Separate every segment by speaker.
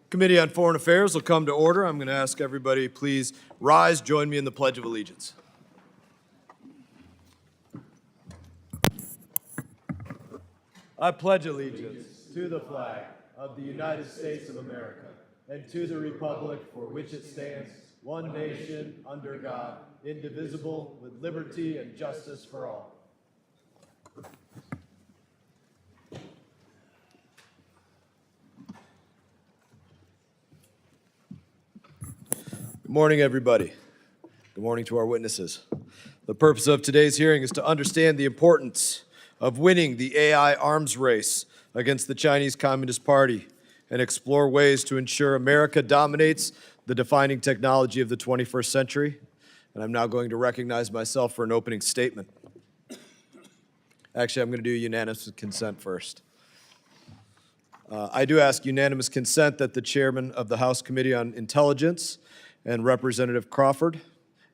Speaker 1: Committee on Foreign Affairs will come to order. I'm going to ask everybody, please rise, join me in the Pledge of Allegiance. I pledge allegiance to the flag of the United States of America and to the republic for which it stands, one nation, under God, indivisible, with liberty and justice for all. Good morning, everybody. Good morning to our witnesses. The purpose of today's hearing is to understand the importance of winning the AI arms race against the Chinese Communist Party and explore ways to ensure America dominates the defining technology of the 21st century. And I'm now going to recognize myself for an opening statement. Actually, I'm going to do unanimous consent first. I do ask unanimous consent that the chairman of the House Committee on Intelligence and Representative Crawford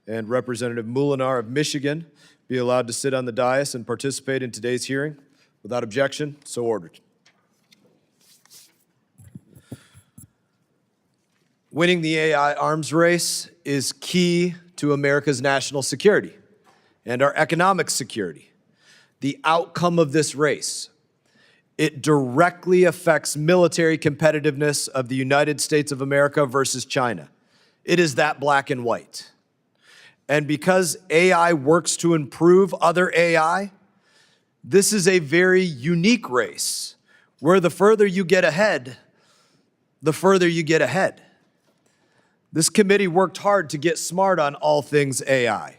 Speaker 1: and Representative Molinar of Michigan be allowed to sit on the dais and participate in today's hearing. Without objection, so ordered. Winning the AI arms race is key to America's national security and our economic security. The outcome of this race, it directly affects military competitiveness of the United States of America versus China. It is that black and white. And because AI works to improve other AI, this is a very unique race where the further you get ahead, the further you get ahead. This committee worked hard to get smart on all things AI,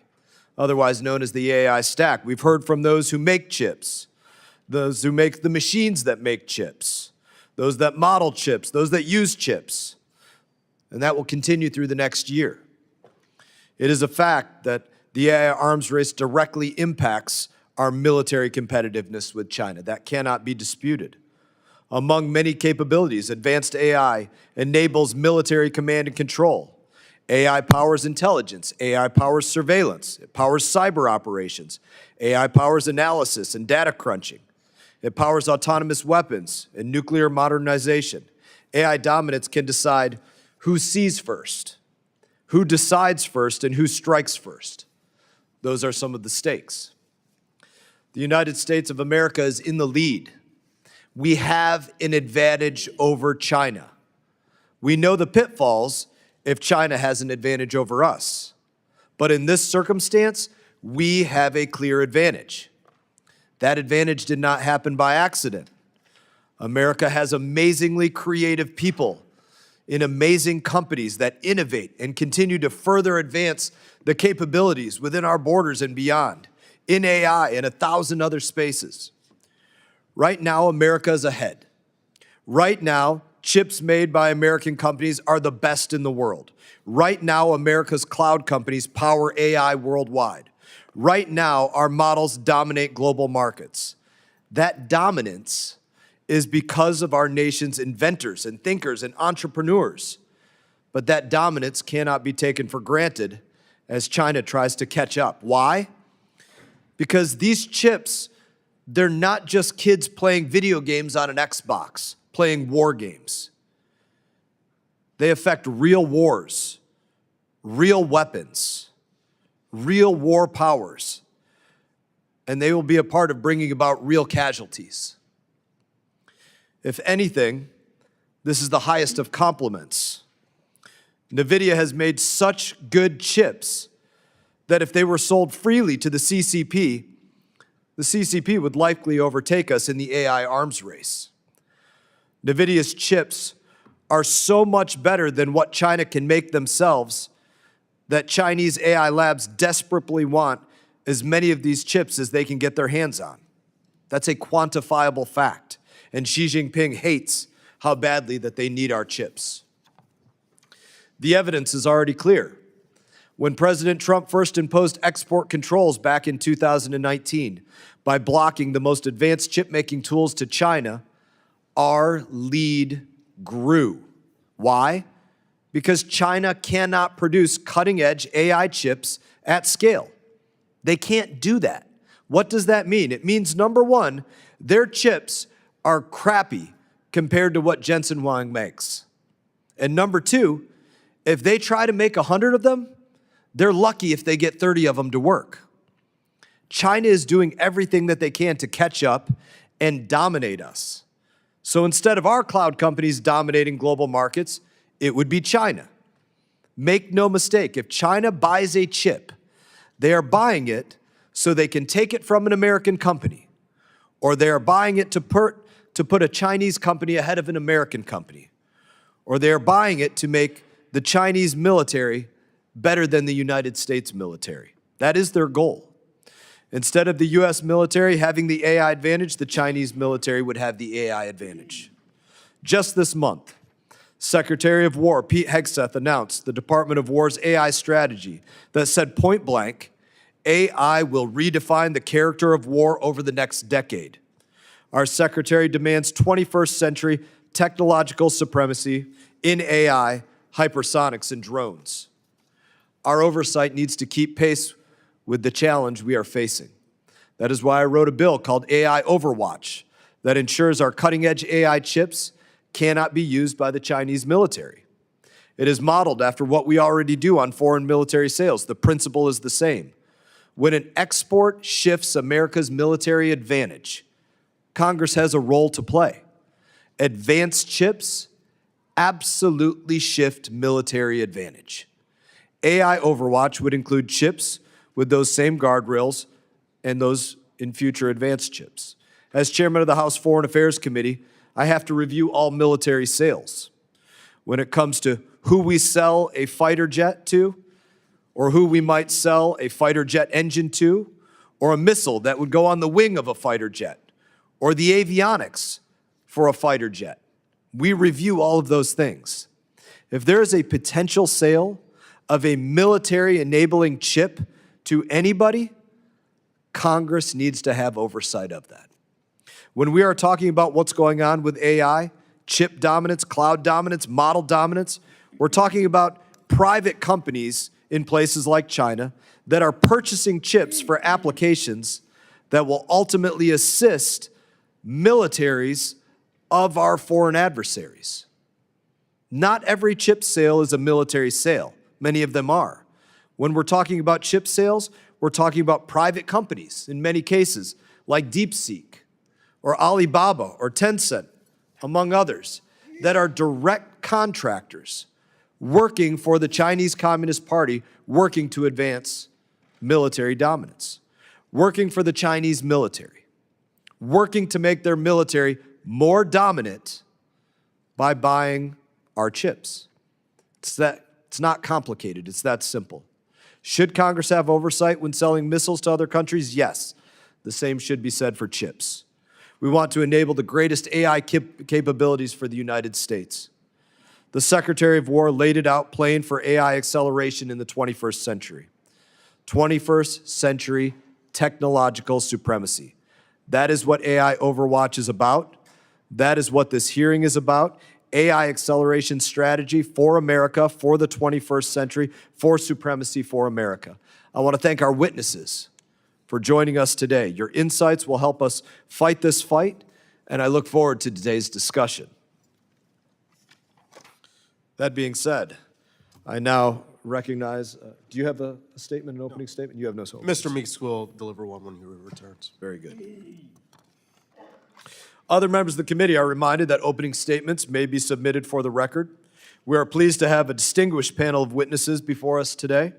Speaker 1: otherwise known as the AI stack. We've heard from those who make chips, those who make the machines that make chips, those that model chips, those that use chips. And that will continue through the next year. It is a fact that the AI arms race directly impacts our military competitiveness with China. That cannot be disputed. Among many capabilities, advanced AI enables military command and control. AI powers intelligence. AI powers surveillance. It powers cyber operations. AI powers analysis and data crunching. It powers autonomous weapons and nuclear modernization. AI dominance can decide who sees first, who decides first, and who strikes first. Those are some of the stakes. The United States of America is in the lead. We have an advantage over China. We know the pitfalls if China has an advantage over us. But in this circumstance, we have a clear advantage. That advantage did not happen by accident. America has amazingly creative people in amazing companies that innovate and continue to further advance the capabilities within our borders and beyond, in AI and 1,000 other spaces. Right now, America is ahead. Right now, chips made by American companies are the best in the world. Right now, America's cloud companies power AI worldwide. Right now, our models dominate global markets. That dominance is because of our nation's inventors and thinkers and entrepreneurs. But that dominance cannot be taken for granted as China tries to catch up. Why? Because these chips, they're not just kids playing video games on an Xbox, playing war games. They affect real wars, real weapons, real war powers, and they will be a part of bringing about real casualties. If anything, this is the highest of compliments. NVIDIA has made such good chips that if they were sold freely to the CCP would likely overtake us in the AI arms race. NVIDIA's chips are so much better than what China can make themselves that Chinese AI labs desperately want as many of these chips as they can get their hands on. That's a quantifiable fact. And Xi Jinping hates how badly that they need our chips. The evidence is already clear. When President Trump first imposed export controls back in 2019 by blocking the most advanced chip-making tools to China, our lead grew. Why? Because China cannot produce cutting-edge AI chips at scale. They can't do that. What does that mean? It means, number one, their chips are crappy compared to what Jensen Huang makes. And number two, if they try to make 100 of them, they're lucky if they get 30 of them to work. China is doing everything that they can to catch up and dominate us. So instead of our cloud companies dominating global markets, it would be China. Make no mistake, if China buys a chip, they are buying it so they can take it from an American company, or they are buying it to put a Chinese company ahead of an American company, or they are buying it to make the Chinese military better than the United States military. That is their goal. Instead of the US military having the AI advantage, the Chinese military would have the AI advantage. Just this month, Secretary of War Pete Hegseth announced the Department of War's AI strategy that said point blank, AI will redefine the character of war over the next decade. Our secretary demands 21st century technological supremacy in AI, hypersonics, and drones. Our oversight needs to keep pace with the challenge we are facing. That is why I wrote a bill called AI Overwatch that ensures our cutting-edge AI chips cannot be used by the Chinese military. It is modeled after what we already do on foreign military sales. The principle is the same. When an export shifts America's military advantage, Congress has a role to play. Advanced chips absolutely shift military advantage. AI Overwatch would include chips with those same guardrails and those in future advanced chips. As chairman of the House Foreign Affairs Committee, I have to review all military sales. When it comes to who we sell a fighter jet to, or who we might sell a fighter jet engine to, or a missile that would go on the wing of a fighter jet, or the avionics for a fighter jet. We review all of those things. If there is a potential sale of a military enabling chip to anybody, Congress needs to have oversight of that. When we are talking about what's going on with AI, chip dominance, cloud dominance, model dominance, we're talking about private companies in places like China that are purchasing chips for applications that will ultimately assist militaries of our foreign adversaries. Not every chip sale is a military sale. Many of them are. When we're talking about chip sales, we're talking about private companies, in many cases, like DeepSeek, or Alibaba, or Tencent, among others, that are direct contractors working for the Chinese Communist Party, working to advance military dominance, working for the Chinese military, working to make their military more dominant by buying our chips. It's not complicated, it's that simple. Should Congress have oversight when selling missiles to other countries? Yes. The same should be said for chips. We want to enable the greatest AI capabilities for the United States. The Secretary of War laid it out plain for AI acceleration in the 21st century. 21st century technological supremacy. That is what AI Overwatch is about. That is what this hearing is about. AI acceleration strategy for America, for the 21st century, for supremacy for America. I want to thank our witnesses for joining us today. Your insights will help us fight this fight, and I look forward to today's discussion. That being said, I now recognize, do you have a statement, an opening statement? You have no statement.
Speaker 2: Mr. Meeks will deliver one when he returns.
Speaker 1: Very good. Other members of the committee are reminded that opening statements may be submitted for the record. We are pleased to have a distinguished panel of witnesses before us today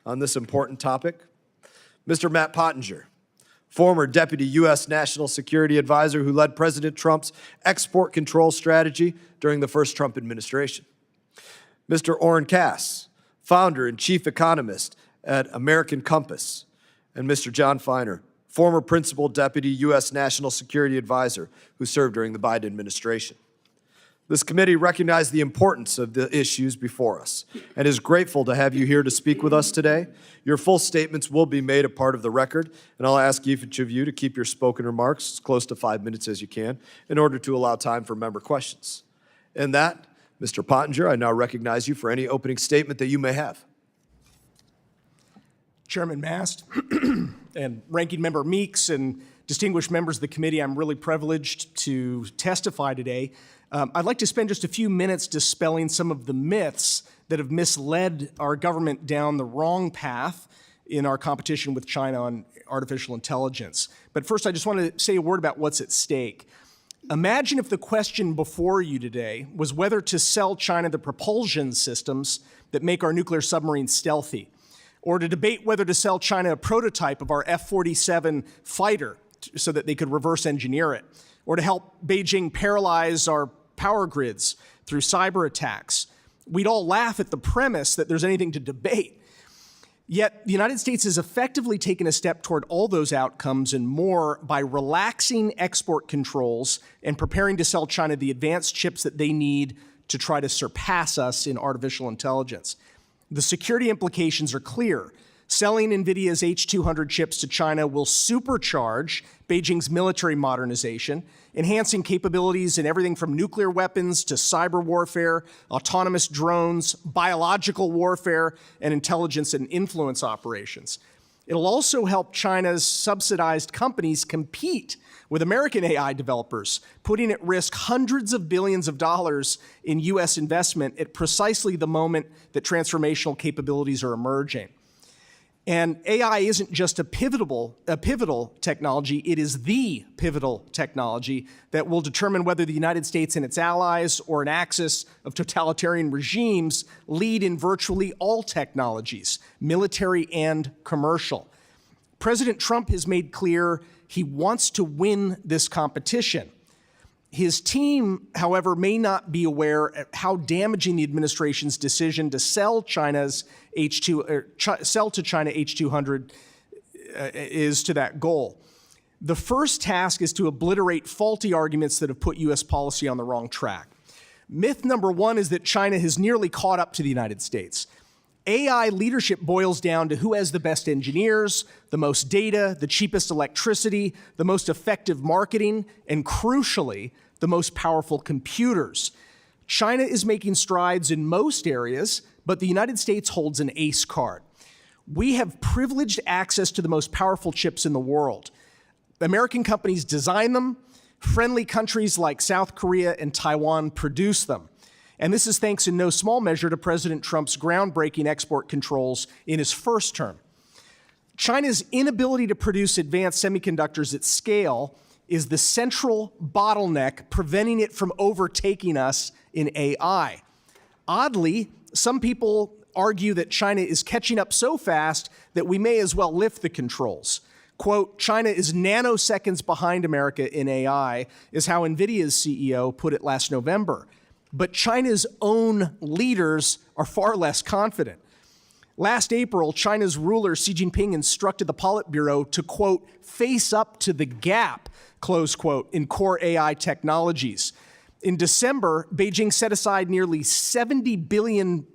Speaker 1: on this important topic. Mr. Matt Pottinger, former Deputy U.S. National Security Advisor who led President Trump's export control strategy during the first Trump administration. Mr. Orrin Cass, founder and chief economist at American Compass. And Mr. John Feiner, former principal deputy U.S. National Security Advisor who served during the Biden administration. This committee recognized the importance of the issues before us and is grateful to have you here to speak with us today. Your full statements will be made a part of the record, and I'll ask each of you to keep your spoken remarks as close to 5 minutes as you can in order to allow time for member questions. In that, Mr. Pottinger, I now recognize you for any opening statement that you may have.
Speaker 3: Chairman Mast and Ranking Member Meeks and distinguished members of the committee, I'm really privileged to testify today I'd like to spend just a few minutes dispelling some of the myths that have misled our government down the wrong path in our competition with China on artificial intelligence. But first, I just want to say a word about what's at stake. Imagine if the question before you today was whether to sell China the propulsion systems that make our nuclear submarines stealthy, or to debate whether to sell China a prototype of our F-47 fighter so that they could reverse engineer it, or to help Beijing paralyze our power grids through cyber attacks. We'd all laugh at the premise that there's anything to debate. Yet the United States has effectively taken a step toward all those outcomes and more by relaxing export controls and preparing to sell China the advanced chips that they need to try to surpass us in artificial intelligence. The security implications are clear. Selling NVIDIA's H200 chips to China will supercharge Beijing's military modernization, enhancing capabilities in everything from nuclear weapons to cyber warfare, autonomous drones, biological warfare, and intelligence and influence operations. It'll also help China's subsidized companies compete with American AI developers, putting at risk hundreds of billions of dollars in U.S. investment at precisely the moment that transformational capabilities are emerging. And AI isn't just a pivotal technology, it is the pivotal technology that will determine whether the United States and its allies or an axis of totalitarian regimes lead in virtually all technologies, military and commercial. President Trump has made clear he wants to win this competition. His team, however, may not be aware of how damaging the administration's decision to sell to China H200 is to that goal. The first task is to obliterate faulty arguments that have put U.S. policy on the wrong track. Myth number one is that China has nearly caught up to the United States. AI leadership boils down to who has the best engineers, the most data, the cheapest electricity, the most effective marketing, and crucially, the most powerful computers. China is making strides in most areas, but the United States holds an ace card. We have privileged access to the most powerful chips in the world. American companies design them. Friendly countries like South Korea and Taiwan produce them. And this is thanks in no small measure to President Trump's groundbreaking export controls in his first term. China's inability to produce advanced semiconductors at scale is the central bottleneck preventing it from overtaking us in AI. Oddly, some people argue that China is catching up so fast that we may as well lift the controls. Quote, China is nanoseconds behind America in AI, is how NVIDIA's CEO put it last November. But China's own leaders are far less confident. Last April, China's ruler Xi Jinping instructed the Politburo to, quote, face up to the gap, close quote, in core AI technologies. In December, Beijing set aside nearly $70 billion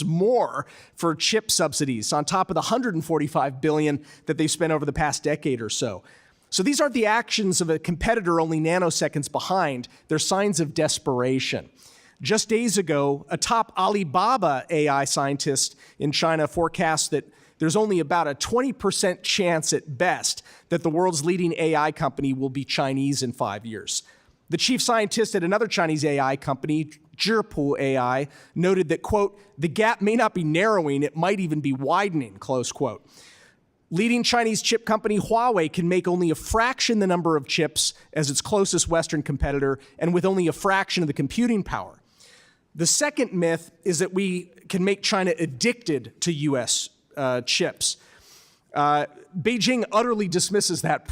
Speaker 3: more for chip subsidies on top of the $145 billion that they've spent over the past decade or so. So these aren't the actions of a competitor only nanoseconds behind. They're signs of desperation. Just days ago, a top Alibaba AI scientist in China forecast that there's only about a 20% chance at best that the world's leading AI company will be Chinese in 5 years. The chief scientist at another Chinese AI company, Zhipu AI, noted that, quote, the gap may not be narrowing, it might even be widening, close quote. Leading Chinese chip company Huawei can make only a fraction the number of chips as its closest Western competitor and with only a fraction of the computing power. The second myth is that we can make China addicted to U.S. chips. Beijing utterly dismisses that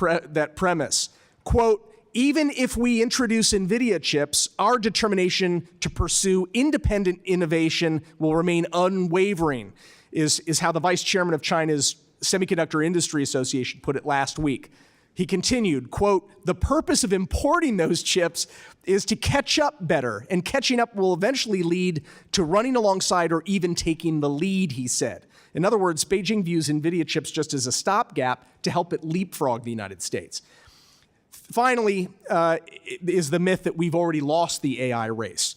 Speaker 3: premise. Quote, even if we introduce NVIDIA chips, our determination to pursue independent innovation will remain unwavering, is how the vice chairman of China's Semiconductor Industry Association put it last week. He continued, quote, the purpose of importing those chips is to catch up better, and catching up will eventually lead to running alongside or even taking the lead, he said. In other words, Beijing views NVIDIA chips just as a stopgap to help it leapfrog the United States. Finally, is the myth that we've already lost the AI race.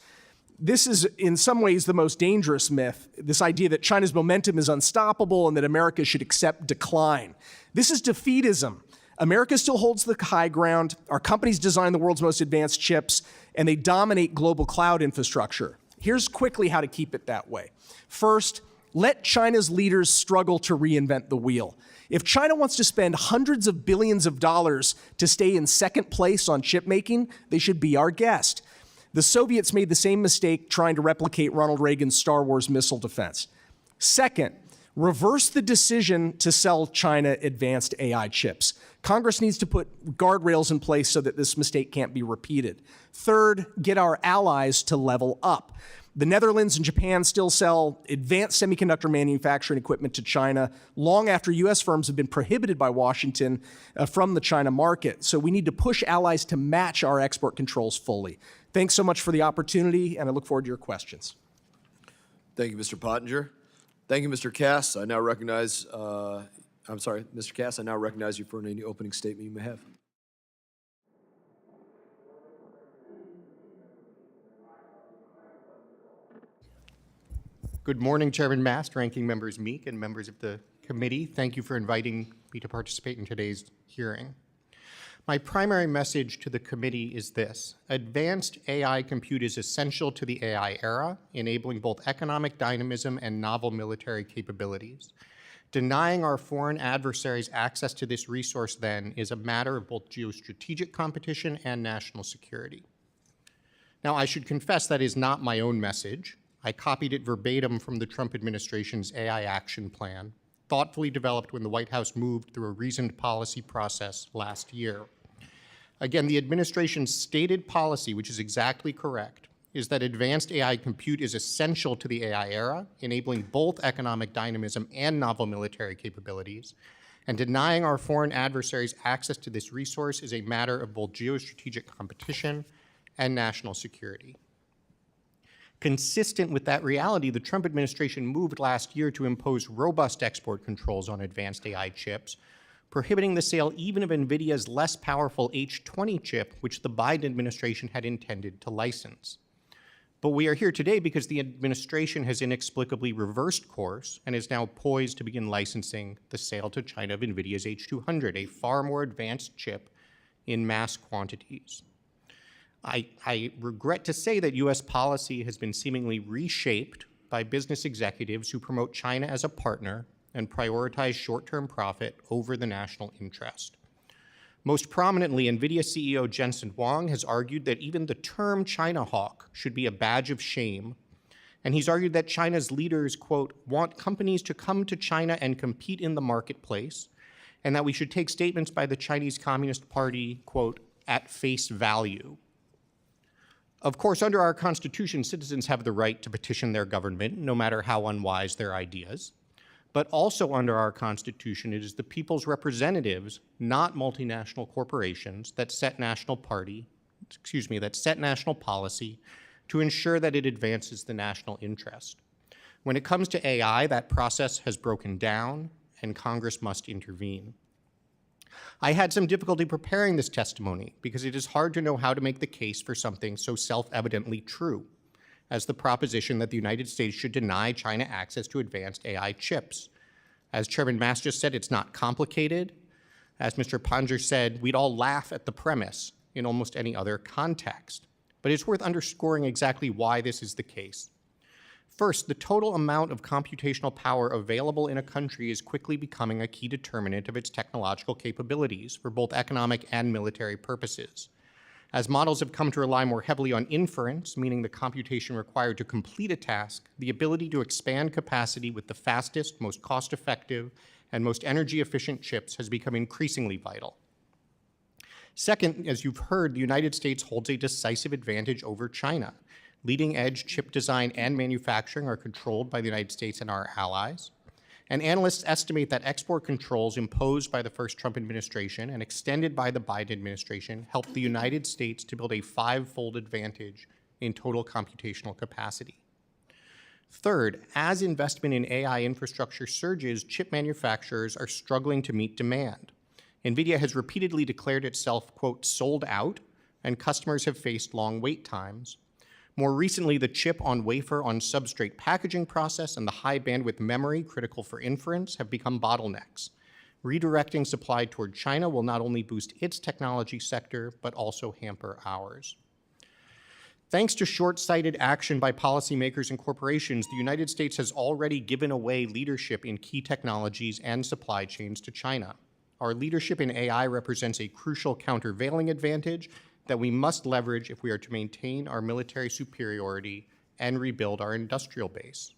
Speaker 3: This is in some ways the most dangerous myth, this idea that China's momentum is unstoppable and that America should accept decline. This is defeatism. America still holds the high ground. Our companies design the world's most advanced chips, and they dominate global cloud infrastructure. Here's quickly how to keep it that way. First, let China's leaders struggle to reinvent the wheel. If China wants to spend hundreds of billions of dollars to stay in second place on chip making, they should be our guest. The Soviets made the same mistake trying to replicate Ronald Reagan's Star Wars missile defense. Second, reverse the decision to sell China advanced AI chips. Congress needs to put guardrails in place so that this mistake can't be repeated. Third, get our allies to level up. The Netherlands and Japan still sell advanced semiconductor manufacturing equipment to China long after US firms have been prohibited by Washington from the China market. So we need to push allies to match our export controls fully. Thanks so much for the opportunity, and I look forward to your questions.
Speaker 1: Thank you, Mr. Pottinger. Thank you, Mr. Cass. I now recognize, Mr. Cass, I now recognize you for any opening statement you may have.
Speaker 4: Good morning, Chairman Mast, Ranking Members Meek, and members of the committee. Thank you for inviting me to participate in today's hearing. My primary message to the committee is this: advanced AI compute is essential to the AI era, enabling both economic dynamism and novel military capabilities. Denying our foreign adversaries access to this resource, then, is a matter of both geostrategic competition and national security. Now, I should confess that is not my own message. I copied it verbatim from the Trump administration's AI action plan, thoughtfully developed when the White House moved through a reasoned policy process last year. Again, the administration's stated policy, which is exactly correct, is that advanced AI compute is essential to the AI era, enabling both economic dynamism and novel military capabilities, and denying our foreign adversaries access to this resource is a matter of both geostrategic competition and national security. Consistent with that reality, the Trump administration moved last year to impose robust export controls on advanced AI chips, prohibiting the sale even of NVIDIA's less powerful H20 chip, which the Biden administration had intended to license. But we are here today because the administration has inexplicably reversed course and is now poised to begin licensing the sale to China of NVIDIA's H200, a far more advanced chip in mass quantities. I regret to say that US policy has been seemingly reshaped by business executives who promote China as a partner and prioritize short-term profit over the national interest. Most prominently, NVIDIA CEO Jensen Huang has argued that even the term China hawk should be a badge of shame, and he's argued that China's leaders, quote, want companies to come to China and compete in the marketplace, and that we should take statements by the Chinese Communist Party, quote, at face value. Of course, under our Constitution, citizens have the right to petition their government, no matter how unwise their ideas. But also under our Constitution, it is the people's representatives, not multinational corporations, that set national policy to ensure that it advances the national interest. When it comes to AI, that process has broken down, and Congress must intervene. I had some difficulty preparing this testimony because it is hard to know how to make the case for something so self-evidently true as the proposition that the United States should deny China access to advanced AI chips. As Chairman Mast just said, it's not complicated. As Mr. Pottinger said, we'd all laugh at the premise in almost any other context. But it's worth underscoring exactly why this is the case. First, the total amount of computational power available in a country is quickly becoming a key determinant of its technological capabilities for both economic and military purposes. As models have come to rely more heavily on inference, meaning the computation required to complete a task, the ability to expand capacity with the fastest, most cost-effective, and most energy-efficient chips has become increasingly vital. Second, as you've heard, the United States holds a decisive advantage over China. Leading-edge chip design and manufacturing are controlled by the United States and our allies. And analysts estimate that export controls imposed by the first Trump administration and extended by the Biden administration helped the United States to build a 5-fold advantage in total computational capacity. Third, as investment in AI infrastructure surges, chip manufacturers are struggling to meet demand. NVIDIA has repeatedly declared itself, quote, sold out, and customers have faced long wait times. More recently, the chip-on-wafer-on-substrate packaging process and the high-bandwidth memory critical for inference have become bottlenecks. Redirecting supply toward China will not only boost its technology sector, but also hamper ours. Thanks to short-sighted action by policymakers and corporations, the United States has already given away leadership in key technologies and supply chains to China. Our leadership in AI represents a crucial countervailing advantage that we must leverage if we are to maintain our military superiority and rebuild our industrial base.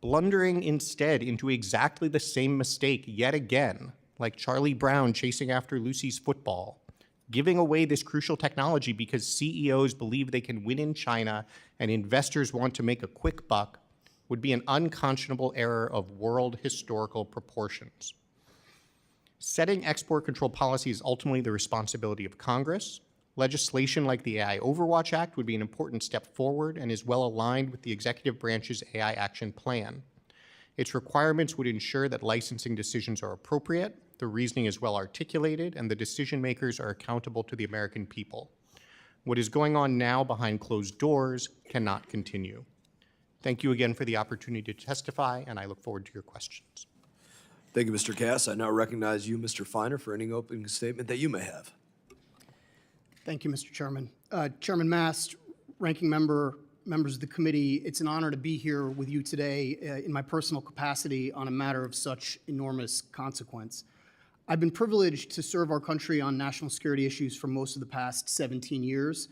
Speaker 4: Blundering instead into exactly the same mistake yet again, like Charlie Brown chasing after Lucy's football, giving away this crucial technology because CEOs believe they can win in China and investors want to make a quick buck, would be an unconscionable error of world historical proportions. Setting export control policy is ultimately the responsibility of Congress. Legislation like the AI Overwatch Act would be an important step forward and is well aligned with the executive branch's AI action plan. Its requirements would ensure that licensing decisions are appropriate, the reasoning is well articulated, and the decision makers are accountable to the American people. What is going on now behind closed doors cannot continue. Thank you again for the opportunity to testify, and I look forward to your questions.
Speaker 1: Thank you, Mr. Cass. I now recognize you, Mr. Feiner, for any opening statement that you may have.
Speaker 5: Thank you, Mr. Chairman. Chairman Mast, ranking member, members of the committee, it's an honor to be here with you today in my personal capacity on a matter of such enormous consequence. I've been privileged to serve our country on national security issues for most of the past 17 years.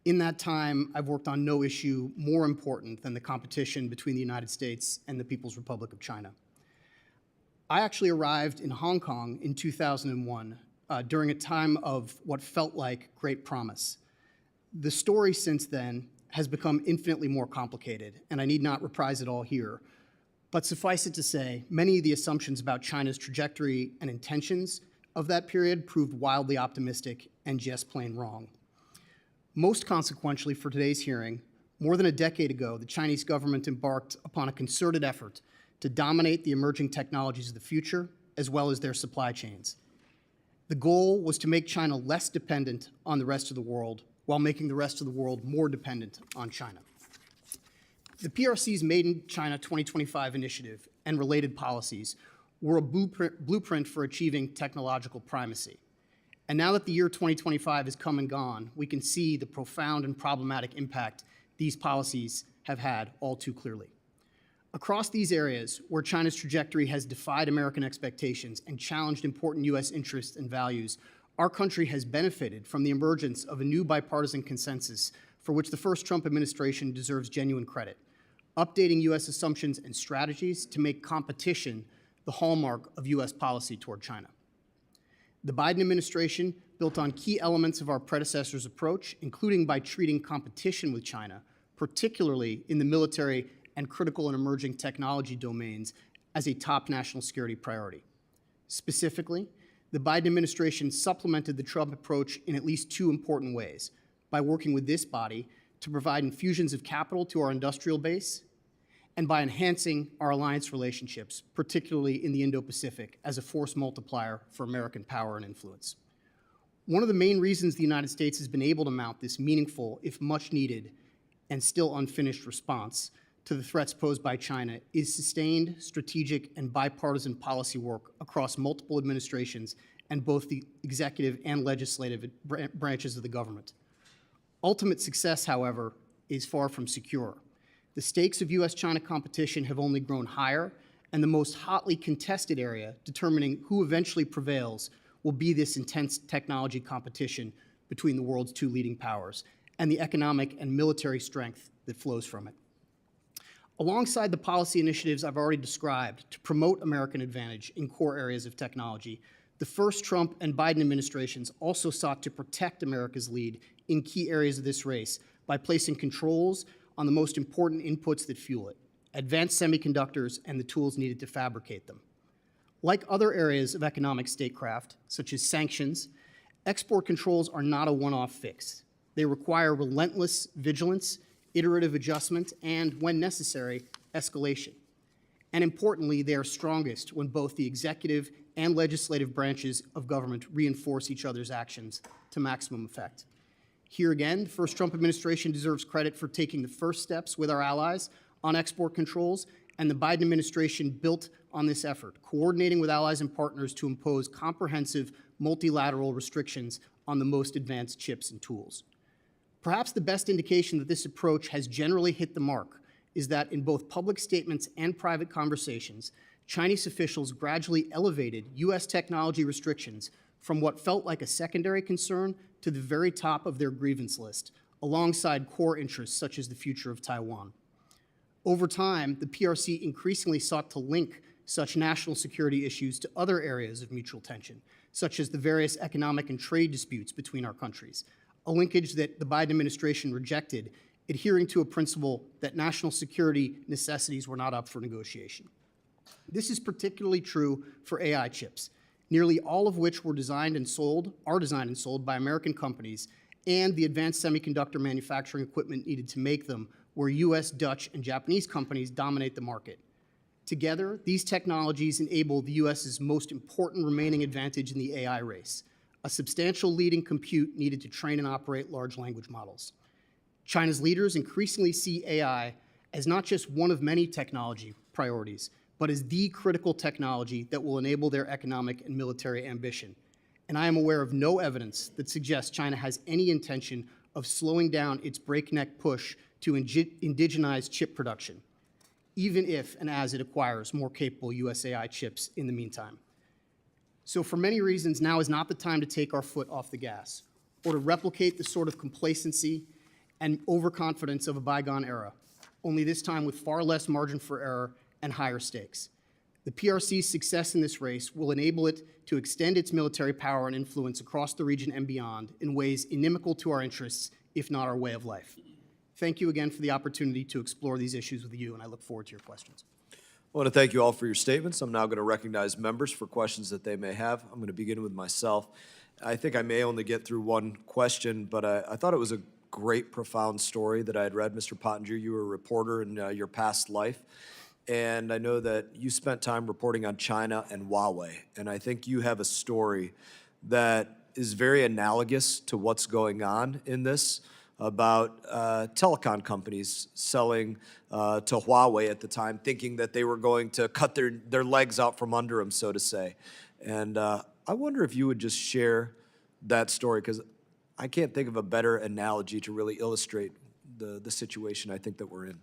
Speaker 5: In that time, I've worked on no issue more important than the competition between the United States and the People's Republic of China. I actually arrived in Hong Kong in 2001 during a time of what felt like great promise. The story since then has become infinitely more complicated, and I need not reprise it all here. But suffice it to say, many of the assumptions about China's trajectory and intentions of that period proved wildly optimistic and just plain wrong. Most consequentially for today's hearing, more than a decade ago, the Chinese government embarked upon a concerted effort to dominate the emerging technologies of the future, as well as their supply chains. The goal was to make China less dependent on the rest of the world, while making the rest of the world more dependent on China. The PRC's Made in China 2025 initiative and related policies were a blueprint for achieving technological primacy. And now that the year 2025 has come and gone, we can see the profound and problematic impact these policies have had all too clearly. Across these areas where China's trajectory has defied American expectations and challenged important US interests and values, our country has benefited from the emergence of a new bipartisan consensus for which the first Trump administration deserves genuine credit, updating US assumptions and strategies to make competition the hallmark of US policy toward China. The Biden administration built on key elements of our predecessor's approach, including by treating competition with China, particularly in the military and critical and emerging technology domains, as a top national security priority. Specifically, the Biden administration supplemented the Trump approach in at least two important ways: by working with this body to provide infusions of capital to our industrial base, and by enhancing our alliance relationships, particularly in the Indo-Pacific, as a force multiplier for American power and influence. One of the main reasons the United States has been able to mount this meaningful, if much needed, and still unfinished response to the threats posed by China is sustained, strategic, and bipartisan policy work across multiple administrations and both the executive and legislative branches of the government. Ultimate success, however, is far from secure. The stakes of US-China competition have only grown higher, and the most hotly contested area determining who eventually prevails will be this intense technology competition between the world's two leading powers and the economic and military strength that flows from it. Alongside the policy initiatives I've already described to promote American advantage in core areas of technology, the first Trump and Biden administrations also sought to protect America's lead in key areas of this race by placing controls on the most important inputs that fuel it: advanced semiconductors and the tools needed to fabricate them. Like other areas of economic statecraft, such as sanctions, export controls are not a one-off fix. They require relentless vigilance, iterative adjustment, and, when necessary, escalation. And importantly, they are strongest when both the executive and legislative branches of government reinforce each other's actions to maximum effect. Here again, the first Trump administration deserves credit for taking the first steps with our allies on export controls, and the Biden administration built on this effort, coordinating with allies and partners to impose comprehensive multilateral restrictions on the most advanced chips and tools. Perhaps the best indication that this approach has generally hit the mark is that in both public statements and private conversations, Chinese officials gradually elevated U.S. technology restrictions from what felt like a secondary concern to the very top of their grievance list, alongside core interests such as the future of Taiwan. Over time, the PRC increasingly sought to link such national security issues to other areas of mutual tension, such as the various economic and trade disputes between our countries, a linkage that the Biden administration rejected, adhering to a principle that national security necessities were not up for negotiation. This is particularly true for AI chips, nearly all of which are designed and sold by American companies, and the advanced semiconductor manufacturing equipment needed to make them, where US, Dutch, and Japanese companies dominate the market. Together, these technologies enable the US's most important remaining advantage in the AI race, a substantial lead in compute needed to train and operate large language models. China's leaders increasingly see AI as not just one of many technology priorities, but as the critical technology that will enable their economic and military ambition. And I am aware of no evidence that suggests China has any intention of slowing down its breakneck push to indigenize chip production, even if and as it acquires more capable US AI chips in the meantime. So for many reasons, now is not the time to take our foot off the gas or to replicate the sort of complacency and overconfidence of a bygone era, only this time with far less margin for error and higher stakes. The PRC's success in this race will enable it to extend its military power and influence across the region and beyond in ways inimical to our interests, if not our way of life. Thank you again for the opportunity to explore these issues with you, and I look forward to your questions.
Speaker 1: I want to thank you all for your statements. I'm now going to recognize members for questions that they may have. I'm going to begin with myself. I think I may only get through one question, but I thought it was a great, profound story that I had read. Mr. Pottinger, you were a reporter in your past life, and I know that you spent time reporting on China and Huawei, and I think you have a story that is very analogous to what's going on in this, about telecom companies selling to Huawei at the time, thinking that they were going to cut their legs out from under them, so to say. And I wonder if you would just share that story, because I can't think of a better analogy to really illustrate the situation I think that we're in.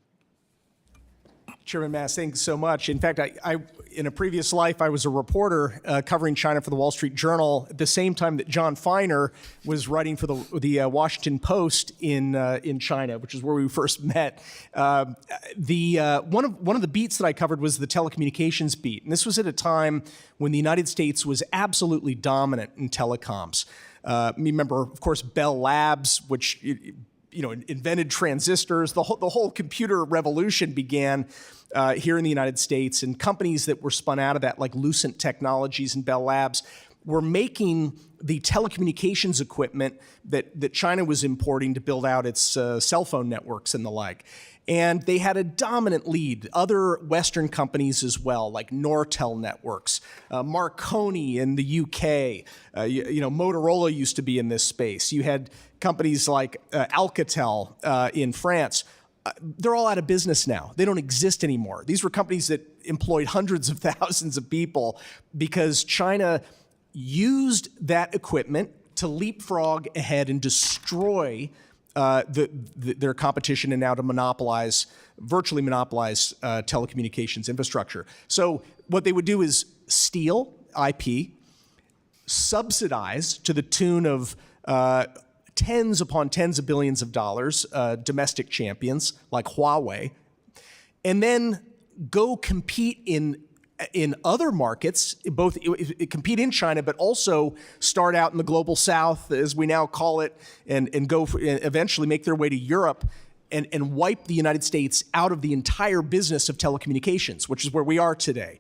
Speaker 3: Chairman Mast, thanks so much. In fact, I in a previous life, I was a reporter covering China for the Wall Street Journal at the same time that John Feiner was writing for the Washington Post in China, which is where we first met. One of the beats that I covered was the telecommunications beat, and this was at a time when the United States was absolutely dominant in telecoms. Remember, of course, Bell Labs, which invented transistors. The whole computer revolution began here in the United States, and companies that were spun out of that, like Lucent Technologies and Bell Labs, were making the telecommunications equipment that China was importing to build out its cell phone networks and the like. And they had a dominant lead. Other Western companies as well, like Nortel Networks, Marconi in the UK, Motorola used to be in this space. You had companies like Alcatel in France. They're all out of business now. They don't exist anymore. These were companies that employed hundreds of thousands of people because China used that equipment to leapfrog ahead and destroy their competition, and now to virtually monopolize telecommunications infrastructure. So what they would do is steal IP, subsidize to the tune of tens upon tens of billions of dollars, domestic champions like Huawei, and then go compete in other markets, both compete in China, but also start out in the global south, as we now call it, and eventually make their way to Europe and wipe the United States out of the entire business of telecommunications, which is where we are today.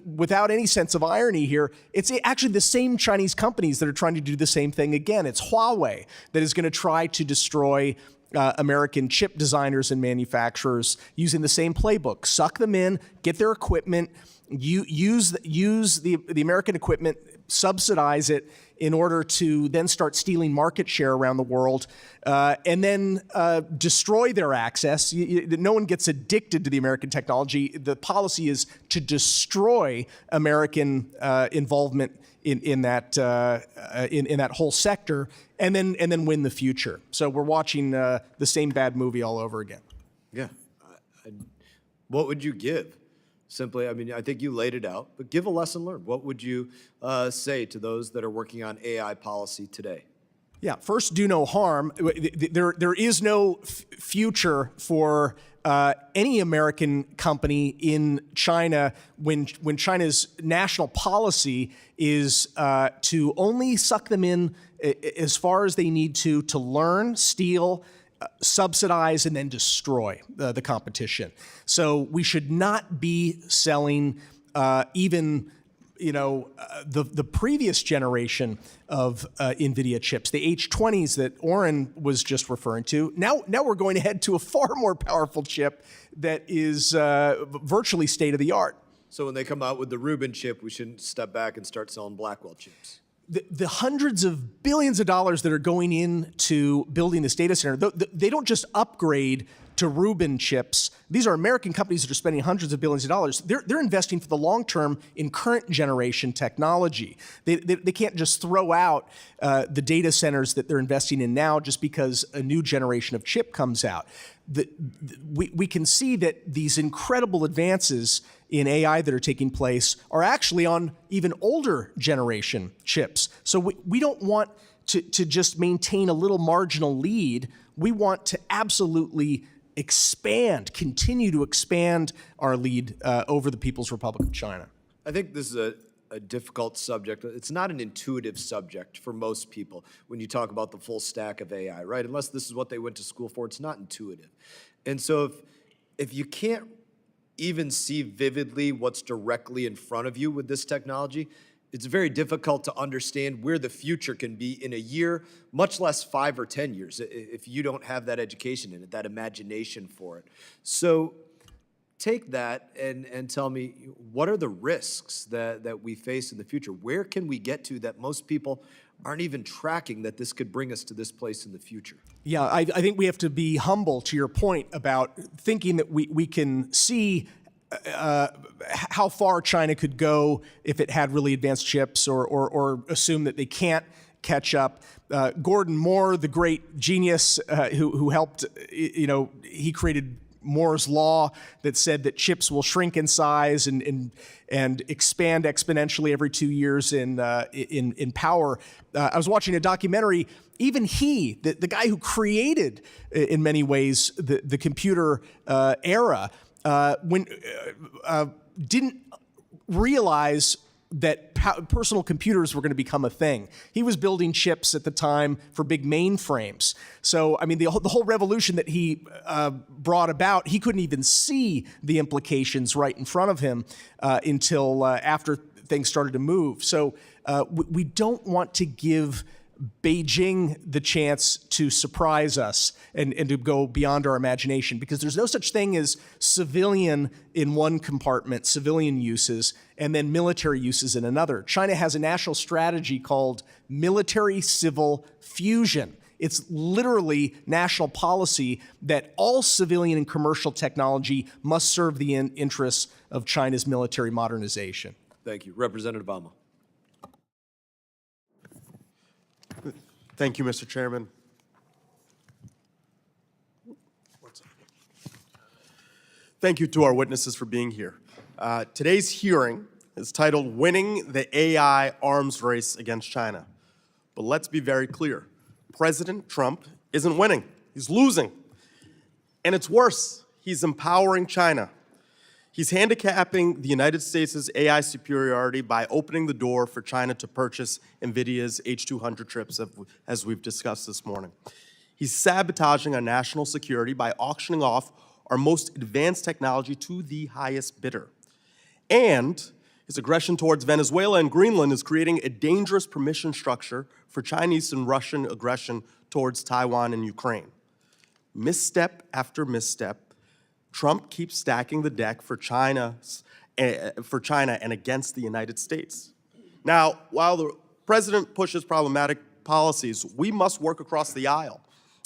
Speaker 3: Without any sense of irony here, it's actually the same Chinese companies that are trying to do the same thing again. It's Huawei that is going to try to destroy American chip designers and manufacturers using the same playbook. Suck them in, get their equipment, use the American equipment, subsidize it in order to then start stealing market share around the world, and then destroy their access. No one gets addicted to the American technology. The policy is to destroy American involvement in that whole sector, and then win the future. So we're watching the same bad movie all over again.
Speaker 1: Yeah. What would you give? Simply, I mean, I think you laid it out, but give a lesson learned. What would you say to those that are working on AI policy today?
Speaker 3: Yeah, first, do no harm. There is no future for any American company in China when China's national policy is to only suck them in as far as they need to learn, steal, subsidize, and then destroy the competition. So we should not be selling even the previous generation of NVIDIA chips, the H20s that Oren was just referring to. Now we're going to head to a far more powerful chip that is virtually state-of-the-art.
Speaker 1: So when they come out with the Rubin chip, we shouldn't step back and start selling Blackwell chips.
Speaker 3: The hundreds of billions of dollars that are going into building this data center, they don't just upgrade to Rubin chips. These are American companies that are spending hundreds of billions of dollars. They're investing for the long term in current generation technology. They can't just throw out the data centers that they're investing in now just because a new generation of chip comes out. We can see that these incredible advances in AI that are taking place are actually on even older generation chips. So we don't want to just maintain a little marginal lead. We want to absolutely continue to expand our lead over the People's Republic of China.
Speaker 1: I think this is a difficult subject. It's not an intuitive subject for most people when you talk about the full stack of AI, right? Unless this is what they went to school for, it's not intuitive. And so if you can't even see vividly what's directly in front of you with this technology, it's very difficult to understand where the future can be in a year, much less 5 or 10 years, if you don't have that education in it, that imagination for it. So take that and tell me, what are the risks that we face in the future? Where can we get to that most people aren't even tracking that this could bring us to this place in the future?
Speaker 3: Yeah, I think we have to be humble to your point about thinking that we can see how far China could go if it had really advanced chips, or assume that they can't catch up. Gordon Moore, the great genius who helped, he created Moore's law that said that chips will shrink in size and expand exponentially every 2 years in power. I was watching a documentary. Even he, the guy who created, in many ways, the computer era, didn't realize that personal computers were going to become a thing. He was building chips at the time for big mainframes. So, I mean, the whole revolution that he brought about, he couldn't even see the implications right in front of him until after things started to move. So we don't want to give Beijing the chance to surprise us and to go beyond our imagination, because there's no such thing as civilian in one compartment, civilian uses, and then military uses in another. China has a national strategy called military-civil fusion. It's literally national policy that all civilian and commercial technology must serve the interests of China's military modernization.
Speaker 1: Thank you. Representative Obama.
Speaker 2: Thank you, Mr. Chairman. Thank you to our witnesses for being here. Today's hearing is titled Winning the AI Arms Race Against China. But let's be very clear. President Trump isn't winning. He's losing. And it's worse. He's empowering China. He's handicapping the United States' AI superiority by opening the door for China to purchase NVIDIA's H200 chips, as we've discussed this morning. He's sabotaging our national security by auctioning off our most advanced technology to the highest bidder. And his aggression towards Venezuela and Greenland is creating a dangerous permission structure for Chinese and Russian aggression towards Taiwan and Ukraine. Misstep after misstep, Trump keeps stacking the deck for China and against the United States. Now, while the president pushes problematic policies, we must work across the aisle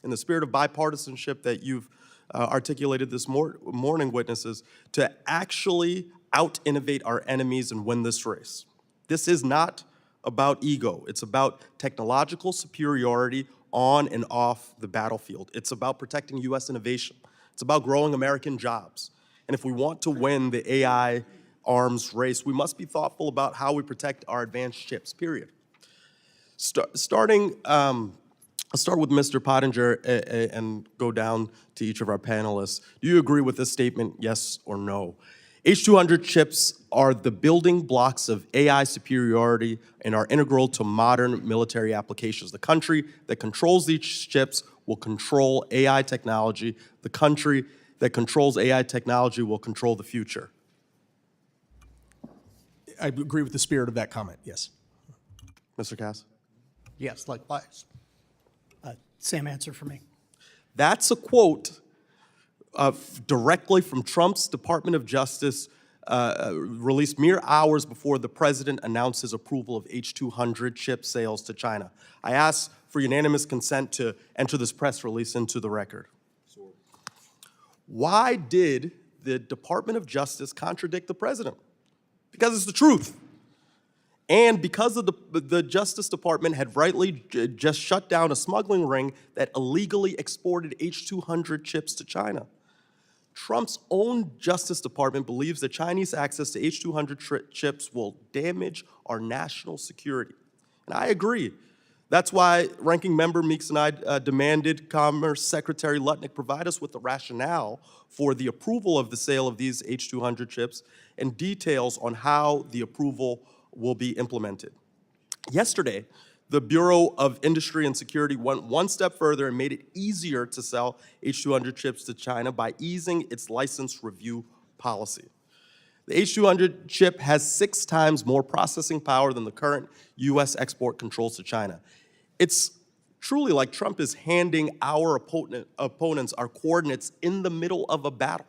Speaker 2: in the spirit of bipartisanship that you've articulated this morning, witnesses, to actually out-innovate our enemies and win this race. This is not about ego. It's about technological superiority on and off the battlefield. It's about protecting U.S. innovation. It's about growing American jobs. And if we want to win the AI arms race, we must be thoughtful about how we protect our advanced chips, period. I'll start with Mr. Pottinger and go down to each of our panelists. Do you agree with this statement, yes or no? H200 chips are the building blocks of AI superiority and are integral to modern military applications. The country that controls these chips will control AI technology. The country that controls AI technology will control the future.
Speaker 3: I agree with the spirit of that comment, yes.
Speaker 2: Mr. Cass?
Speaker 5: Yes, likewise. Same answer for me.
Speaker 2: That's a quote directly from Trump's Department of Justice, released mere hours before the president announced his approval of H200 chip sales to China. I ask for unanimous consent to enter this press release into the record. Why did the Department of Justice contradict the president? Because it's the truth. And because of the Justice Department had rightly just shut down a smuggling ring that illegally exported H200 chips to China. Trump's own Justice Department believes that Chinese access to H200 chips will damage our national security. And I agree. That's why Ranking Member Meeks and I demanded Commerce Secretary Lutnick provide us with the rationale for the approval of the sale of these H200 chips and details on how the approval will be implemented. Yesterday, the Bureau of Industry and Security went one step further and made it easier to sell H200 chips to China by easing its license review policy. The H200 chip has 6 times more processing power than the current U.S. export controls to China. It's truly like Trump is handing our opponents our coordinates in the middle of a battle.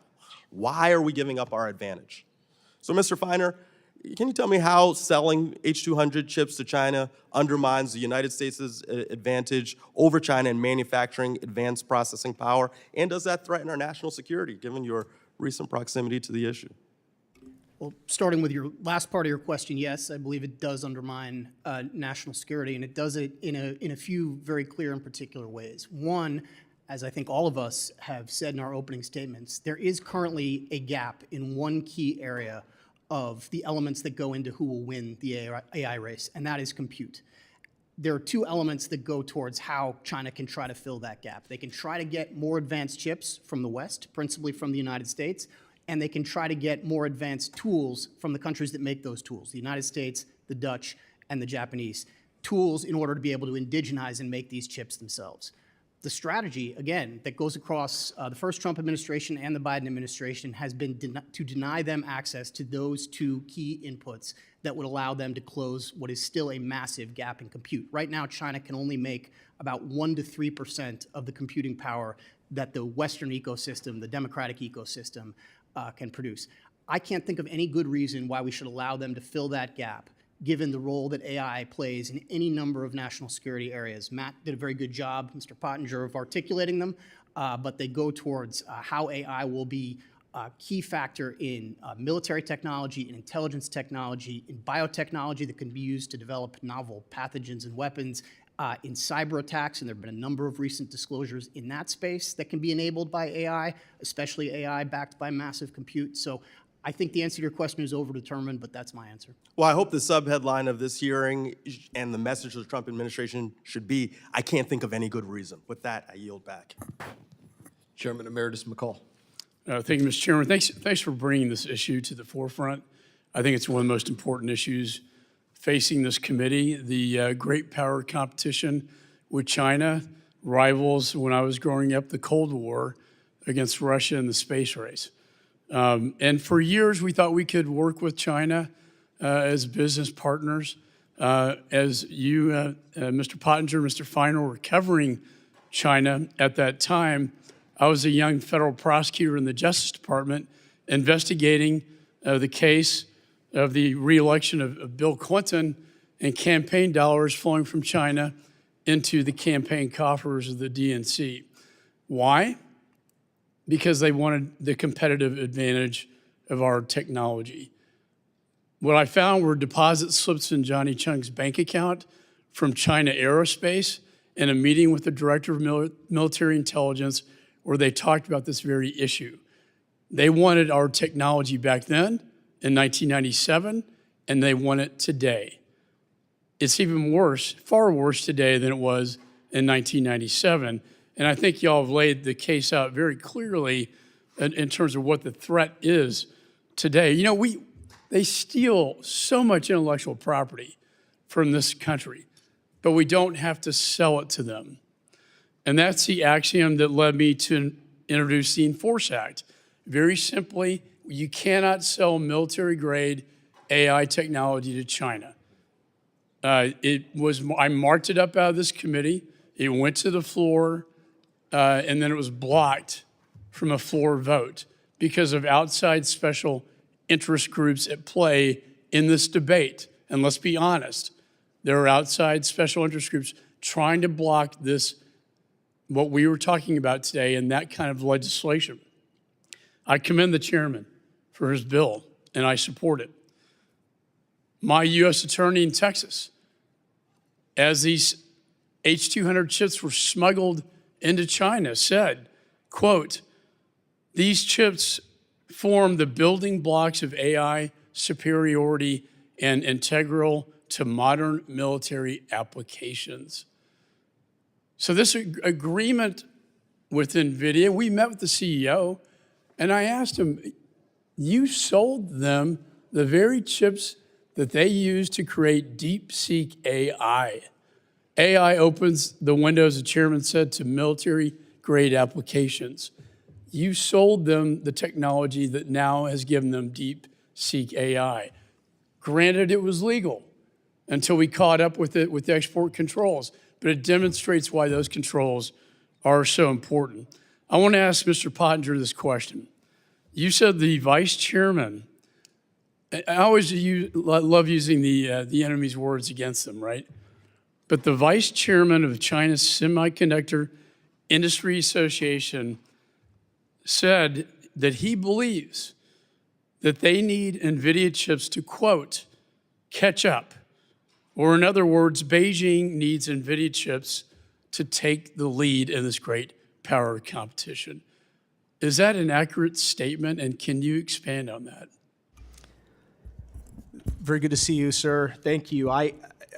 Speaker 2: Why are we giving up our advantage? So, Mr. Feiner, can you tell me how selling H200 chips to China undermines the United States' advantage over China in manufacturing advanced processing power? And does that threaten our national security, given your recent proximity to the issue?
Speaker 5: Well, starting with your last part of your question, yes, I believe it does undermine national security, and it does it in a few very clear and particular ways. One, as I think all of us have said in our opening statements, there is currently a gap in one key area of the elements that go into who will win the AI race, and that is compute. There are 2 elements that go towards how China can try to fill that gap. They can try to get more advanced chips from the West, principally from the United States, and they can try to get more advanced tools from the countries that make those tools, the United States, the Dutch, and the Japanese. Tools in order to be able to indigenize and make these chips themselves. The strategy, again, that goes across the first Trump administration and the Biden administration has been to deny them access to those 2 key inputs that would allow them to close what is still a massive gap in compute. Right now, China can only make about 1 to 3% of the computing power that the Western ecosystem, the democratic ecosystem, can produce. I can't think of any good reason why we should allow them to fill that gap, given the role that AI plays in any number of national security areas. Matt did a very good job, Mr. Pottinger, of articulating them, but they go towards how AI will be a key factor in military technology, in intelligence technology, in biotechnology that can be used to develop novel pathogens and weapons, in cyber attacks, and there have been a number of recent disclosures in that space that can be enabled by AI, especially AI backed by massive compute. So I think the answer to your question is overdetermined, but that's my answer.
Speaker 2: Well, I hope the subheadline of this hearing and the message of the Trump administration should be, I can't think of any good reason. With that, I yield back.
Speaker 1: Chairman Emeritus McCall.
Speaker 6: Thank you, Mr. Chairman. Thanks for bringing this issue to the forefront. I think it's one of the most important issues facing this committee. The great power competition with China rivals, when I was growing up, the Cold War against Russia in the space race. And for years, we thought we could work with China as business partners. As you, Mr. Pottinger, Mr. Feiner, were covering China at that time, I was a young federal prosecutor in the Justice Department investigating the case of the re-election of Bill Clinton and campaign dollars flowing from China into the campaign coffers of the DNC. Why? Because they wanted the competitive advantage of our technology. What I found were deposit slips in Johnny Chung's bank account from China Aerospace in a meeting with the director of military intelligence where they talked about this very issue. They wanted our technology back then in 1997, and they want it today. It's even worse, far worse today than it was in 1997. And I think y'all have laid the case out very clearly in terms of what the threat is today. You know, they steal so much intellectual property from this country, but we don't have to sell it to them. And that's the axiom that led me to introduce the Enforce Act. Very simply, you cannot sell military-grade AI technology to China. I marked it up out of this committee. It went to the floor, and then it was blocked from a floor vote because of outside special interest groups at play in this debate. And let's be honest, there are outside special interest groups trying to block this, what we were talking about today, and that kind of legislation. I commend the chairman for his bill, and I support it. My U.S. attorney in Texas, as these H200 chips were smuggled into China, said, quote, "These chips form the building blocks of AI superiority and integral to modern military applications." So this agreement with NVIDIA, we met with the CEO, and I asked him, you sold them the very chips that they use to create DeepSeek AI. AI opens the windows, the chairman said, to military-grade applications. You sold them the technology that now has given them DeepSeek AI. Granted, it was legal until we caught up with it with export controls, but it demonstrates why those controls are so important. I want to ask Mr. Pottinger this question. You said the vice chairman, I always love using the enemy's words against them, right? But the vice chairman of China's Semiconductor Industry Association said that he believes that they need NVIDIA chips to, quote, catch up. Or in other words, Beijing needs NVIDIA chips to take the lead in this great power competition. Is that an accurate statement, and can you expand on that?
Speaker 3: Very good to see you, sir. Thank you.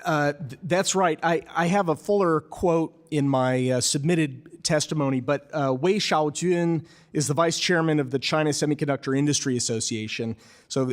Speaker 3: That's right. I have a fuller quote in my submitted testimony, but Wei Xiaojun is the vice chairman of the China Semiconductor Industry Association. So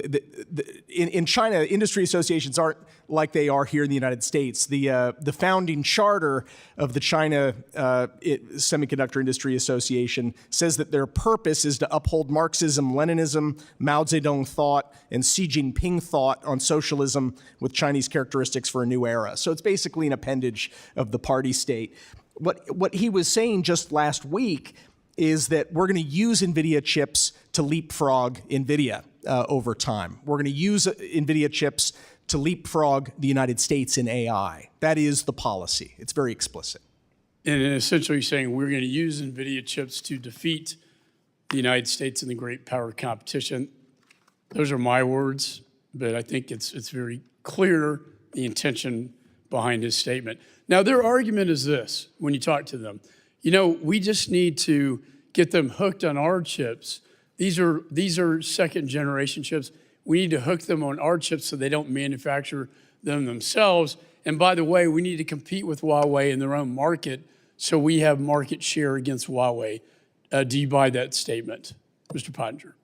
Speaker 3: in China, industry associations aren't like they are here in the United States. The founding charter of the China Semiconductor Industry Association says that their purpose is to uphold Marxism, Leninism, Mao Zedong thought, and Xi Jinping thought on socialism with Chinese characteristics for a new era. So it's basically an appendage of the party state. What he was saying just last week is that we're going to use NVIDIA chips to leapfrog NVIDIA over time. We're going to use NVIDIA chips to leapfrog the United States in AI. That is the policy. It's very explicit.
Speaker 6: And essentially you're saying we're going to use NVIDIA chips to defeat the United States in the great power competition. Those are my words, but I think it's very clear the intention behind his statement. Now, their argument is this, when you talk to them, you know, we just need to get them hooked on our chips. These are second generation chips. We need to hook them on our chips so they don't manufacture them themselves. And by the way, we need to compete with Huawei in their own market so we have market share against Huawei. Do you buy that statement, Mr. Pottinger?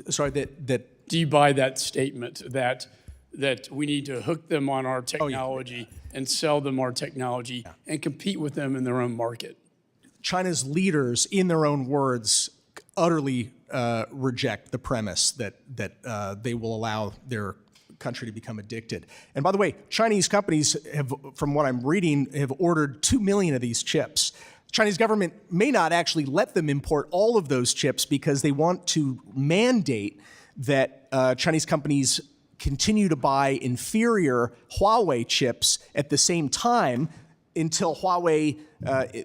Speaker 3: Sorry,
Speaker 6: Do you buy that statement that we need to hook them on our technology and sell them our technology and compete with them in their own market?
Speaker 3: China's leaders, in their own words, utterly reject the premise that they will allow their country to become addicted. And by the way, Chinese companies have, from what I'm reading, have ordered 2 million of these chips. The Chinese government may not actually let them import all of those chips because they want to mandate that Chinese companies continue to buy inferior Huawei chips at the same time until Huawei,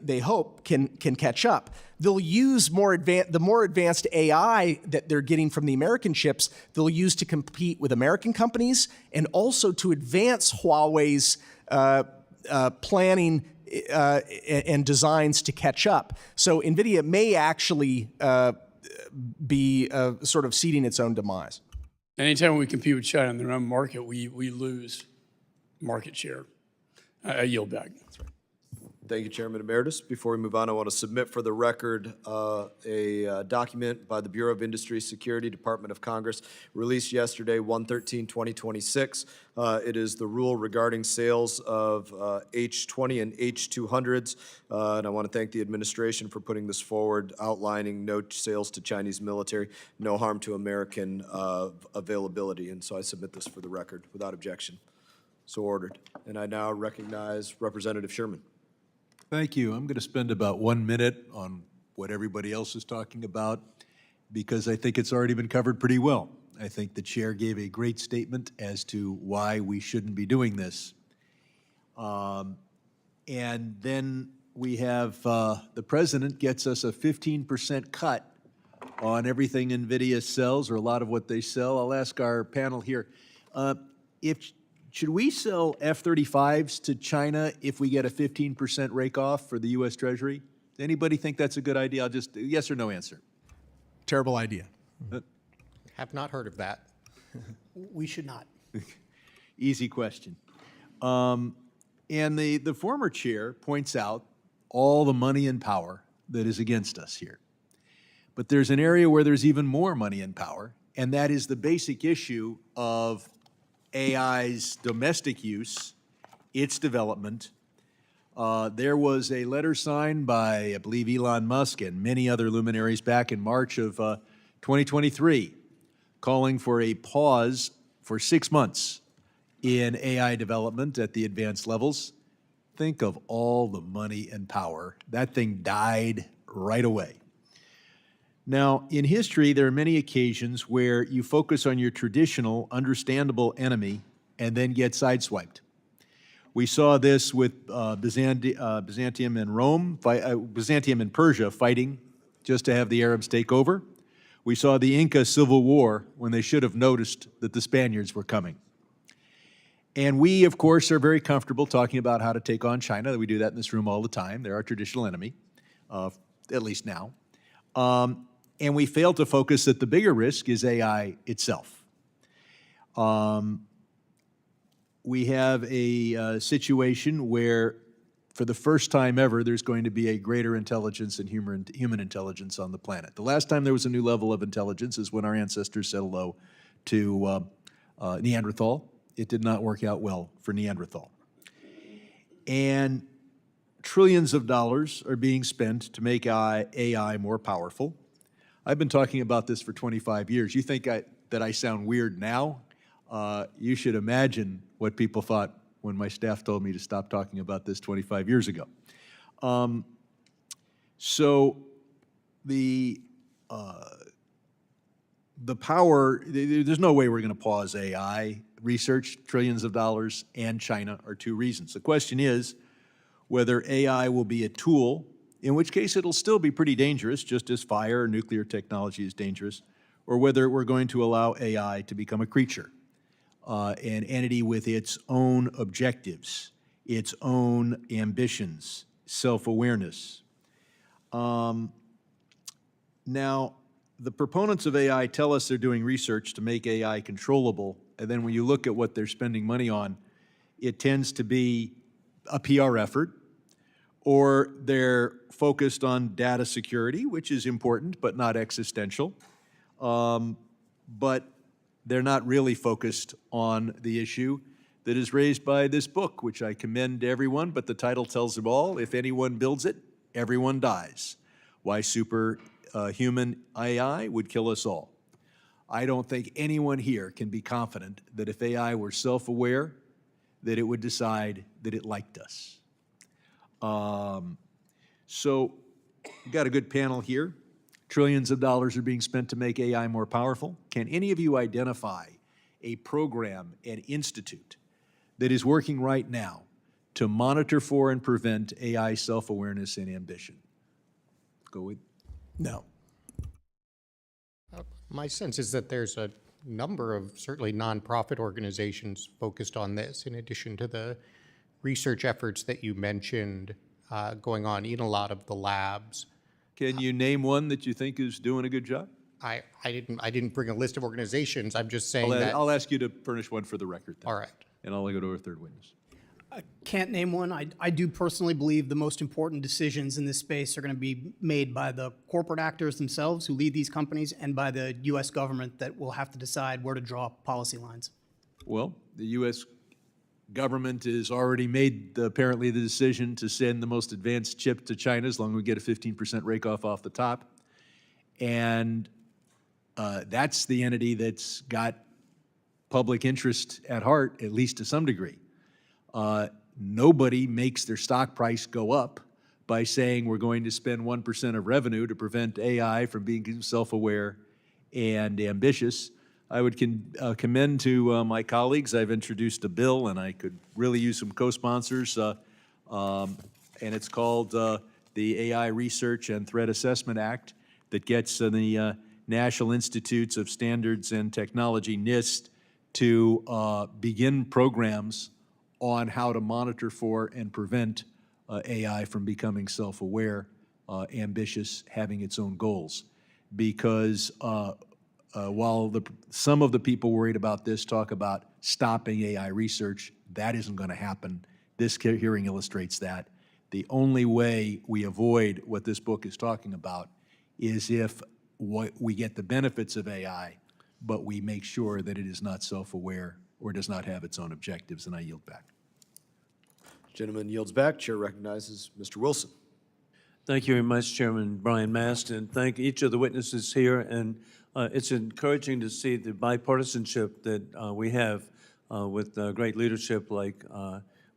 Speaker 3: they hope, can catch up. They'll use the more advanced AI that they're getting from the American chips, they'll use to compete with American companies and also to advance Huawei's planning and designs to catch up. So NVIDIA may actually be sort of seeding its own demise.
Speaker 6: Anytime we compete with China in their own market, we lose market share. I yield back.
Speaker 1: Thank you, Chairman Emeritus. Before we move on, I want to submit for the record a document by the Bureau of Industry Security, Department of Congress, released yesterday, 1/13/2026. It is the rule regarding sales of H-20 and H-200s, and I want to thank the administration for putting this forward, outlining no sales to Chinese military, no harm to American availability, and so I submit this for the record without objection. So ordered. And I now recognize Representative Sherman.
Speaker 7: Thank you. I'm going to spend about 1 minute on what everybody else is talking about because I think it's already been covered pretty well. I think the chair gave a great statement as to why we shouldn't be doing this. And then we have the president gets us a 15% cut on everything NVIDIA sells, or a lot of what they sell. I'll ask our panel here, should we sell F-35s to China if we get a 15% rake off for the U.S. Treasury? Does anybody think that's a good idea? I'll just, yes or no answer.
Speaker 3: Terrible idea.
Speaker 4: Have not heard of that.
Speaker 5: We should not.
Speaker 7: Easy question. And the former chair points out all the money and power that is against us here. But there's an area where there's even more money and power, and that is the basic issue of AI's domestic use, its development. There was a letter signed by, I believe, Elon Musk and many other luminaries back in March of 2023, calling for a pause for 6 months in AI development at the advanced levels. Think of all the money and power. That thing died right away. Now, in history, there are many occasions where you focus on your traditional, understandable enemy and then get sideswiped. We saw this with Byzantium and Byzantium and Persia fighting just to have the Arabs take over. We saw the Inca Civil War when they should have noticed that the Spaniards were coming. And we, of course, are very comfortable talking about how to take on China. We do that in this room all the time. They're our traditional enemy, at least now. And we fail to focus that the bigger risk is AI itself. We have a situation where, for the first time ever, there's going to be a greater intelligence than human intelligence on the planet. The last time there was a new level of intelligence is when our ancestors said hello to Neanderthal. It did not work out well for Neanderthal. And trillions of dollars are being spent to make AI more powerful. I've been talking about this for 25 years. You think that I sound weird now? You should imagine what people thought when my staff told me to stop talking about this 25 years ago. So the power, there's no way we're going to pause AI research. Trillions of dollars and China are two reasons. The question is whether AI will be a tool, in which case it'll still be pretty dangerous, just as fire or nuclear technology is dangerous, or whether we're going to allow AI to become a creature, an entity with its own objectives, its own ambitions, self-awareness. Now, the proponents of AI tell us they're doing research to make AI controllable, and then when you look at what they're spending money on, it tends to be a PR effort, or they're focused on data security, which is important but not existential. But they're not really focused on the issue that is raised by this book, which I commend to everyone, but the title tells them all: if anyone builds it, everyone dies. Why superhuman AI would kill us all. I don't think anyone here can be confident that if AI were self-aware, that it would decide that it liked us. So we've got a good panel here. Trillions of dollars are being spent to make AI more powerful. Can any of you identify a program, an institute that is working right now to monitor for and prevent AI self-awareness and ambition? Go with.
Speaker 3: No.
Speaker 4: My sense is that there's a number of certainly nonprofit organizations focused on this, in addition to the research efforts that you mentioned going on in a lot of the labs.
Speaker 7: Can you name one that you think is doing a good job?
Speaker 4: I didn't bring a list of organizations. I'm just saying that.
Speaker 7: I'll ask you to furnish one for the record then.
Speaker 4: All right.
Speaker 7: And I'll go to our third witness.
Speaker 5: Can't name one. I do personally believe the most important decisions in this space are going to be made by the corporate actors themselves who lead these companies and by the U.S. government that will have to decide where to draw policy lines.
Speaker 7: Well, the U.S. government has already made apparently the decision to send the most advanced chip to China as long as we get a 15% rake off the top. And that's the entity that's got public interest at heart, at least to some degree. Nobody makes their stock price go up by saying we're going to spend 1% of revenue to prevent AI from being self-aware and ambitious. I would commend to my colleagues, I've introduced a bill, and I could really use some co-sponsors, and it's called the AI Research and Threat Assessment Act that gets the National Institutes of Standards and Technology, NIST, to begin programs on how to monitor for and prevent AI from becoming self-aware, ambitious, having its own goals. Because while some of the people worried about this talk about stopping AI research, that isn't going to happen. This hearing illustrates that. The only way we avoid what this book is talking about is if we get the benefits of AI, but we make sure that it is not self-aware or does not have its own objectives, and I yield back.
Speaker 1: Gentleman yields back. Chair recognizes Mr. Wilson.
Speaker 8: Thank you very much, Chairman Brian Mast, and thank each of the witnesses here. And it's encouraging to see the bipartisanship that we have with great leadership like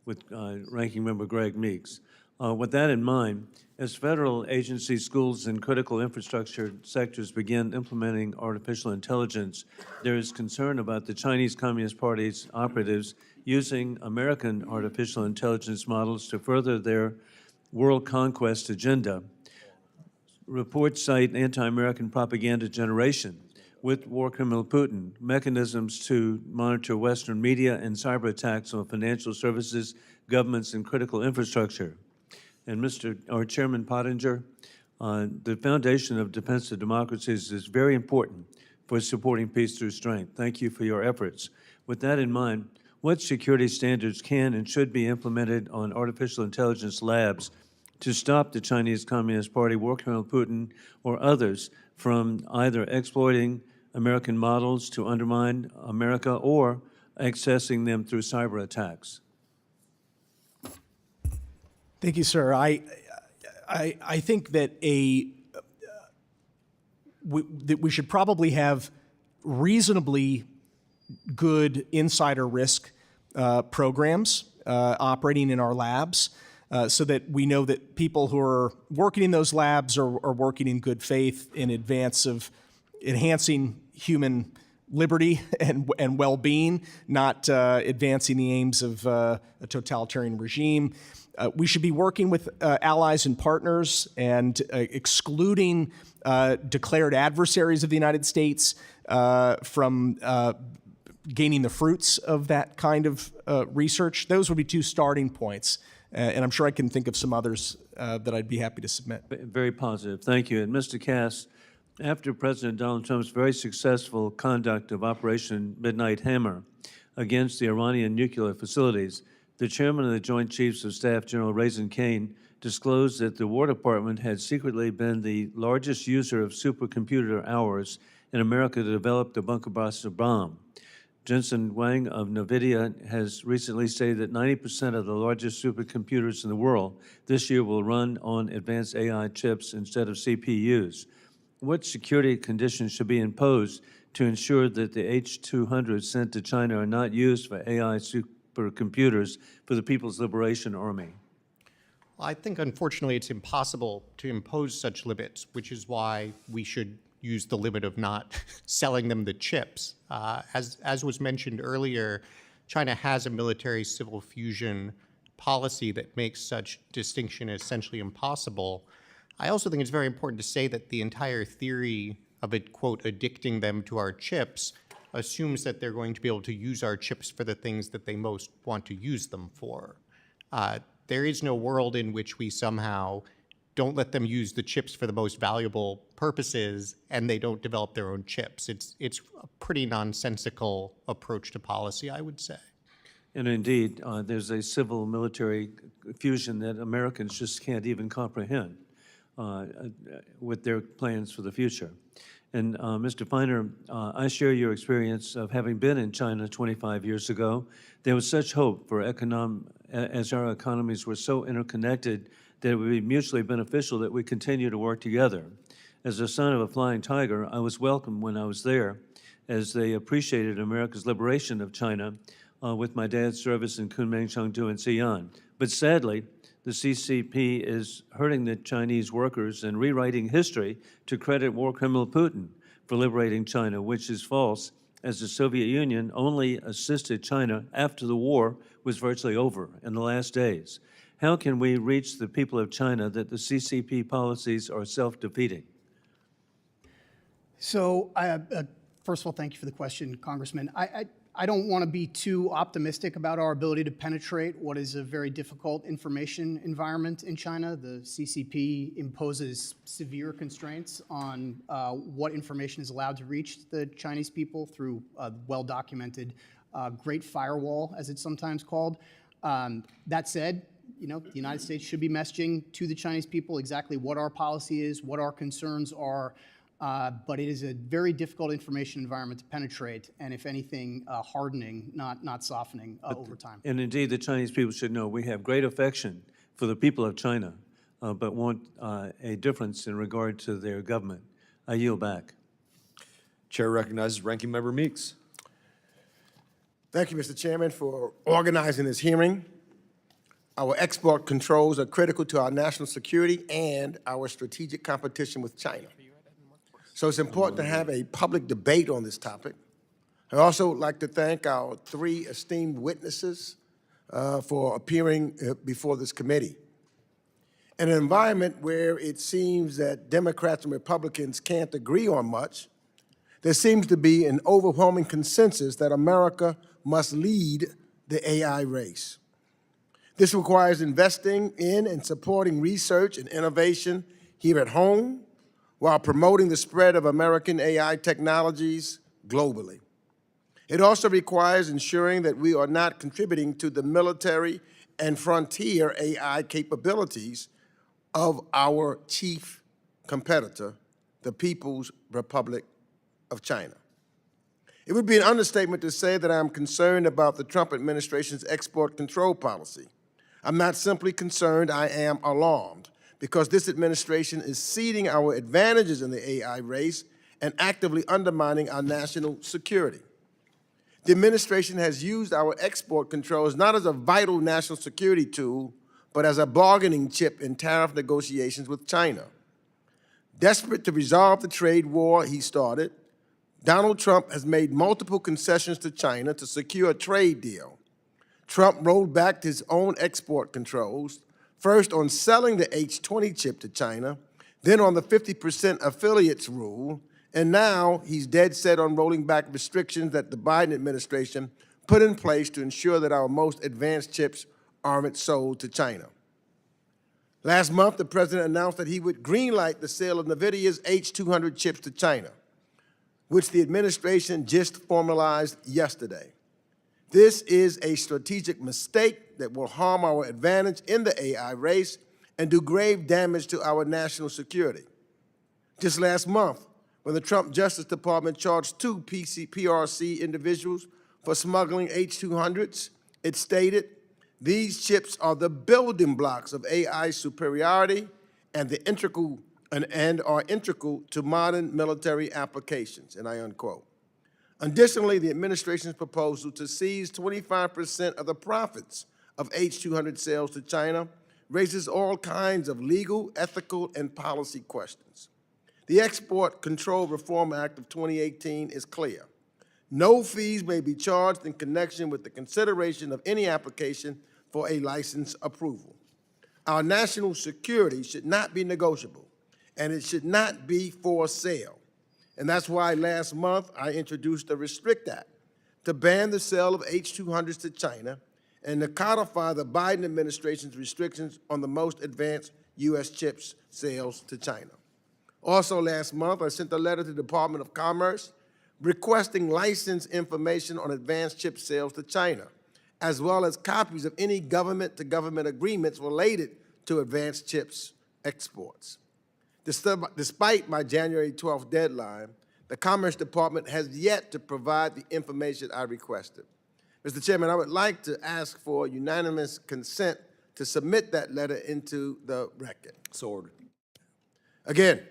Speaker 8: with Ranking Member Greg Meeks. With that in mind, as federal agencies, schools, and critical infrastructure sectors begin implementing artificial intelligence, there is concern about the Chinese Communist Party's operatives using American artificial intelligence models to further their world conquest agenda. Reports cite anti-American propaganda generation with war criminal Putin, mechanisms to monitor Western media, and cyber attacks on financial services, governments, and critical infrastructure. And Chairman Pottinger, the foundation of defense of democracies is very important for supporting peace through strength. Thank you for your efforts. With that in mind, what security standards can and should be implemented on artificial intelligence labs to stop the Chinese Communist Party, war criminal Putin, or others from either exploiting American models to undermine America or accessing them through cyber attacks?
Speaker 3: Thank you, sir. I think that we should probably have reasonably good insider risk programs operating in our labs so that we know that people who are working in those labs are working in good faith in advance of enhancing human liberty and well-being, not advancing the aims of a totalitarian regime. We should be working with allies and partners and excluding declared adversaries of the United States from gaining the fruits of that kind of research. Those would be two starting points. And I'm sure I can think of some others that I'd be happy to submit.
Speaker 8: Very positive. Thank you. And Mr. Cass, after President Donald Trump's very successful conduct of Operation Midnight Hammer against the Iranian nuclear facilities, the chairman of the Joint Chiefs of Staff, General Raisin Kane, disclosed that the War Department had secretly been the largest user of supercomputer hours in America to develop the bunker buster bomb. Jensen Huang of NVIDIA has recently stated that 90% of the largest supercomputers in the world this year will run on advanced AI chips instead of CPUs. What security conditions should be imposed to ensure that the H-200 sent to China are not used for AI supercomputers for the People's Liberation Army?
Speaker 4: I think, unfortunately, it's impossible to impose such limits, which is why we should use the limit of not selling them the chips. As was mentioned earlier, China has a military civil fusion policy that makes such distinction essentially impossible. I also think it's very important to say that the entire theory of it, quote, addicting them to our chips assumes that they're going to be able to use our chips for the things that they most want to use them for. There is no world in which we somehow don't let them use the chips for the most valuable purposes and they don't develop their own chips. It's a pretty nonsensical approach to policy, I would say.
Speaker 8: And indeed, there's a civil-military fusion that Americans just can't even comprehend with their plans for the future. And Mr. Feiner, I share your experience of having been in China 25 years ago. There was such hope for as our economies were so interconnected that it would be mutually beneficial that we continue to work together. As a son of a flying tiger, I was welcomed when I was there, as they appreciated America's liberation of China with my dad's service in Kunming, Chengdu, and Xi'an. But sadly, the CCP is hurting the Chinese workers and rewriting history to credit war criminal Putin for liberating China, which is false, as the Soviet Union only assisted China after the war was virtually over in the last days. How can we reach the people of China that the CCP policies are self-defeating?
Speaker 5: So, first of all, thank you for the question, Congressman. I don't want to be too optimistic about our ability to penetrate what is a very difficult information environment in China. The CCP imposes severe constraints on what information is allowed to reach the Chinese people through a well-documented Great Firewall, as it's sometimes called. That said, the United States should be messaging to the Chinese people exactly what our policy is, what our concerns are. But it is a very difficult information environment to penetrate, and if anything, hardening, not softening over time.
Speaker 8: And indeed, the Chinese people should know we have great affection for the people of China, but want a difference in regard to their government. I yield back.
Speaker 1: Chair recognizes Ranking Member Meeks.
Speaker 9: Thank you, Mr. Chairman, for organizing this hearing. Our export controls are critical to our national security and our strategic competition with China. So it's important to have a public debate on this topic. I'd also like to thank our three esteemed witnesses for appearing before this committee. In an environment where it seems that Democrats and Republicans can't agree on much, there seems to be an overwhelming consensus that America must lead the AI race. This requires investing in and supporting research and innovation here at home, while promoting the spread of American AI technologies globally. It also requires ensuring that we are not contributing to the military and frontier AI capabilities of our chief competitor, the People's Republic of China. It would be an understatement to say that I'm concerned about the Trump administration's export control policy. I'm not simply concerned, I am alarmed, because this administration is ceding our advantages in the AI race and actively undermining our national security. The administration has used our export controls not as a vital national security tool, but as a bargaining chip in tariff negotiations with China. Desperate to resolve the trade war he started, Donald Trump has made multiple concessions to China to secure a trade deal. Trump rolled back his own export controls, first on selling the H-20 chip to China, then on the 50% affiliates rule, and now he's dead set on rolling back restrictions that the Biden administration put in place to ensure that our most advanced chips aren't sold to China. Last month, the president announced that he would greenlight the sale of NVIDIA's H200 chips to China, which the administration just formalized yesterday. This is a strategic mistake that will harm our advantage in the AI race and do grave damage to our national security. Just last month, when the Trump Justice Department charged two PRC individuals for smuggling H200s, it stated, "These chips are the building blocks of AI superiority and are integral to modern military applications," and I unquote. Additionally, the administration's proposal to seize 25% of the profits of H200 sales to China raises all kinds of legal, ethical, and policy questions. The Export Control Reform Act of 2018 is clear. No fees may be charged in connection with the consideration of any application for a license approval. Our national security should not be negotiable, and it should not be for sale. And that's why last month I introduced the Restrict Act to ban the sale of H-200s to China and to codify the Biden administration's restrictions on the most advanced U.S. chips sales to China. Also last month, I sent a letter to the Department of Commerce requesting license information on advanced chip sales to China, as well as copies of any government-to-government agreements related to advanced chips exports. Despite my January 12th deadline, the Commerce Department has yet to provide the information I requested. Mr. Chairman, I would like to ask for unanimous consent to submit that letter into the record.
Speaker 1: So ordered.
Speaker 9: Again,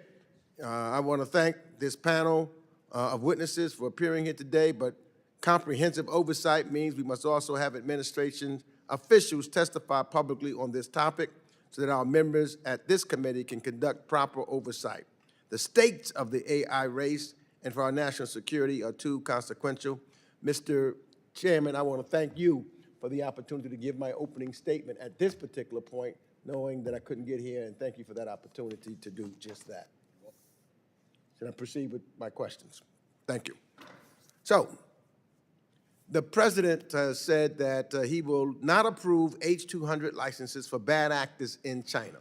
Speaker 9: I want to thank this panel of witnesses for appearing here today, but comprehensive oversight means we must also have administration officials testify publicly on this topic so that our members at this committee can conduct proper oversight. The stakes of the AI race and for our national security are too consequential. Mr. Chairman, I want to thank you for the opportunity to give my opening statement at this particular point, knowing that I couldn't get here, and thank you for that opportunity to do just that. Should I proceed with my questions? Thank you. So, the president has said that he will not approve H-200 licenses for bad actors in China.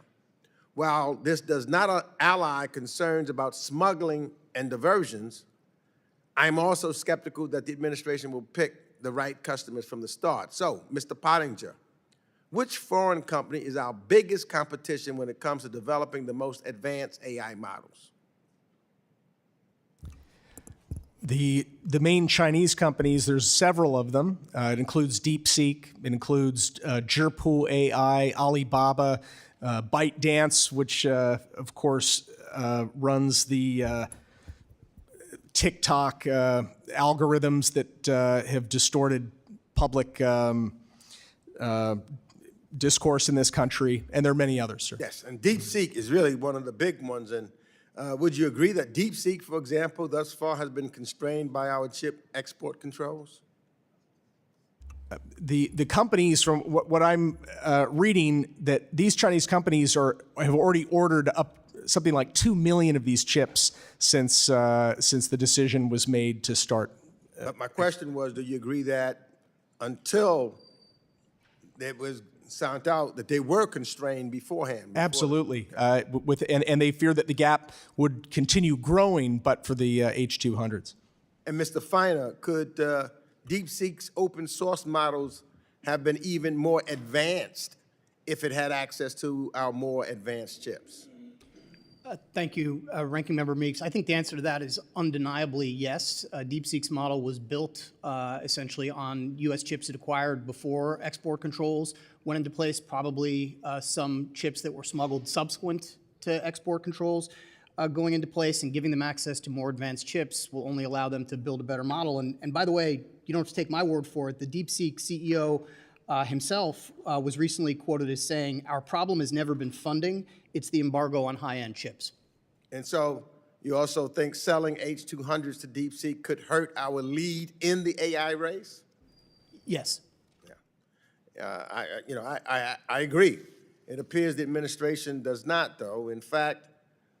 Speaker 9: While this does not ally concerns about smuggling and diversions, I'm also skeptical that the administration will pick the right customers from the start. So, Mr. Pottinger, which foreign company is our biggest competition when it comes to developing the most advanced AI models?
Speaker 3: The main Chinese companies, there's several of them. It includes DeepSeek, it includes Zhipu AI, Alibaba, ByteDance, which of course runs the TikTok algorithms that have distorted public discourse in this country, and there are many others, sir.
Speaker 9: Yes, and DeepSeek is really one of the big ones. And would you agree that DeepSeek, for example, thus far has been constrained by our chip export controls?
Speaker 3: The companies, from what I'm reading, that these Chinese companies have already ordered up something like 2 million of these chips since the decision was made to start.
Speaker 9: But my question was, do you agree that until it was found out that they were constrained beforehand?
Speaker 3: Absolutely, and they fear that the gap would continue growing, but for the H-200s.
Speaker 9: And Mr. Feiner, could DeepSeek's open source models have been even more advanced if it had access to our more advanced chips?
Speaker 5: Thank you, Ranking Member Meeks. I think the answer to that is undeniably yes. DeepSeek's model was built essentially on U.S. chips it acquired before export controls went into place, probably some chips that were smuggled subsequent to export controls going into place, and giving them access to more advanced chips will only allow them to build a better model. And by the way, you don't have to take my word for it. The DeepSeek CEO himself was recently quoted as saying, "Our problem has never been funding, it's the embargo on high-end chips."
Speaker 9: And so you also think selling H-200s to DeepSeek could hurt our lead in the AI race?
Speaker 5: Yes.
Speaker 9: I agree. It appears the administration does not, though. In fact,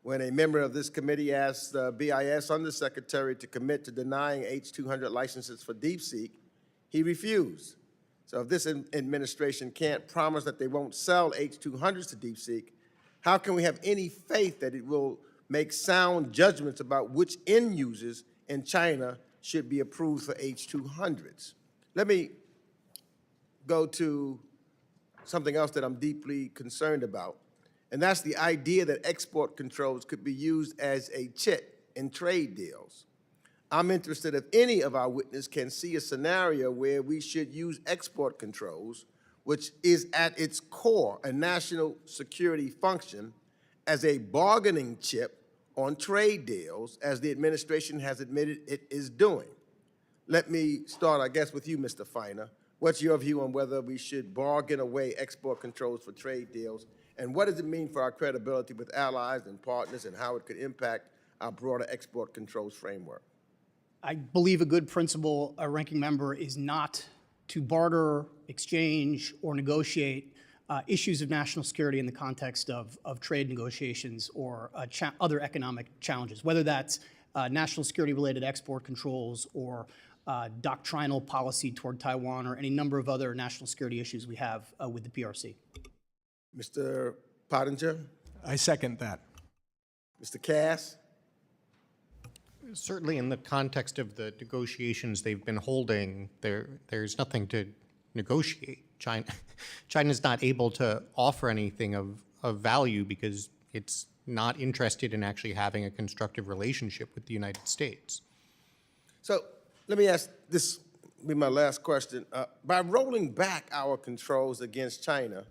Speaker 9: when a member of this committee asked the BIS Undersecretary to commit to denying H-200 licenses for DeepSeek, he refused. So if this administration can't promise that they won't sell H-200s to DeepSeek, how can we have any faith that it will make sound judgments about which end users in China should be approved for H-200s? Let me go to something else that I'm deeply concerned about, and that's the idea that export controls could be used as a chip in trade deals. I'm interested if any of our witnesses can see a scenario where we should use export controls, which is at its core a national security function, as a bargaining chip on trade deals, as the administration has admitted it is doing. Let me start, I guess, with you, Mr. Feiner. What's your view on whether we should bargain away export controls for trade deals, and what does it mean for our credibility with allies and partners, and how it could impact our broader export controls framework?
Speaker 5: I believe a good principle, Ranking Member, is not to barter, exchange, or negotiate issues of national security in the context of trade negotiations or other economic challenges, whether that's national security-related export controls or doctrinal policy toward Taiwan or any number of other national security issues we have with the PRC.
Speaker 9: Mr. Pottinger?
Speaker 3: I second that.
Speaker 9: Mr. Cass?
Speaker 4: Certainly in the context of the negotiations they've been holding, there's nothing to negotiate. China's not able to offer anything of value because it's not interested in actually having a constructive relationship with the United States.
Speaker 9: So let me ask this, will be my last question. By rolling back our controls against China,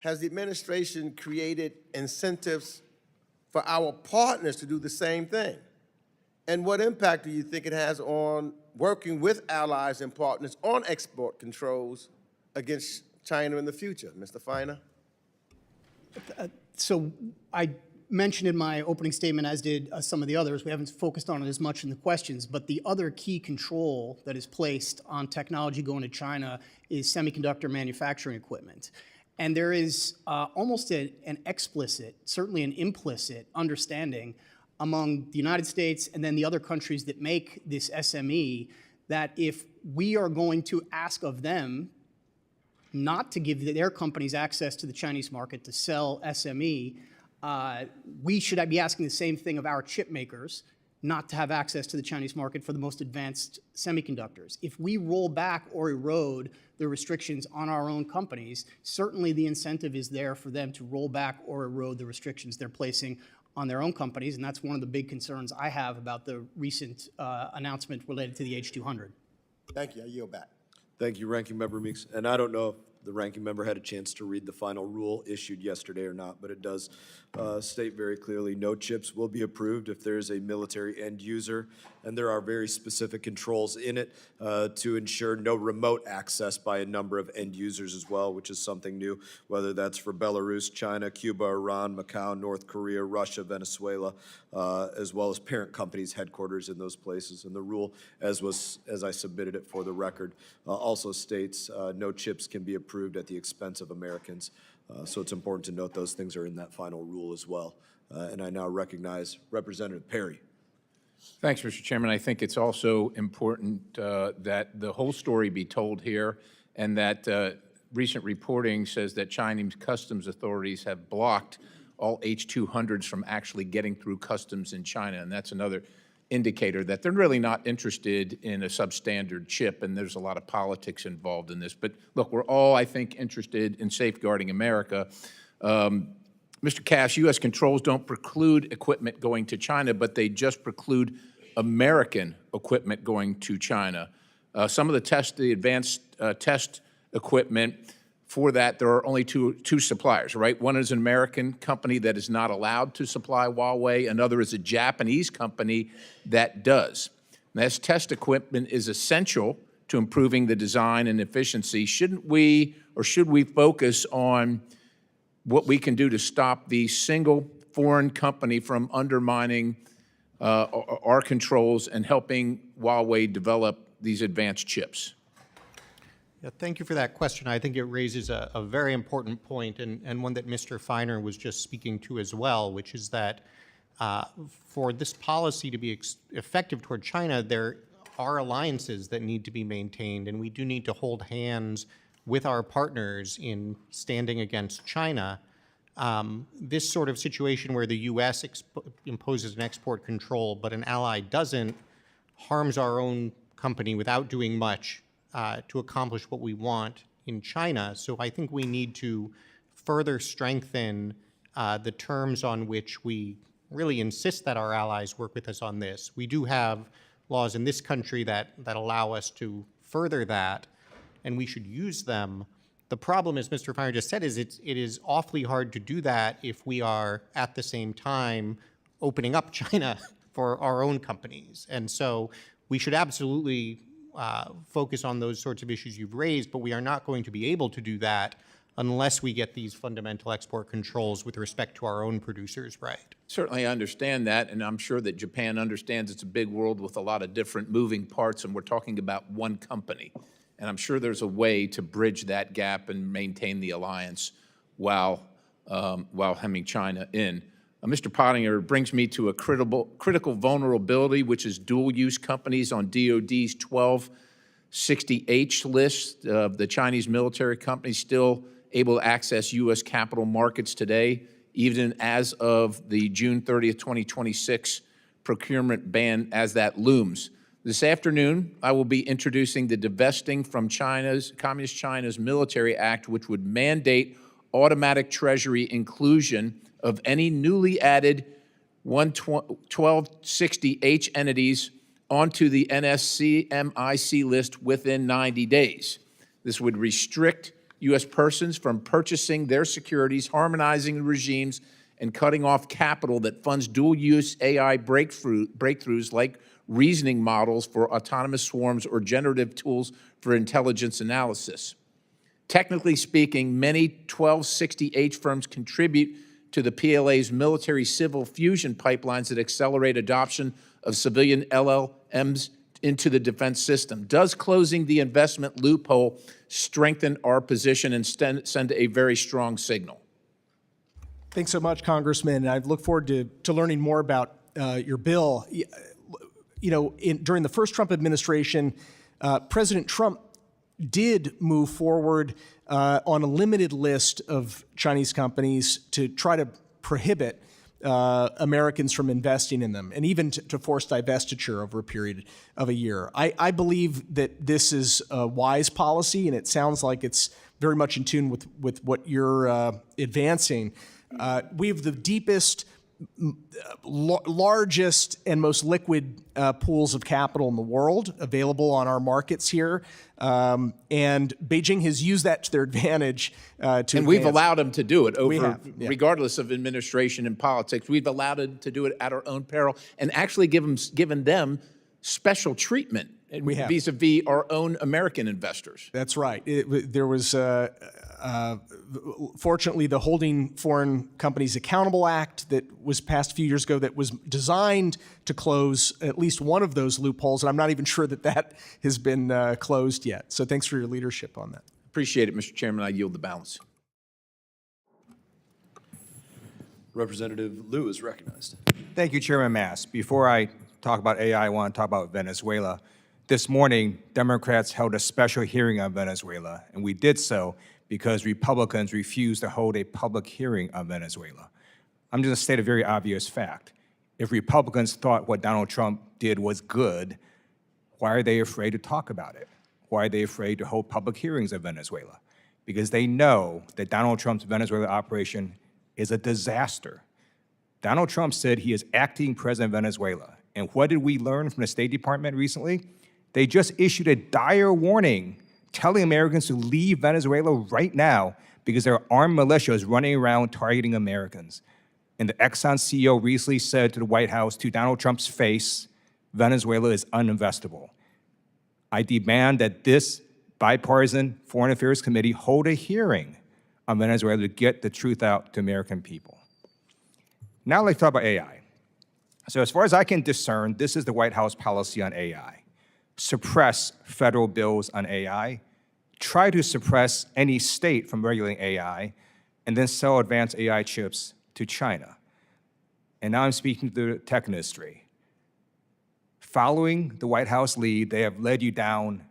Speaker 9: has the administration created incentives for our partners to do the same thing? And what impact do you think it has on working with allies and partners on export controls against China in the future? Mr. Feiner?
Speaker 5: So I mentioned in my opening statement, as did some of the others, we haven't focused on it as much in the questions, but the other key control that is placed on technology going to China is semiconductor manufacturing equipment. And there is almost an explicit, certainly an implicit understanding among the United States and then the other countries that make this SME that if we are going to ask of them not to give their companies access to the Chinese market to sell SME, we should be asking the same thing of our chip makers, not to have access to the Chinese market for the most advanced semiconductors. If we roll back or erode the restrictions on our own companies, certainly the incentive is there for them to roll back or erode the restrictions they're placing on their own companies, and that's one of the big concerns I have about the recent announcement related to the H-200.
Speaker 9: Thank you. I yield back.
Speaker 1: Thank you, Ranking Member Meeks. And I don't know if the Ranking Member had a chance to read the final rule issued yesterday or not, but it does state very clearly no chips will be approved if there is a military end user, and there are very specific controls in it to ensure no remote access by a number of end users as well, which is something new, whether that's for Belarus, China, Cuba, Iran, Macau, North Korea, Russia, Venezuela, as well as parent companies' headquarters in those places. And the rule, as I submitted it for the record, also states no chips can be approved at the expense of Americans. So it's important to note those things are in that final rule as well. And I now recognize Representative Perry.
Speaker 10: Thanks, Mr. Chairman. I think it's also important that the whole story be told here, and that recent reporting says that Chinese customs authorities have blocked all H-200s from actually getting through customs in China, and that's another indicator that they're really not interested in a substandard chip, and there's a lot of politics involved in this. But look, we're all, I think, interested in safeguarding America. Mr. Cass, U.S. controls don't preclude equipment going to China, but they just preclude American equipment going to China. Some of the advanced test equipment, for that, there are only two suppliers, right? One is an American company that is not allowed to supply Huawei. Another is a Japanese company that does. And this test equipment is essential to improving the design and efficiency. Shouldn't we, or should we focus on what we can do to stop the single foreign company from undermining our controls and helping Huawei develop these advanced chips?
Speaker 4: Yeah, thank you for that question. I think it raises a very important point, and one that Mr. Feiner was just speaking to as well, which is that for this policy to be effective toward China, there are alliances that need to be maintained, and we do need to hold hands with our partners in standing against China. This sort of situation where the U.S. imposes an export control, but an ally doesn't, harms our own company without doing much to accomplish what we want in China. So I think we need to further strengthen the terms on which we really insist that our allies work with us on this. We do have laws in this country that allow us to further that, and we should use them. The problem, as Mr. Feiner just said, is it is awfully hard to do that if we are at the same time opening up China for our own companies. And so we should absolutely focus on those sorts of issues you've raised, but we are not going to be able to do that unless we get these fundamental export controls with respect to our own producers right.
Speaker 10: Certainly I understand that, and I'm sure that Japan understands it's a big world with a lot of different moving parts, and we're talking about one company. And I'm sure there's a way to bridge that gap and maintain the alliance while hemming China in. Mr. Pottinger brings me to a critical vulnerability, which is dual-use companies on DOD's 1260H list of the Chinese military companies still able to access U.S. capital markets today, even as of the June 30th, 2026 procurement ban as that looms. This afternoon, I will be introducing the Divesting from Communist China's Military Act, which would mandate automatic treasury inclusion of any newly added 1260H entities onto the NSC-MIC list within 90 days. This would restrict U.S. persons from purchasing their securities, harmonizing the regimes, and cutting off capital that funds dual-use AI breakthroughs like reasoning models for autonomous swarms or generative tools for intelligence analysis. Technically speaking, many 1260H firms contribute to the PLA's military-civil fusion pipelines that accelerate adoption of civilian LLMs into the defense system. Does closing the investment loophole strengthen our position and send a very strong signal?
Speaker 3: Thanks so much, Congressman. I look forward to learning more about your bill. You know, during the first Trump administration, President Trump did move forward on a limited list of Chinese companies to try to prohibit Americans from investing in them, and even to force divestiture over a period of a year. I believe that this is a wise policy, and it sounds like it's very much in tune with what you're advancing. We have the deepest, largest, and most liquid pools of capital in the world available on our markets here, and Beijing has used that to their advantage. And
Speaker 10: we've allowed them to do it regardless of administration and politics. We've allowed them to do it at our own peril, and actually given them special treatment vis-a-vis our own American investors.
Speaker 3: That's right. There was, fortunately, the Holding Foreign Companies Accountable Act that was passed a few years ago that was designed to close at least one of those loopholes, and I'm not even sure that has been closed yet. So thanks for your leadership on that.
Speaker 10: Appreciate it, Mr. Chairman. I yield the balance.
Speaker 1: Representative Liu is recognized.
Speaker 11: Thank you, Chairman Mast. Before I talk about AI, I want to talk about Venezuela. This morning, Democrats held a special hearing on Venezuela, and we did so because Republicans refused to hold a public hearing on Venezuela. I'm just going to state a very obvious fact. If Republicans thought what Donald Trump did was good, why are they afraid to talk about it? Why are they afraid to hold public hearings on Venezuela? Because they know that Donald Trump's Venezuela operation is a disaster. Donald Trump said he is acting president of Venezuela. And what did we learn from the State Department recently? They just issued a dire warning telling Americans to leave Venezuela right now because there are armed militias running around targeting Americans. And the Exxon CEO recently said to the White House, to Donald Trump's face, Venezuela is uninvestable. I demand that this bipartisan Foreign Affairs Committee hold a hearing on Venezuela to get the truth out to American people. Now let's talk about AI. So as far as I can discern, this is the White House policy on AI. Suppress federal bills on AI, try to suppress any state from regulating AI, and then sell advanced AI chips to China. And now I'm speaking to the tech industry. Following the White House lead, they have led you down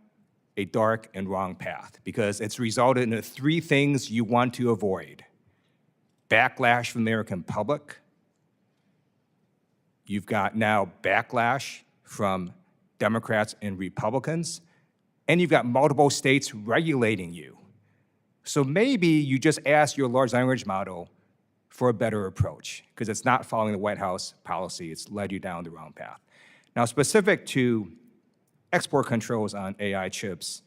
Speaker 11: a dark and wrong path because it's resulted in the three things you want to avoid. Backlash from the American public. You've got now backlash from Democrats and Republicans, and you've got multiple states regulating you. So maybe you just ask your large language model for a better approach, because it's not following the White House policy. It's led you down the wrong path. Now, specific to export controls on AI chips,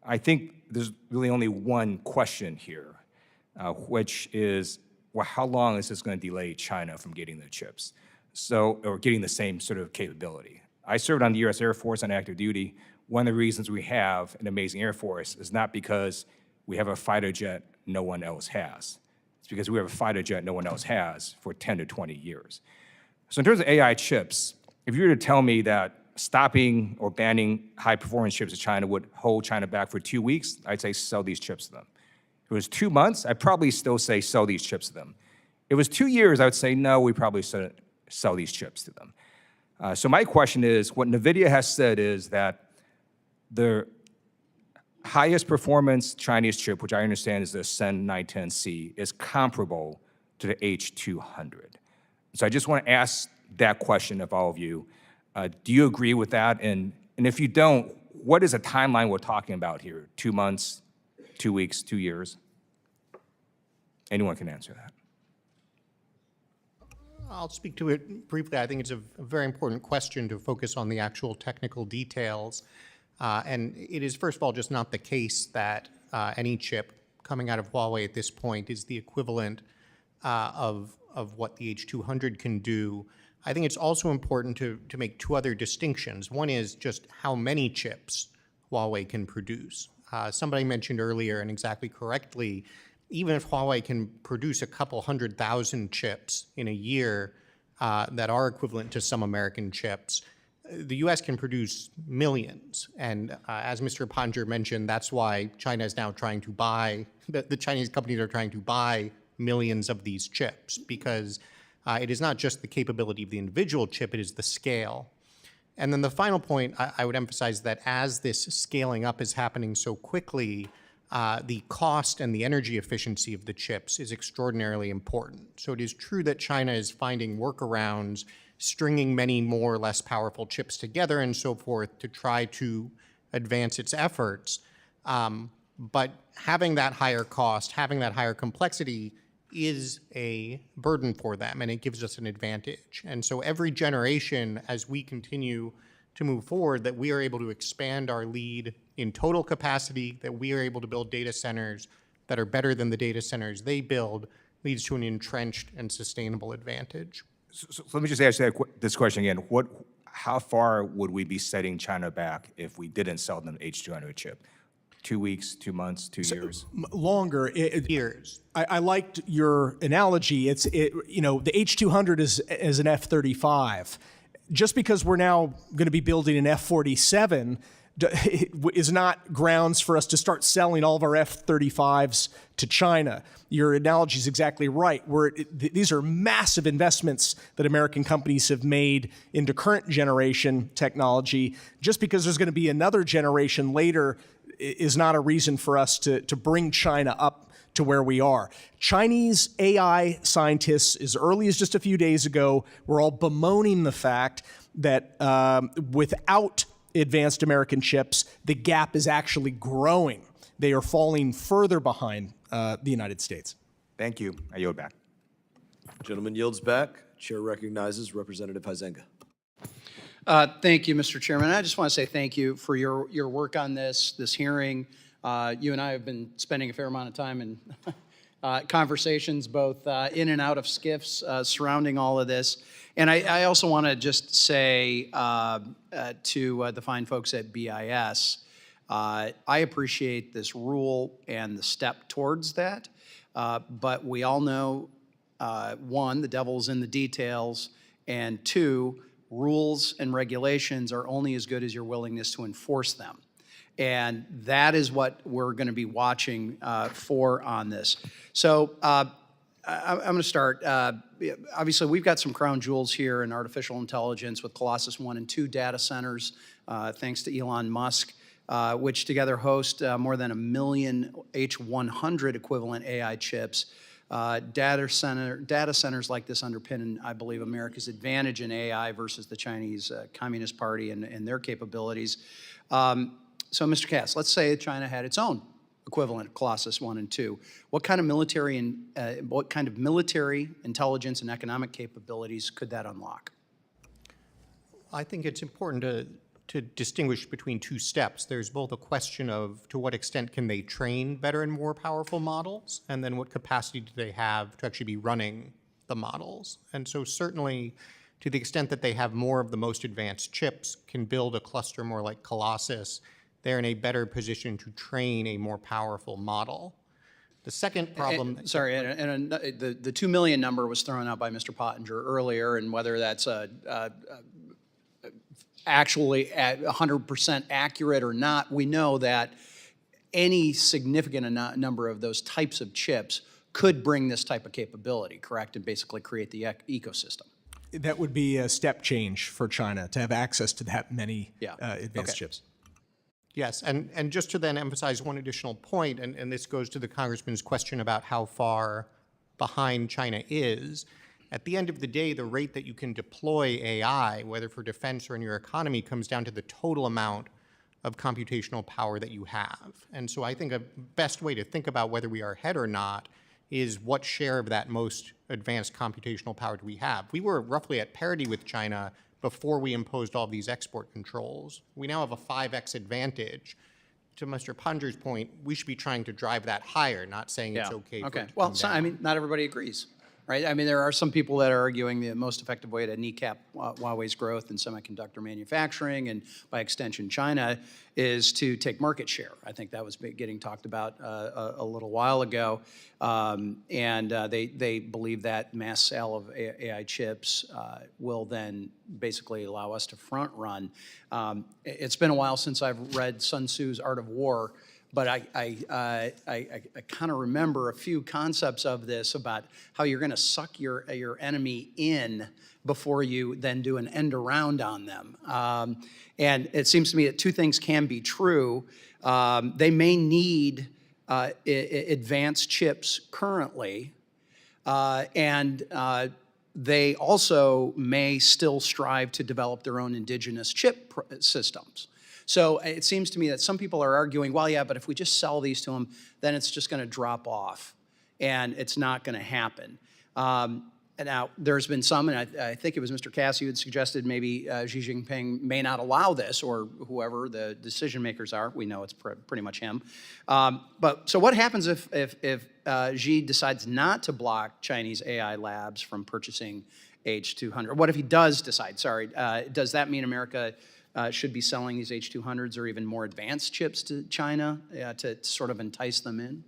Speaker 11: I think there's really only one question here, which is, well, how long is this going to delay China from getting the chips? Or getting the same sort of capability. I served on the U.S. Air Force on active duty. One of the reasons we have an amazing Air Force is not because we have a fighter jet no one else has. It's because we have a fighter jet no one else has for 10 to 20 years. So in terms of AI chips, if you were to tell me that stopping or banning high-performance chips in China would hold China back for 2 weeks, I'd say sell these chips to them. If it was 2 months, I'd probably still say sell these chips to them. If it was 2 years, I would say no, we probably shouldn't sell these chips to them. So my question is, what NVIDIA has said is that the highest performance Chinese chip, which I understand is the Sen 910C, is comparable to the H200. So I just want to ask that question of all of you. Do you agree with that? And if you don't, what is a timeline we're talking about here? 2 months, 2 weeks, 2 years? Anyone can answer that.
Speaker 4: I'll speak to it briefly. I think it's a very important question to focus on the actual technical details. And it is, first of all, just not the case that any chip coming out of Huawei at this point is the equivalent of what the H200 can do. I think it's also important to make two other distinctions. One is just how many chips Huawei can produce. Somebody mentioned earlier, and exactly correctly, even if Huawei can produce a couple 100,000 chips in a year that are equivalent to some American chips, the U.S. can produce millions. And as Mr. Panjur mentioned, that's why China is now trying to buy, the Chinese companies are trying to buy millions of these chips, because it is not just the capability of the individual chip, it is the scale. And then the final point, I would emphasize that as this scaling up is happening so quickly, the cost and the energy efficiency of the chips is extraordinarily important. So it is true that China is finding workarounds, stringing many more less powerful chips together and so forth to try to advance its efforts. But having that higher cost, having that higher complexity is a burden for them, and it gives us an advantage. And so every generation, as we continue to move forward, that we are able to expand our lead in total capacity, that we are able to build data centers that are better than the data centers they build, leads to an entrenched and sustainable advantage.
Speaker 11: So let me just ask you this question again. How far would we be setting China back if we didn't sell them the H200 chip? 2 weeks, 2 months, 2 years?
Speaker 3: Longer.
Speaker 4: Years.
Speaker 3: I liked your analogy. The H200 is an F-35. Just because we're now going to be building an F-47 is not grounds for us to start selling all of our F-35s to China. Your analogy is exactly right. These are massive investments that American companies have made into current generation technology. Just because there's going to be another generation later is not a reason for us to bring China up to where we are. Chinese AI scientists, as early as just a few days ago, were all bemoaning the fact that without advanced American chips, the gap is actually growing. They are falling further behind the United States.
Speaker 11: Thank you. I yield back.
Speaker 1: Gentleman yields back. Chair recognizes Representative Huizenga.
Speaker 12: Thank you, Mr. Chairman. I just want to say thank you for your work on this hearing. You and I have been spending a fair amount of time in conversations, both in and out of SCIFs surrounding all of this. And I also want to just say to the fine folks at BIS, I appreciate this rule and the step towards that. But we all know, one, the devil's in the details, and two, rules and regulations are only as good as your willingness to enforce them. And that is what we're going to be watching for on this. So I'm going to start. Obviously, we've got some crown jewels here in artificial intelligence with Colossus 1 and 2 data centers, thanks to Elon Musk, which together host more than 1 million H100 equivalent AI chips. Data centers like this underpin, I believe, America's advantage in AI versus the Chinese Communist Party and their capabilities. So, Mr. Cass, let's say China had its own equivalent of Colossus 1 and 2. What kind of military intelligence and economic capabilities could that unlock?
Speaker 4: I think it's important to distinguish between two steps. There's both a question of to what extent can they train better and more powerful models, and then what capacity do they have to actually be running the models. And so certainly, to the extent that they have more of the most advanced chips, can build a cluster more like Colossus, they're in a better position to train a more powerful model. The second problem...
Speaker 12: the 2 million number was thrown out by Mr. Pottinger earlier, and whether that's actually at 100% accurate or not, we know that any significant number of those types of chips could bring this type of capability, correct, and basically create the ecosystem.
Speaker 3: That would be a step change for China to have access to that many advanced chips.
Speaker 4: Yes, and just to then emphasize one additional point, and this goes to the Congressman's question about how far behind China is. At the end of the day, the rate that you can deploy AI, whether for defense or in your economy, comes down to the total amount of computational power that you have. And so I think a best way to think about whether we are ahead or not is what share of that most advanced computational power do we have. We were roughly at parity with China before we imposed all these export controls. We now have a 5x advantage. To Mr. Punger's point, we should be trying to drive that higher, not saying it's okay for it to come down.
Speaker 12: I mean, not everybody agrees, right? I mean, there are some people that are arguing the most effective way to kneecap Huawei's growth in semiconductor manufacturing, and by extension China, is to take market share. I think that was getting talked about a little while ago. They believe that mass sale of AI chips will then basically allow us to front run. It's been a while since I've read Sun Tzu's Art of War, but I kind of remember a few concepts of this about how you're going to suck your enemy in before you then do an end around on them. And it seems to me that two things can be true. They may need advanced chips currently, and they also may still strive to develop their own indigenous chip systems. So it seems to me that some people are arguing, well, yeah, but if we just sell these to them, then it's just going to drop off, and it's not going to happen. And now, there's been some, and I think it was Mr. Cassie who had suggested maybe Xi Jinping may not allow this, or whoever the decision makers are. We know it's pretty much him. So what happens if Xi decides not to block Chinese AI labs from purchasing H200? What if he does decide, does that mean America should be selling these H200s or even more advanced chips to China to sort of entice them in?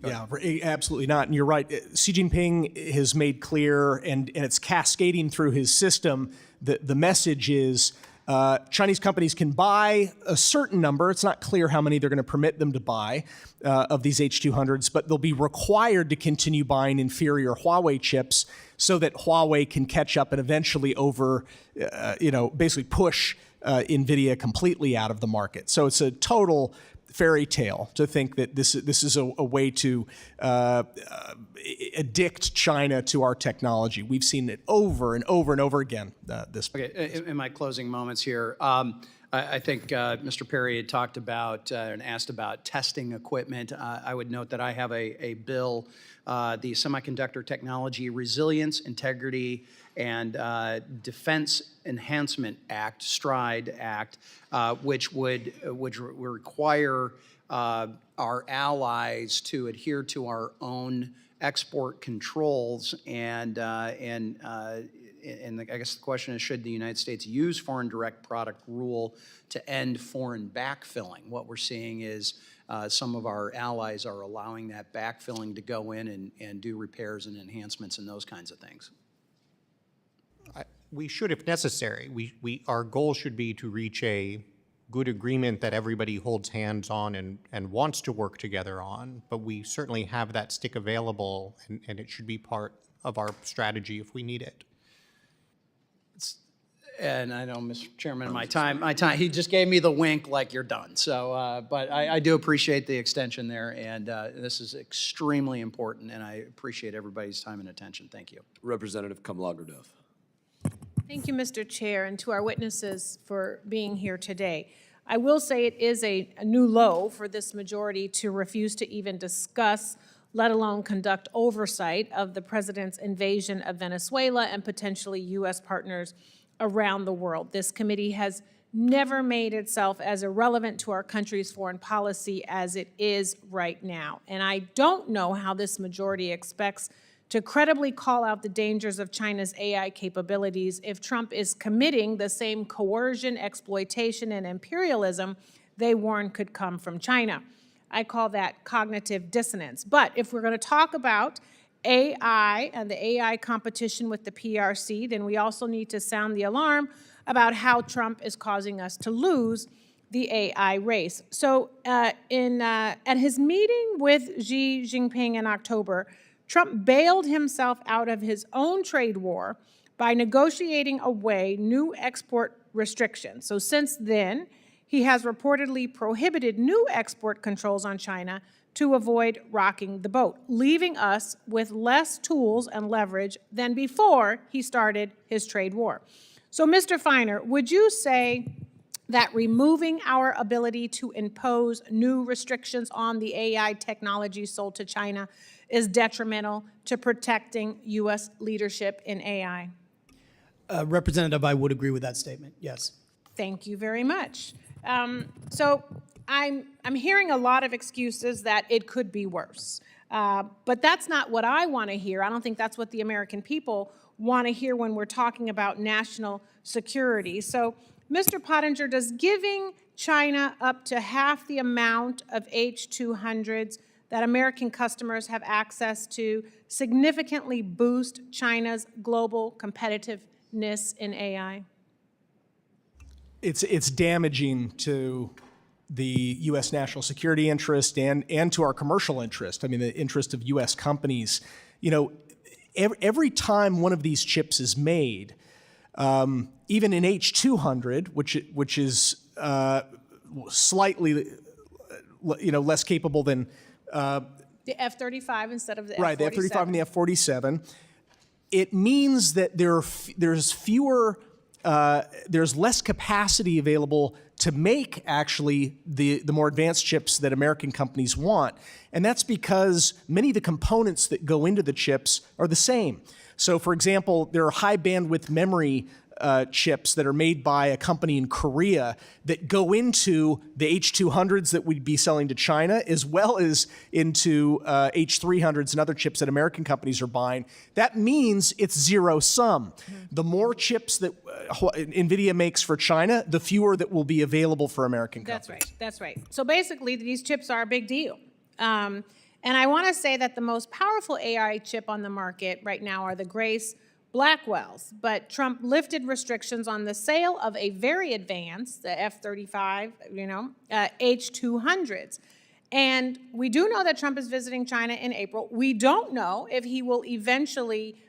Speaker 3: Yeah, absolutely not. And you're right. Xi Jinping has made clear, and it's cascading through his system, the message is Chinese companies can buy a certain number. It's not clear how many they're going to permit them to buy of these H200s, but they'll be required to continue buying inferior Huawei chips so that Huawei can catch up and eventually basically push NVIDIA completely out of the market. So it's a total fairy tale to think that this is a way to addict China to our technology. We've seen it over and over and over again.
Speaker 12: In my closing moments here, I think Mr. Perry had talked about and asked about testing equipment. I would note that I have a bill, the Semiconductor Technology Resilience, Integrity, and Defense Enhancement Act, STRIDE Act, which would require our allies to adhere to our own export controls, and I guess the question is, should the United States use foreign direct product rule to end foreign backfilling? What we're seeing is some of our allies are allowing that backfilling to go in and do repairs and enhancements and those kinds of things.
Speaker 4: We should, if necessary. Our goal should be to reach a good agreement that everybody holds hands on and wants to work together on, but we certainly have that stick available, and it should be part of our strategy if we need it.
Speaker 12: And I know, Mr. Chairman, my time, he just gave me the wink like you're done. So, but I do appreciate the extension there, and this is extremely important, and I appreciate everybody's time and attention. Thank you.
Speaker 1: Representative Kamlagerdev.
Speaker 13: Thank you, Mr. Chair, and to our witnesses for being here today. I will say it is a new low for this majority to refuse to even discuss, let alone conduct oversight of the president's invasion of Venezuela and potentially U.S. partners around the world. This committee has never made itself as irrelevant to our country's foreign policy as it is right now. And I don't know how this majority expects to credibly call out the dangers of China's AI capabilities if Trump is committing the same coercion, exploitation, and imperialism they warn could come from China. I call that cognitive dissonance. But if we're going to talk about AI and the AI competition with the PRC, then we also need to sound the alarm about how Trump is causing us to lose the AI race. So at his meeting with Xi Jinping in October, Trump bailed himself out of his own trade war by negotiating away new export restrictions. So since then, he has reportedly prohibited new export controls on China to avoid rocking the boat, leaving us with less tools and leverage than before he started his trade war. So, Mr. Feiner, would you say that removing our ability to impose new restrictions on the AI technology sold to China is detrimental to protecting U.S. leadership in AI?
Speaker 5: Representative, I would agree with that statement, yes.
Speaker 13: Thank you very much. So I'm hearing a lot of excuses that it could be worse. But that's not what I want to hear. I don't think that's what the American people want to hear when we're talking about national security. So, Mr. Pottinger, does giving China up to half the amount of H-200s that American customers have access to significantly boost China's global competitiveness in AI?
Speaker 3: It's damaging to the U.S. national security interest and to our commercial interest. I mean, the interest of U.S. companies. You know, every time one of these chips is made, even in H-200, which is slightly, less capable than
Speaker 13: the F-35 instead of the F-47.
Speaker 3: Right, the F-35 and the F-47. It means that there's less capacity available to make actually the more advanced chips that American companies want. And that's because many of the components that go into the chips are the same. So for example, there are high bandwidth memory chips that are made by a company in Korea that go into the H-200s that we'd be selling to China, as well as into H-300s and other chips that American companies are buying. That means it's zero sum. The more chips that NVIDIA makes for China, the fewer that will be available for American companies.
Speaker 13: That's right. So basically, these chips are a big deal. And I want to say that the most powerful AI chip on the market right now are the Grace Blackwells, but Trump lifted restrictions on the sale of a very advanced, the F-35, H-200s. And we do know that Trump is visiting China in April. We don't know if he will eventually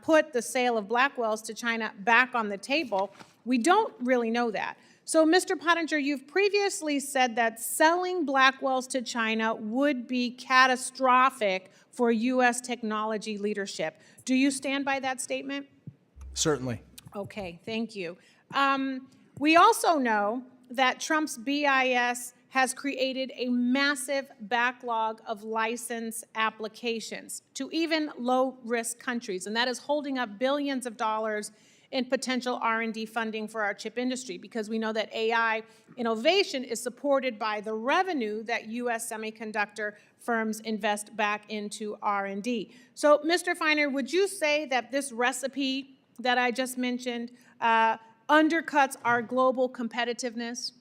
Speaker 13: put the sale of Blackwells to China back on the table. We don't really know that. So, Mr. Pottinger, you've previously said that selling Blackwells to China would be catastrophic for U.S. technology leadership. Do you stand by that statement?
Speaker 3: Certainly.
Speaker 13: Okay, thank you. We also know that Trump's BIS has created a massive backlog of license applications to even low-risk countries, and that is holding up billions of dollars in potential R&D funding for our chip industry, because we know that AI innovation is supported by the revenue that U.S. semiconductor firms invest back into R&D. So, Mr. Feiner, would you say that this recipe that I just mentioned undercuts our global competitiveness?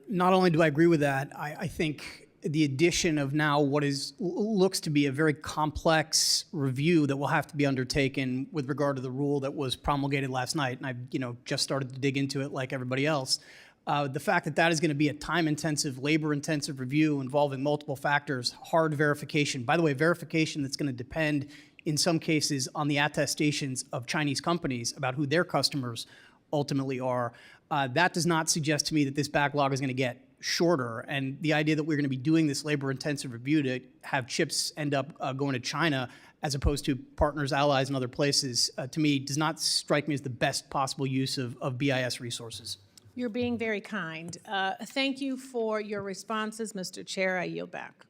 Speaker 5: Not only do I agree with that, I think the addition of now what looks to be a very complex review that will have to be undertaken with regard to the rule that was promulgated last night, and I've just started to dig into it like everybody else. The fact that that is going to be a time-intensive, labor-intensive review involving multiple factors, hard verification. By the way, verification that's going to depend in some cases on the attestations of Chinese companies about who their customers ultimately are. That does not suggest to me that this backlog is going to get shorter, and the idea that we're going to be doing this labor-intensive review to have chips end up going to China as opposed to partners, allies, and other places, to me, does not strike me as the best possible use of BIS resources.
Speaker 13: You're being very kind. Thank you for your responses, Mr. Chair. I yield back.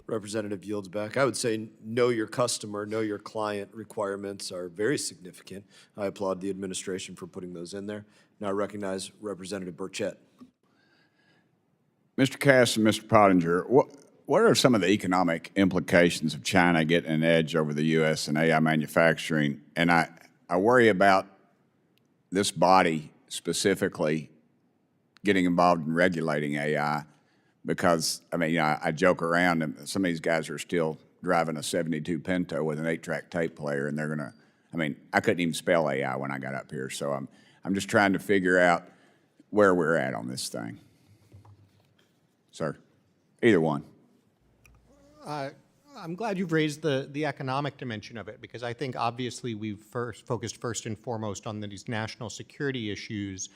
Speaker 1: Representative yields back. I would say know your customer, know your client requirements are very significant. I applaud the administration for putting those in there. Now I recognize Representative Burchett.
Speaker 14: Mr. Cass and Mr. Pottinger, what are some of the economic implications of China getting an edge over the U.S. in AI manufacturing? And I worry about this body specifically getting involved in regulating AI because, I mean, I joke around and some of these guys are still driving a 72 Pinto with an 8-track tape player, and they're gonna, I mean, I couldn't even spell AI when I got up here, so I'm just trying to figure out where we're at on this thing. Sir, either one.
Speaker 4: I'm glad you've raised the economic dimension of it, because I think obviously we've focused first and foremost on these national security issues.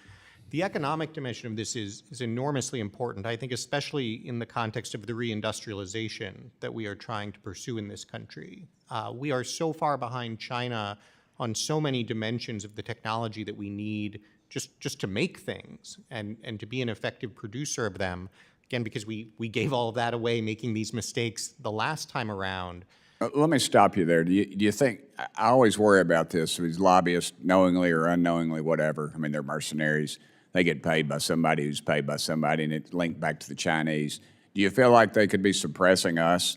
Speaker 4: The economic dimension of this is enormously important, I think, especially in the context of the reindustrialization that we are trying to pursue in this country. We are so far behind China on so many dimensions of the technology that we need just to make things and to be an effective producer of them. Again, because we gave all of that away making these mistakes the last time around.
Speaker 14: Let me stop you there. Do you think, I always worry about this, these lobbyists, knowingly or unknowingly, whatever, I mean, they're mercenaries. They get paid by somebody who's paid by somebody, and it's linked back to the Chinese. Do you feel like they could be suppressing us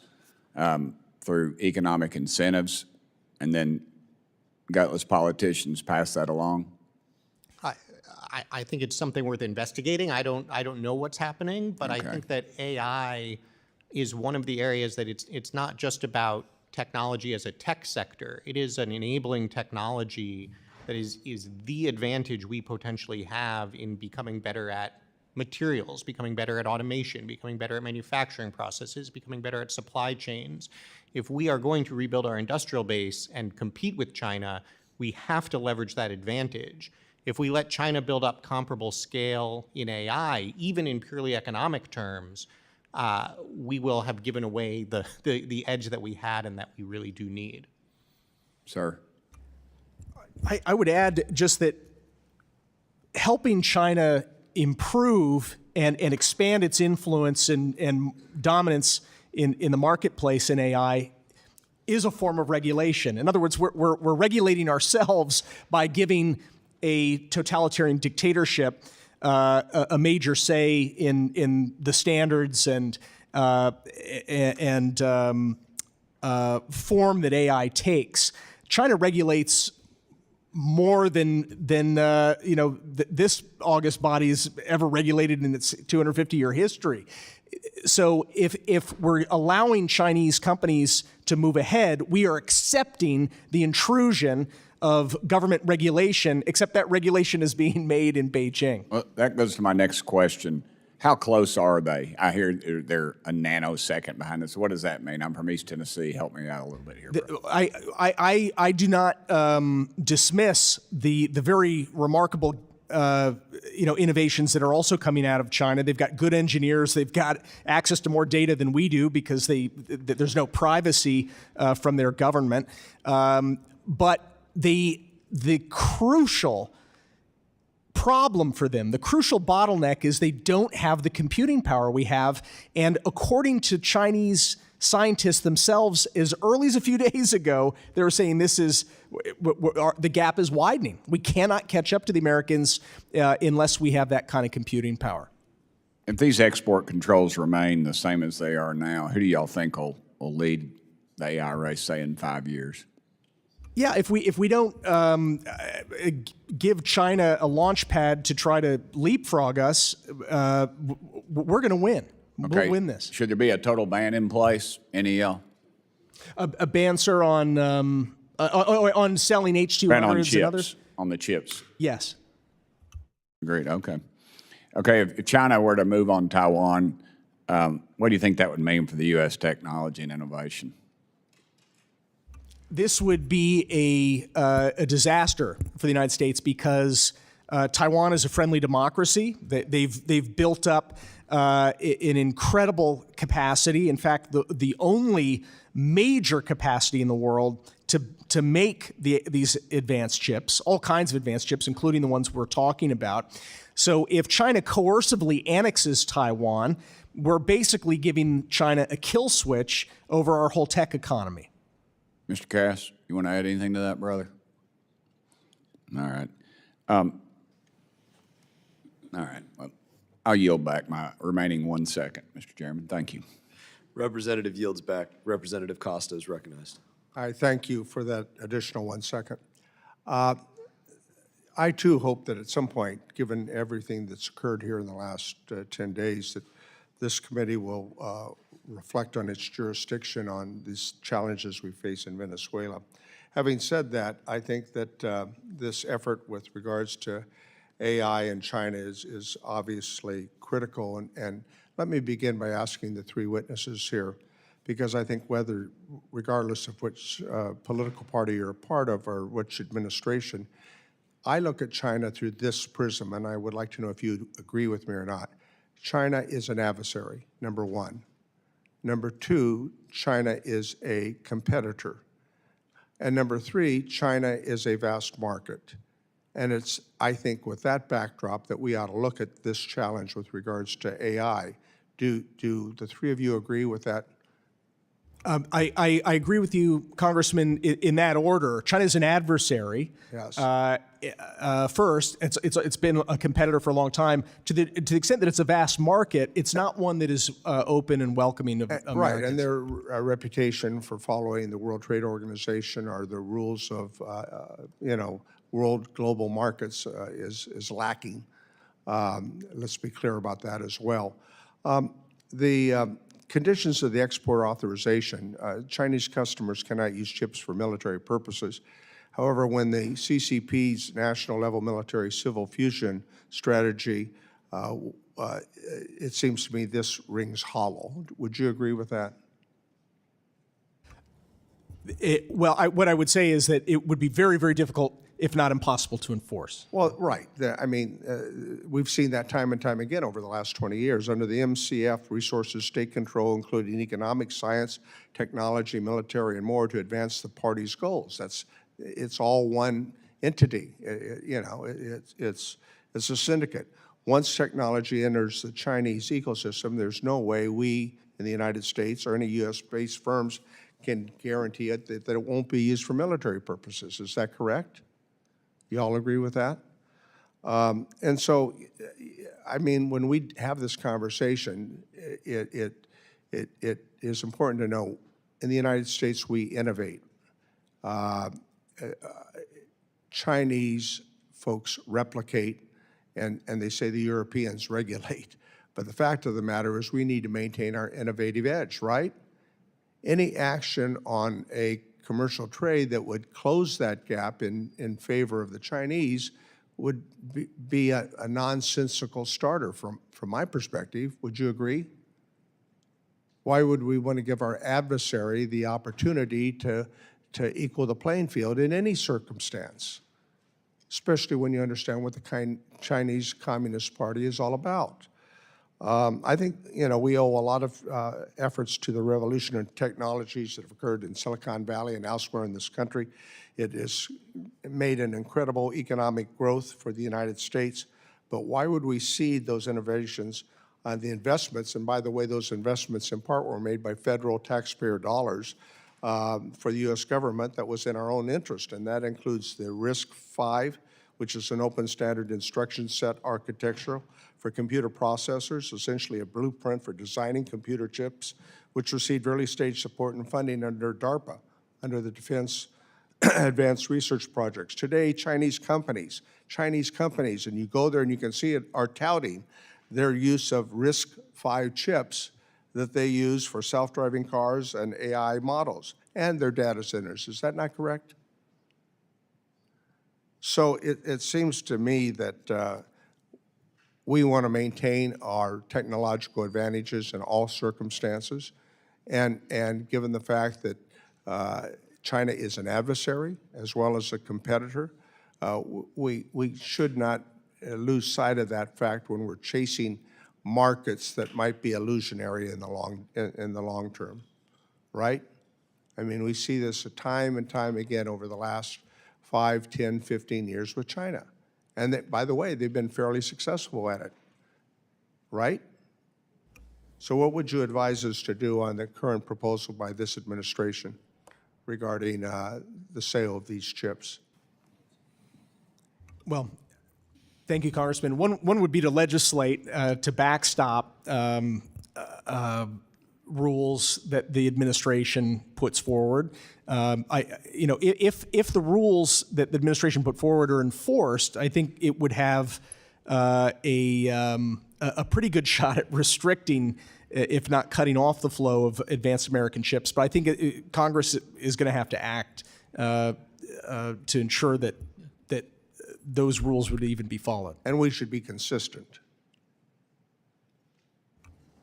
Speaker 14: through economic incentives, and then gutless politicians pass that along?
Speaker 4: I think it's something worth investigating. I don't know what's happening, but okay. I think that AI is one of the areas that it's not just about technology as a tech sector. It is an enabling technology that is the advantage we potentially have in becoming better at materials, becoming better at automation, becoming better at manufacturing processes, becoming better at supply chains. If we are going to rebuild our industrial base and compete with China, we have to leverage that advantage. If we let China build up comparable scale in AI, even in purely economic terms, we will have given away the edge that we had and that we really do need.
Speaker 14: Sir.
Speaker 3: I would add just that helping China improve and expand its influence and dominance in the marketplace in AI is a form of regulation. In other words, we're regulating ourselves by giving a totalitarian dictatorship a major say in the standards and form that AI takes. China regulates more than this august body's ever regulated in its 250-year history. So if we're allowing Chinese companies to move ahead, we are accepting the intrusion of government regulation, except that regulation is being made in Beijing.
Speaker 14: Well, that goes to my next question. How close are they? I hear they're a nanosecond behind us. What does that mean? I'm from East Tennessee. Help me out a little bit here, bro.
Speaker 3: I do not dismiss the very remarkable innovations that are also coming out of China. They've got good engineers. They've got access to more data than we do because there's no privacy from their government. But the crucial problem for them, the crucial bottleneck, is they don't have the computing power we have. And according to Chinese scientists themselves, as early as a few days ago, they were saying the gap is widening. We cannot catch up to the Americans unless we have that kind of computing power.
Speaker 14: If these export controls remain the same as they are now, who do y'all think will lead the AI race, say, in 5 years?
Speaker 3: Yeah, if we don't give China a launch pad to try to leapfrog us, we're going to win.
Speaker 14: Okay.
Speaker 3: We'll win this.
Speaker 14: Should there be a total ban in place, NEL?
Speaker 3: A ban, sir, on selling H200s
Speaker 14: ban on chips,
Speaker 3: and others?
Speaker 14: On the chips?
Speaker 3: Yes.
Speaker 14: Agreed, okay. Okay, if China were to move on Taiwan, what do you think that would mean for the U.S. technology and innovation?
Speaker 3: This would be a disaster for the United States because Taiwan is a friendly democracy. They've built up an incredible capacity. In fact, the only major capacity in the world to make these advanced chips, all kinds of advanced chips, including the ones we're talking about. So if China coercively annexes Taiwan, we're basically giving China a kill switch over our whole tech economy.
Speaker 14: Mr. Cass, you want to add anything to that, brother? All right. All right. Well, I'll yield back my remaining 1 second, Mr. Chairman. Thank you.
Speaker 1: Representative yields back. Representative Costa is recognized.
Speaker 15: I thank you for that additional 1 second. I too hope that at some point, given everything that's occurred here in the last 10 days, that this committee will reflect on its jurisdiction on these challenges we face in Venezuela. Having said that, I think that this effort with regards to AI in China is obviously critical. And let me begin by asking the 3 witnesses here, because I think regardless of which political party you're a part of or which administration, I look at China through this prism, and I would like to know if you agree with me or not. China is an adversary, number 1. Number 2, China is a competitor. And number 3, China is a vast market. And it's, I think, with that backdrop that we ought to look at this challenge with regards to AI. Do the 3 of you agree with that?
Speaker 3: I agree with you, Congressman, in that order. China is an adversary.
Speaker 15: Yes.
Speaker 3: First, it's been a competitor for a long time. To the extent that it's a vast market, it's not one that is open and welcoming of Americans.
Speaker 15: Right, and their reputation for following the World Trade Organization or the rules of, world global markets is lacking. Let's be clear about that as well. The conditions of the export authorization, Chinese customers cannot use chips for military purposes. However, when the CCP's national level military civil fusion strategy, it seems to me this rings hollow. Would you agree with that?
Speaker 3: What I would say is that it would be very, very difficult, if not impossible, to enforce.
Speaker 15: Well, right. I mean, we've seen that time and time again over the last 20 years. Under the MCF, resources, state control, including economic, science, technology, military, and more to advance the party's goals. It's all one entity. It's a syndicate. Once technology enters the Chinese ecosystem, there's no way we in the United States or any U.S.-based firms can guarantee it that it won't be used for military purposes. Is that correct? You all agree with that? And so, I mean, when we have this conversation, it is important to know in the United States we innovate. Chinese folks replicate, and they say the Europeans regulate. But the fact of the matter is we need to maintain our innovative edge, right? Any action on a commercial trade that would close that gap in favor of the Chinese would be a nonsensical starter from my perspective. Would you agree? Why would we want to give our adversary the opportunity to equal the playing field in any circumstance, especially when you understand what the Chinese Communist Party is all about? I think, we owe a lot of efforts to the revolution in technologies that have occurred in Silicon Valley and elsewhere in this country. It has made an incredible economic growth for the United States, but why would we cede those innovations on the investments? And by the way, those investments in part were made by federal taxpayer dollars for the U.S. government that was in our own interest, and that includes the RISC-V, which is an open standard instruction set architecture for computer processors, essentially a blueprint for designing computer chips, which received early stage support and funding under DARPA, under the Defense Advanced Research Projects. Today, Chinese companies, and you go there and you can see it, are touting their use of RISC-V chips that they use for self-driving cars and AI models and their data centers. Is that not correct? So it seems to me that we want to maintain our technological advantages in all circumstances, and given the fact that China is an adversary as well as a competitor, we should not lose sight of that fact when we're chasing markets that might be illusionary in the long term, right? I mean, we see this time and time again over the last 5, 10, 15 years with China. And by the way, they've been fairly successful at it, right? So what would you advise us to do on the current proposal by this administration regarding the sale of these chips?
Speaker 3: Well, thank you, Congressman. One would be to legislate to backstop rules that the administration puts forward. If the rules that the administration put forward are enforced, I think it would have a pretty good shot at restricting, if not cutting off, the flow of advanced American ships. But I think Congress is going to have to act to ensure that those rules would even be followed.
Speaker 15: And we should be consistent.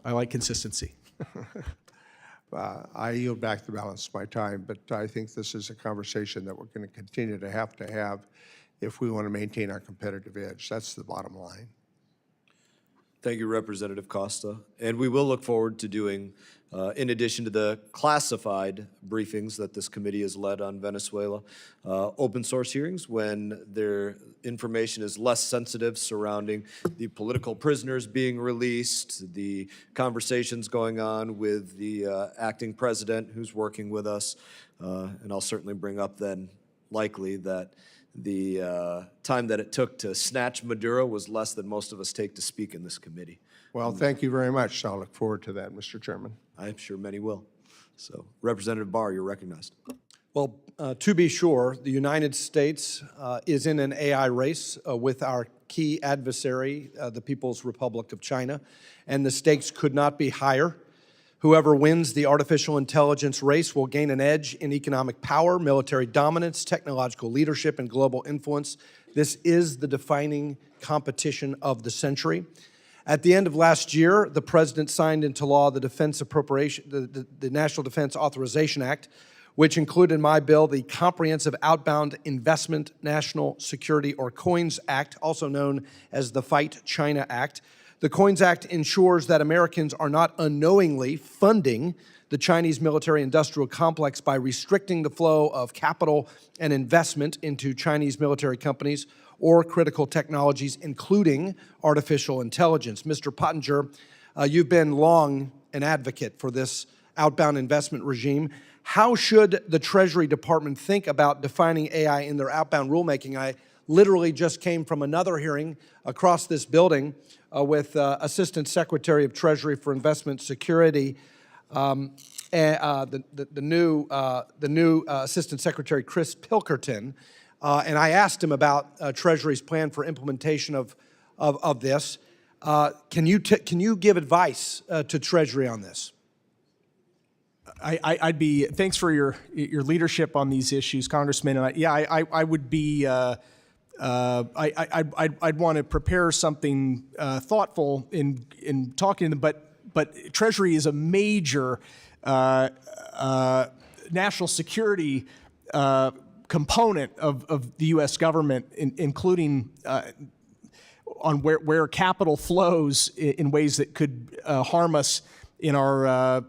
Speaker 3: I like consistency.
Speaker 15: I yield back the balance of my time, but I think this is a conversation that we're going to continue to have if we want to maintain our competitive edge. That's the bottom line.
Speaker 1: Thank you, Representative Costa. And we will look forward to doing, in addition to the classified briefings that this committee has led on Venezuela, open source hearings when their information is less sensitive surrounding the political prisoners being released, the conversations going on with the acting president who's working with us. And I'll certainly bring up then likely that the time that it took to snatch Maduro was less than most of us take to speak in this committee.
Speaker 15: Well, thank you very much. I'll look forward to that, Mr. Chairman.
Speaker 1: I'm sure many will. So, Representative Barr, you're recognized.
Speaker 16: Well, to be sure, the United States is in an AI race with our key adversary, the People's Republic of China, and the stakes could not be higher. Whoever wins the artificial intelligence race will gain an edge in economic power, military dominance, technological leadership, and global influence. This is the defining competition of the century. At the end of last year, the President signed into law the the National Defense Authorization Act, which included my bill, the Comprehensive Outbound Investment National Security, or COINS Act, also known as the Fight China Act. The COINS Act ensures that Americans are not unknowingly funding the Chinese military-industrial complex by restricting the flow of capital and investment into Chinese military companies or critical technologies, including artificial intelligence. Mr. Pottinger, you've been long an advocate for this outbound investment regime. How should the Treasury Department think about defining AI in their outbound rulemaking? I literally just came from another hearing across this building with Assistant Secretary of Treasury for Investment Security, the new Assistant Secretary Chris Pilkerton, and I asked him about Treasury's plan for implementation of this. Can you give advice to Treasury on this?
Speaker 3: Thanks for your leadership on these issues, Congressman. And I would be. I'd want to prepare something thoughtful in talking to them, but Treasury is a major national security component of the U.S. government, including on where capital flows in ways that could harm us in our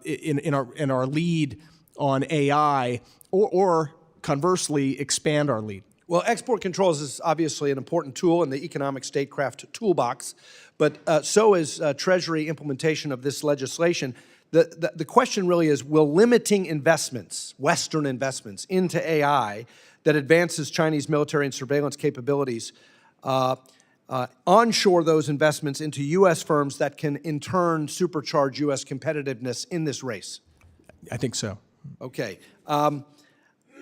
Speaker 3: lead on AI, or conversely expand our lead.
Speaker 16: Well, export controls is obviously an important tool in the economic statecraft toolbox, but so is Treasury implementation of this legislation. The question really is, will limiting investments, Western investments, into AI that advances Chinese military and surveillance capabilities onshore those investments into U.S. firms that can in turn supercharge U.S. competitiveness in this race?
Speaker 3: I think so.
Speaker 16: Okay.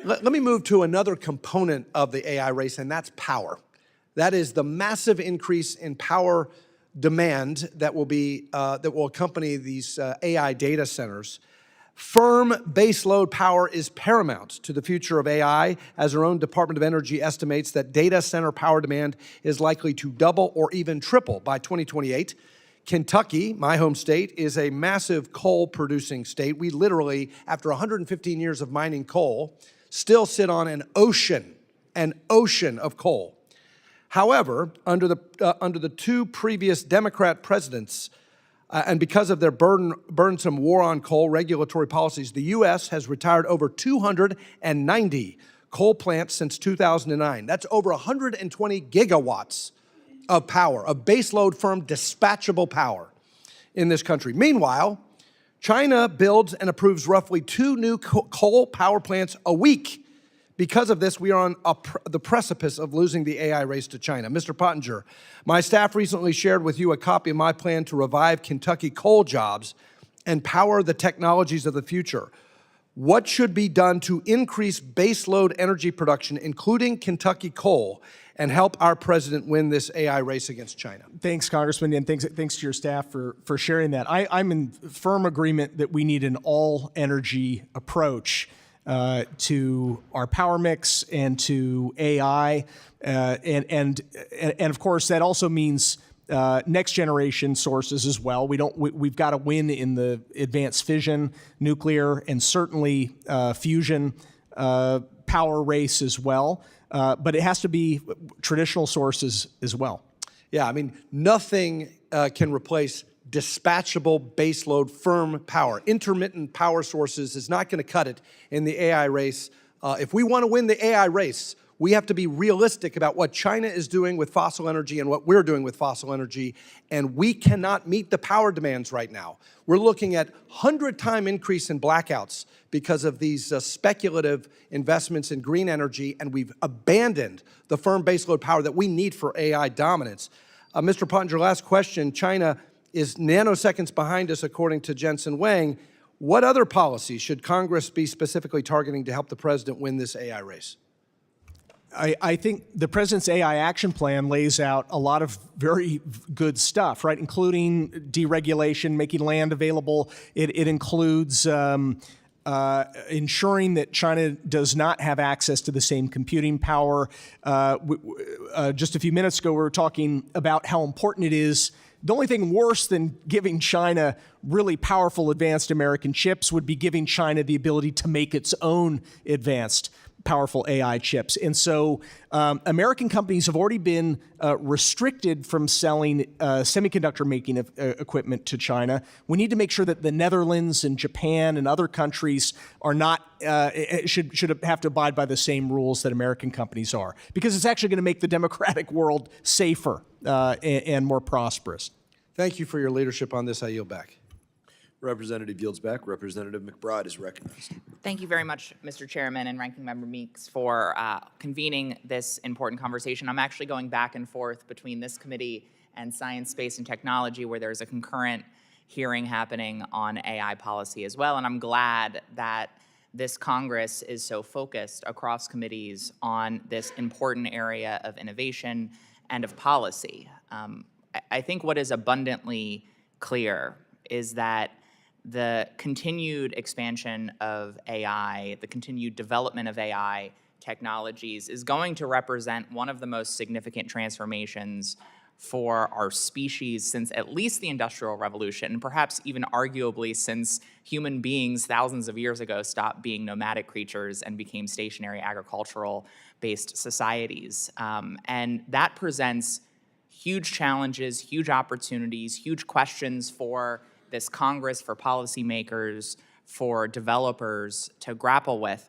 Speaker 16: Let me move to another component of the AI race, and that's power. That is the massive increase in power demand that will accompany these AI data centers. Firm baseload power is paramount to the future of AI, as our own Department of Energy estimates that data center power demand is likely to double or even triple by 2028. Kentucky, my home state, is a massive coal-producing state. We literally, after 115 years of mining coal, still sit on an ocean of coal. However, under the two previous Democrat presidents, and because of their burdensome war on coal regulatory policies, the U.S. has retired over 290 coal plants since 2009. That's over 120 gigawatts of power, of baseload firm dispatchable power in this country. Meanwhile, China builds and approves roughly 2 new coal power plants a week. Because of this, we are on the precipice of losing the AI race to China. Mr. Pottinger, my staff recently shared with you a copy of my plan to revive Kentucky coal jobs and power the technologies of the future. What should be done to increase baseload energy production, including Kentucky coal, and help our president win this AI race against China?
Speaker 3: Thanks, Congressman, and thanks to your staff for sharing that. I'm in firm agreement that we need an all-energy approach to our power mix and to AI, and of course that also means next generation sources as well. We've got to win in the advanced fission, nuclear, and certainly fusion power race as well. But it has to be traditional sources as well.
Speaker 16: Yeah, I mean, nothing can replace dispatchable baseload firm power. Intermittent power sources is not going to cut it in the AI race. If we want to win the AI race, we have to be realistic about what China is doing with fossil energy and what we're doing with fossil energy, and we cannot meet the power demands right now. We're looking at 100-time increase in blackouts because of these speculative investments in green energy, and we've abandoned the firm baseload power that we need for AI dominance. Mr. Pottinger, last question. China is nanoseconds behind us, according to Jensen Huang. What other policies should Congress be specifically targeting to help the president win this AI race?
Speaker 3: I think the president's AI action plan lays out a lot of very good stuff, right? Including deregulation, making land available. It includes ensuring that China does not have access to the same computing power. Just a few minutes ago, we were talking about how important it is. The only thing worse than giving China really powerful advanced American chips would be giving China the ability to make its own advanced powerful AI chips. And so American companies have already been restricted from selling semiconductor making equipment to China. We need to make sure that the Netherlands and Japan and other countries are not, should have to abide by the same rules that American companies are, because it's actually going to make the democratic world safer and more prosperous.
Speaker 16: Thank you for your leadership on this. I yield back.
Speaker 1: Representative yields back. Representative McBride is recognized.
Speaker 17: Thank you very much, Mr. Chairman and Ranking Member Meeks, for convening this important conversation. I'm actually going back and forth between this committee and Science, Space, and Technology, where there's a concurrent hearing happening on AI policy as well. And I'm glad that this Congress is so focused across committees on this important area of innovation and of policy. I think what is abundantly clear is that the continued expansion of AI, the continued development of AI technologies is going to represent one of the most significant transformations for our species since at least the Industrial Revolution, and perhaps even arguably since human beings thousands of years ago stopped being nomadic creatures and became stationary agricultural-based societies. And that presents huge challenges, huge opportunities, huge questions for this Congress, for policymakers, for developers to grapple with.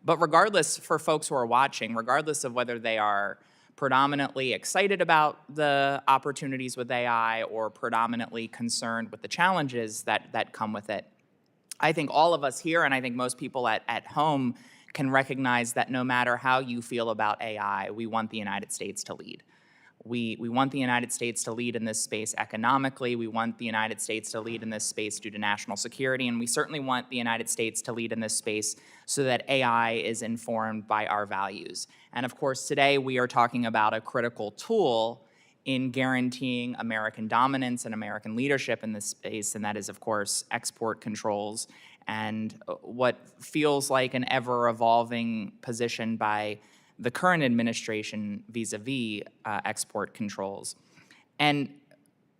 Speaker 17: But regardless, for folks who are watching, regardless of whether they are predominantly excited about the opportunities with AI or predominantly concerned with the challenges that come with it, I think all of us here, and I think most people at home, can recognize that no matter how you feel about AI, we want the United States to lead. We want the United States to lead in this space economically. We want the United States to lead in this space due to national security. And we certainly want the United States to lead in this space so that AI is informed by our values. And of course, today we are talking about a critical tool in guaranteeing American dominance and American leadership in this space, and that is, of course, export controls and what feels like an ever-evolving position by the current administration vis-a-vis export controls. And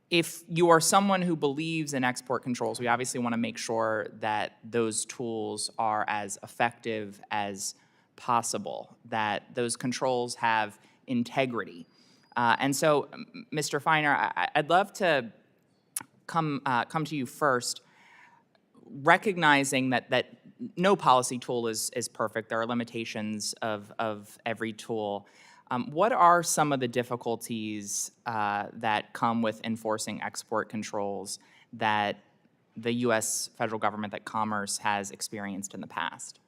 Speaker 17: if you are someone who believes in export controls, we obviously want to make sure that those tools are as effective as possible, that those controls have integrity. And so, Mr. Feiner, I'd love to come to you first, recognizing that no policy tool is perfect. There are limitations of every tool. What are some of the difficulties that come with enforcing export controls that the U.S. federal government, that Commerce has experienced in the past?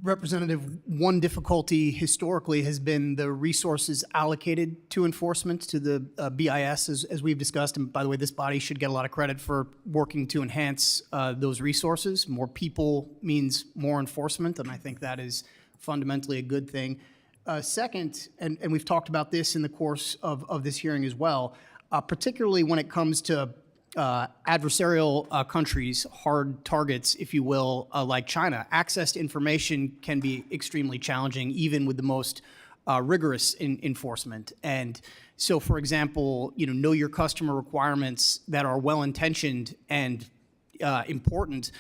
Speaker 5: Representative, one difficulty historically has been the resources allocated to enforcement, to the BIS, as we've discussed. And by the way, this body should get a lot of credit for working to enhance those resources. More people means more enforcement, and I think that is fundamentally a good thing. Second, and we've talked about this in the course of this hearing as well, particularly when it comes to adversarial countries, hard targets, if you will, like China, access to information can be extremely challenging, even with the most rigorous enforcement. And so, for example, know your customer requirements that are well-intentioned and important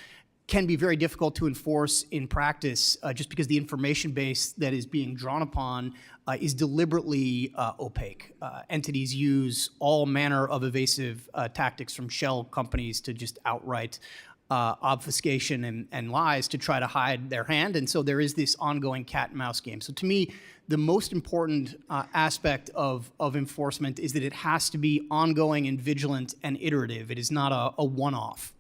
Speaker 5: can be very difficult to enforce in practice just because the information base that is being drawn upon is deliberately opaque. Entities use all manner of evasive tactics, from shell companies to just outright obfuscation and lies to try to hide their hand. And so there is this ongoing cat and mouse game. So to me, the most important aspect of enforcement is that it has to be ongoing and vigilant and iterative. It is not a one-off.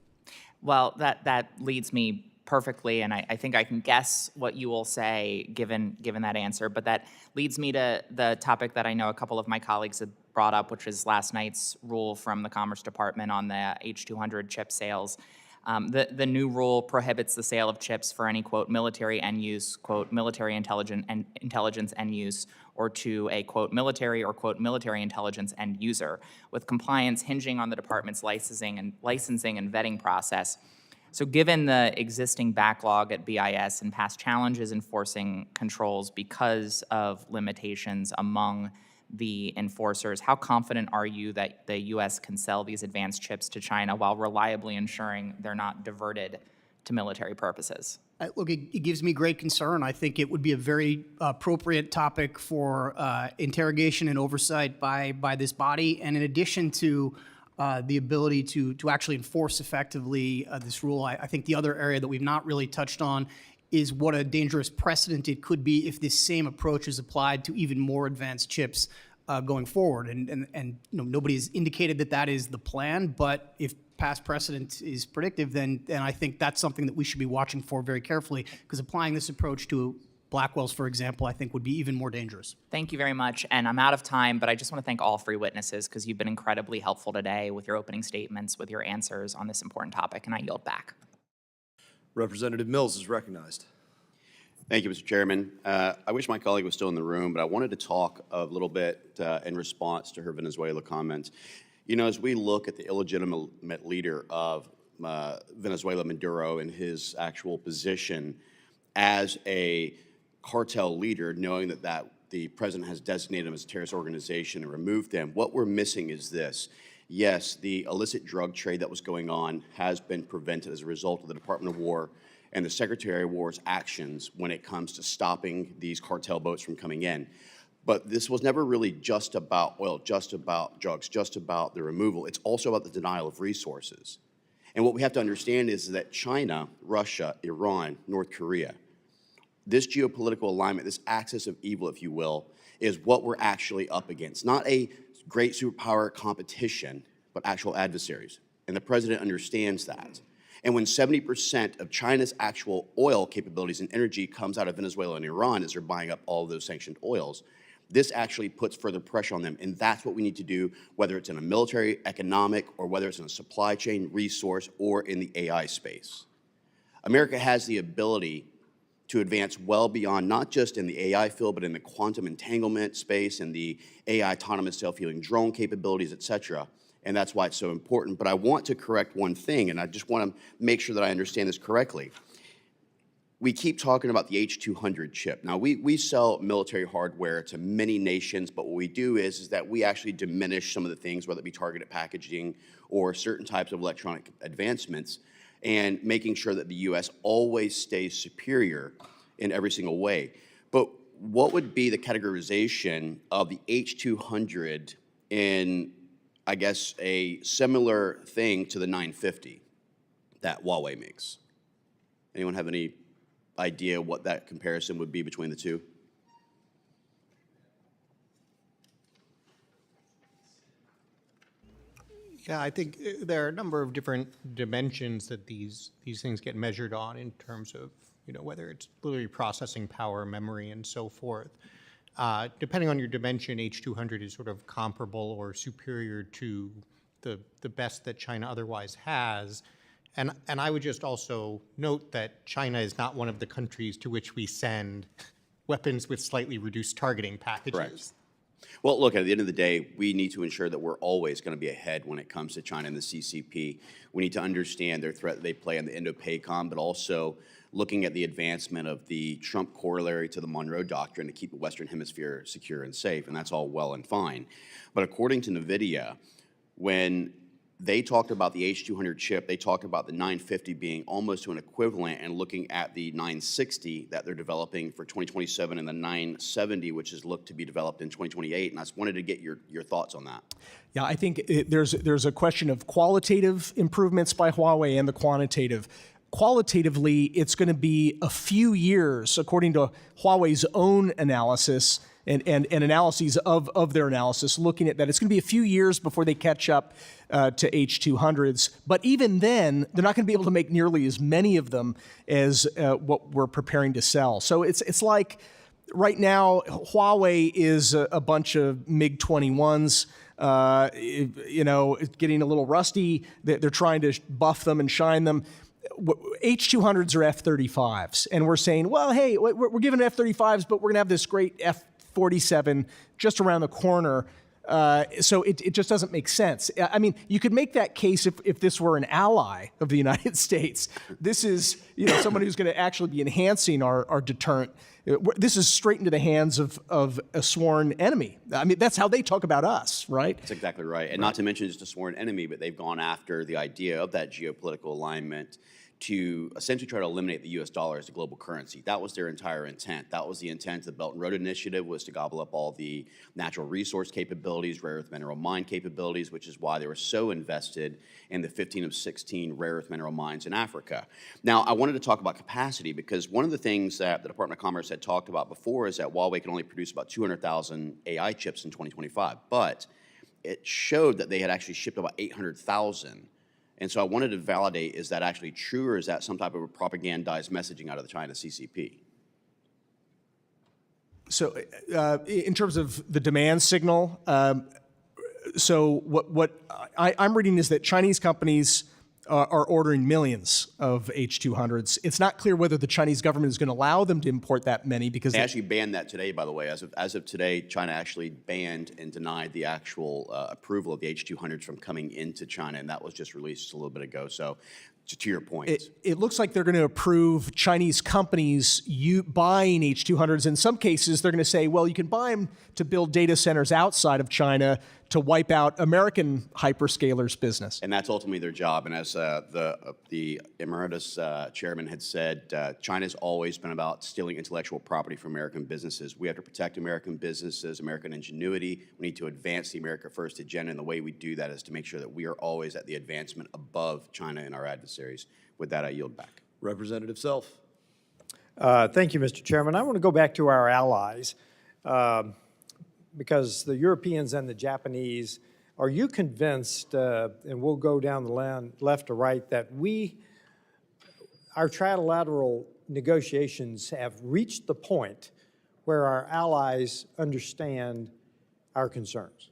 Speaker 17: Well, that leads me perfectly, and I think I can guess what you will say given that answer, but that leads me to the topic that I know a couple of my colleagues had brought up, which is last night's rule from the Commerce Department on the H200 chip sales. The new rule prohibits the sale of chips for any, quote, military end use, quote, military intelligence end use, or to a, quote, military or, quote, military intelligence end user, with compliance hinging on the department's licensing and vetting process. So given the existing backlog at BIS and past challenges enforcing controls because of limitations among the enforcers, how confident are you that the U.S. can sell these advanced chips to China while reliably ensuring they're not diverted to military purposes?
Speaker 5: Look, it gives me great concern. I think it would be a very appropriate topic for interrogation and oversight by this body. And in addition to the ability to actually enforce effectively this rule, I think the other area that we've not really touched on is what a dangerous precedent it could be if this same approach is applied to even more advanced chips going forward. And nobody has indicated that is the plan, but if past precedent is predictive, then I think that's something that we should be watching for very carefully, because applying this approach to Blackwell's, for example, I think would be even more dangerous.
Speaker 17: Thank you very much. And I'm out of time, but I just want to thank all three witnesses because you've been incredibly helpful today with your opening statements, with your answers on this important topic, and I yield back.
Speaker 1: Representative Mills is recognized.
Speaker 18: Thank you, Mr. Chairman. I wish my colleague was still in the room, but I wanted to talk a little bit in response to her Venezuela comments. You know, as we look at the illegitimate leader of Venezuela, Maduro, and his actual position as a cartel leader, knowing that the president has designated him as a terrorist organization and removed them, what we're missing is this. Yes, the illicit drug trade that was going on has been prevented as a result of the Department of War and the Secretary of War's actions when it comes to stopping these cartel boats from coming in. But this was never really just about oil, just about drugs, just about the removal. It's also about the denial of resources. And what we have to understand is that China, Russia, Iran, North Korea, this geopolitical alignment, this axis of evil, if you will, is what we're actually up against. Not a great superpower competition, but actual adversaries. And the president understands that. And when 70% of China's actual oil capabilities and energy comes out of Venezuela and Iran as they're buying up all of those sanctioned oils, this actually puts further pressure on them. And that's what we need to do, whether it's in a military, economic, or whether it's in a supply chain, resource, or in the AI space. America has the ability to advance well beyond, not just in the AI field, but in the quantum entanglement space and the AI autonomous self-healing drone capabilities, et cetera. And that's why it's so important. But I want to correct one thing, and I just want to make sure that I understand this correctly. We keep talking about the H200 chip. Now, we sell military hardware to many nations, but what we do is that we actually diminish some of the things, whether it be targeted packaging or certain types of electronic advancements, and making sure that the U.S. always stays superior in every single way. But what would be the categorization of the H200 in, I guess, a similar thing to the 950 that Huawei makes? Anyone have any idea what that comparison would be between the two?
Speaker 4: Yeah, I think there are a number of different dimensions that these things get measured on in terms of whether it's literally processing power, memory, and so forth. Depending on your dimension, H200 is sort of comparable or superior to the best that China otherwise has. And I would just also note that China is not one of the countries to which we send weapons with slightly reduced targeting packages.
Speaker 18: Correct. Well, look, at the end of the day, we need to ensure that we're always going to be ahead when it comes to China and the CCP. We need to understand their threat that they play in the Indo-PACOM, but also looking at the advancement of the Trump corollary to the Monroe Doctrine to keep the Western Hemisphere secure and safe, and that's all well and fine. But according to NVIDIA, when they talked about the H200 chip, they talked about the 950 being almost to an equivalent, and looking at the 960 that they're developing for 2027 and the 970, which is looked to be developed in 2028. And I just wanted to get your thoughts on that.
Speaker 3: Yeah, I think there's a question of qualitative improvements by Huawei and the quantitative. Qualitatively, it's going to be a few years, according to Huawei's own analysis and analyses of their analysis, looking at that. It's going to be a few years before they catch up to H200s. But even then, they're not going to be able to make nearly as many of them as what we're preparing to sell. So it's like right now, Huawei is a bunch of MiG-21s. Getting a little rusty. They're trying to buff them and shine them. H200s are F-35s, and we're saying, well, hey, we're giving F-35s, but we're going to have this great F-47 just around the corner. So it just doesn't make sense. I mean, you could make that case if this were an ally of the United States. This is someone who's going to actually be enhancing our deterrent. This is straight into the hands of a sworn enemy. I mean, that's how they talk about us, right?
Speaker 18: That's exactly right. And not to mention just a sworn enemy, but they've gone after the idea of that geopolitical alignment to essentially try to eliminate the U.S. dollar as a global currency. That was their entire intent. That was the intent of the Belt and Road Initiative, was to gobble up all the natural resource capabilities, rare earth mineral mine capabilities, which is why they were so invested in the 15 of 16 rare earth mineral mines in Africa. Now, I wanted to talk about capacity, because one of the things that the Department of Commerce had talked about before is that Huawei can only produce about 200,000 AI chips in 2025, but it showed that they had actually shipped about 800,000. And so I wanted to validate, is that actually true, or is that some type of a propagandized messaging out of the China CCP?
Speaker 3: So in terms of the demand signal, so what I'm reading is that Chinese companies are ordering millions of H200s. It's not clear whether the Chinese government is going to allow them to import that many, because
Speaker 18: they actually banned that today, by the way. As of today, China actually banned and denied the actual approval of the H200s from coming into China, and that was just released a little bit ago. So to your point.
Speaker 3: It looks like they're going to approve Chinese companies buying H200s. In some cases, they're going to say, well, you can buy them to build data centers outside of China to wipe out American hyperscalers' business.
Speaker 18: And that's ultimately their job. And as the emeritus chairman had said, China's always been about stealing intellectual property from American businesses. We have to protect American businesses, American ingenuity. We need to advance the America First agenda, and the way we do that is to make sure that we are always at the advancement above China and our adversaries. With that, I yield back.
Speaker 1: Representative Self.
Speaker 19: Thank you, Mr. Chairman. I want to go back to our allies, because the Europeans and the Japanese, are you convinced, and we'll go down the line left to right, that our trilateral negotiations have reached the point where our allies understand our concerns?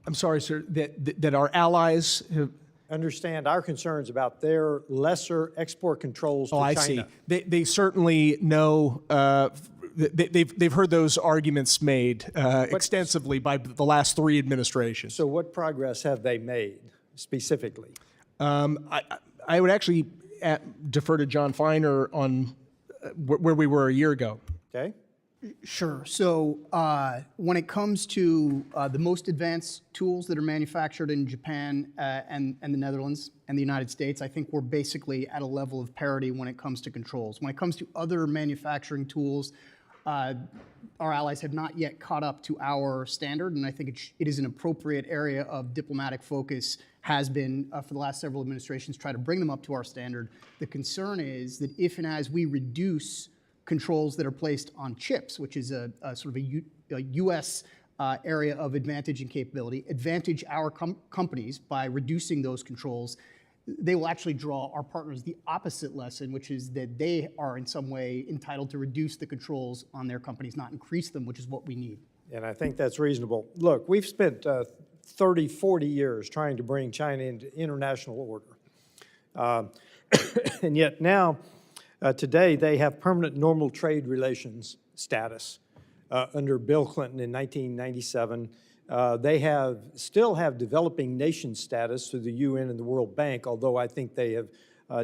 Speaker 3: I'm sorry, sir, that our allies have
Speaker 19: understand our concerns about their lesser export controls to China.
Speaker 3: I see. They certainly know. They've heard those arguments made extensively by the last three administrations.
Speaker 19: So what progress have they made specifically?
Speaker 3: I would actually defer to John Feiner on where we were a year ago.
Speaker 19: Okay.
Speaker 5: Sure. So when it comes to the most advanced tools that are manufactured in Japan and the Netherlands and the United States, I think we're basically at a level of parity when it comes to controls. When it comes to other manufacturing tools, our allies have not yet caught up to our standard, and I think it is an appropriate area of diplomatic focus, has been for the last several administrations, try to bring them up to our standard. The concern is that if and as we reduce controls that are placed on chips, which is a sort of a U.S. Area of advantage and capability, advantage our companies by reducing those controls, they will actually draw our partners the opposite lesson, which is that they are in some way entitled to reduce the controls on their companies, not increase them, which is what we need.
Speaker 19: And I think that's reasonable. Look, we've spent 30, 40 years trying to bring China into international order. And yet now, today, they have permanent normal trade relations status under Bill Clinton in 1997. They still have developing nation status through the UN and the World Bank, although I think they have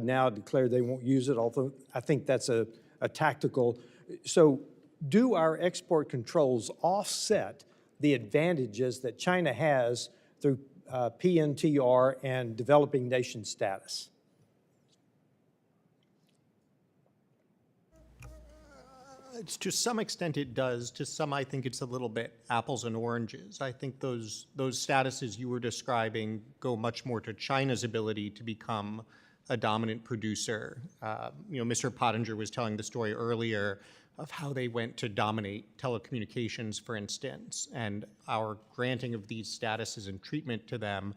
Speaker 19: now declared they won't use it, although I think that's a tactical. So do our export controls offset the advantages that China has through PNTR and developing nation status?
Speaker 4: To some extent it does. To some, I think it's a little bit apples and oranges. I think those statuses you were describing go much more to China's ability to become a dominant producer. Mr. Pottinger was telling the story earlier of how they went to dominate telecommunications, for instance, and our granting of these statuses and treatment to them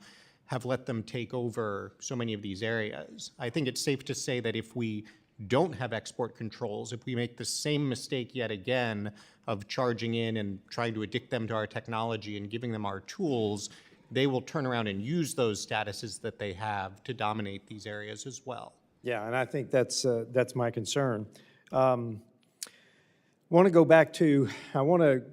Speaker 4: have let them take over so many of these areas. I think it's safe to say that if we don't have export controls, if we make the same mistake yet again of charging in and trying to addict them to our technology and giving them our tools, they will turn around and use those statuses that they have to dominate these areas as well.
Speaker 19: Yeah, and I think that's my concern. I want to go back to, I want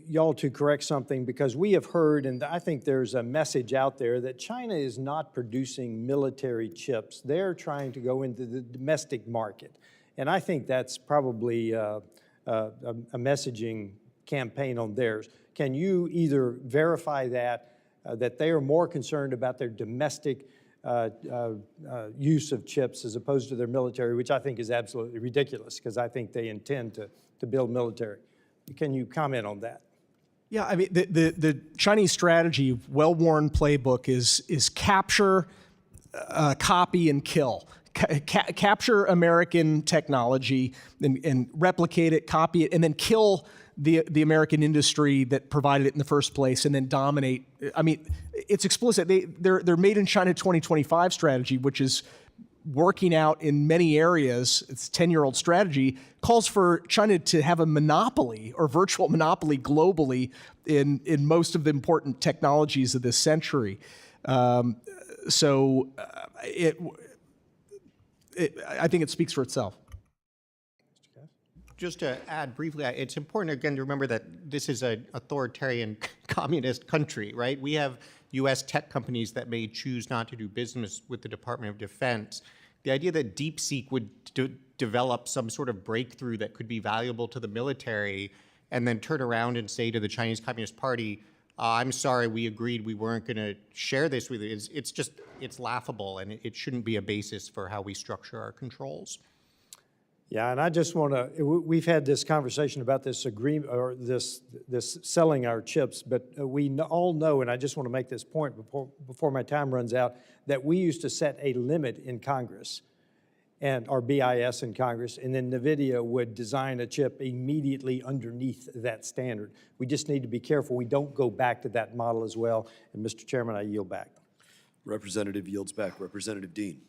Speaker 19: y'all to correct something, because we have heard, and I think there's a message out there that China is not producing military chips. They're trying to go into the domestic market. And I think that's probably a messaging campaign on theirs. Can you either verify that they are more concerned about their domestic use of chips as opposed to their military, which I think is absolutely ridiculous, because I think they intend to build military. Can you comment on that?
Speaker 3: Yeah, I mean, the Chinese strategy, well-worn playbook is capture, copy, and kill. Capture American technology and replicate it, copy it, and then kill the American industry that provided it in the first place, and then dominate. I mean, it's explicit. Their Made in China 2025 strategy, which is working out in many areas, it's a 10-year-old strategy, calls for China to have a monopoly or virtual monopoly globally in most of the important technologies of this century. I think it speaks for itself.
Speaker 4: Just to add briefly, it's important again to remember that this is an authoritarian communist country, right? We have US tech companies that may choose not to do business with the Department of Defense. The idea that DeepSeek would develop some sort of breakthrough that could be valuable to the military and then turn around and say to the Chinese Communist Party, I'm sorry, we agreed we weren't going to share this with you. It's laughable, and it shouldn't be a basis for how we structure our controls.
Speaker 19: Yeah, and I just want to, we've had this conversation about this agreement, or this selling our chips, but we all know, and I just want to make this point before my time runs out, that we used to set a limit in Congress, and our BIS in Congress, and then NVIDIA would design a chip immediately underneath that standard. We just need to be careful we don't go back to that model as well. And Mr. Chairman, I yield back.
Speaker 1: Representative yields back. Representative Dean.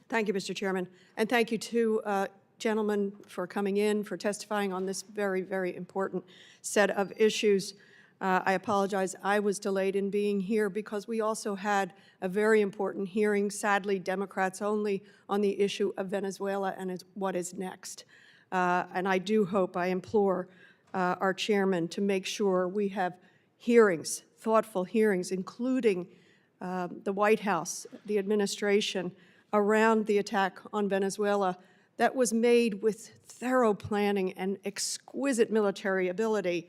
Speaker 20: Thank you, Mr. Chairman. And thank you to gentlemen for coming in, for testifying on this very, very important set of issues. I apologize, I was delayed in being here because we also had a very important hearing, sadly Democrats only, on the issue of Venezuela and what is next. And I do hope, I implore our chairman to make sure we have hearings, thoughtful hearings, including the White House, the administration, around the attack on Venezuela that was made with thorough planning and exquisite military ability,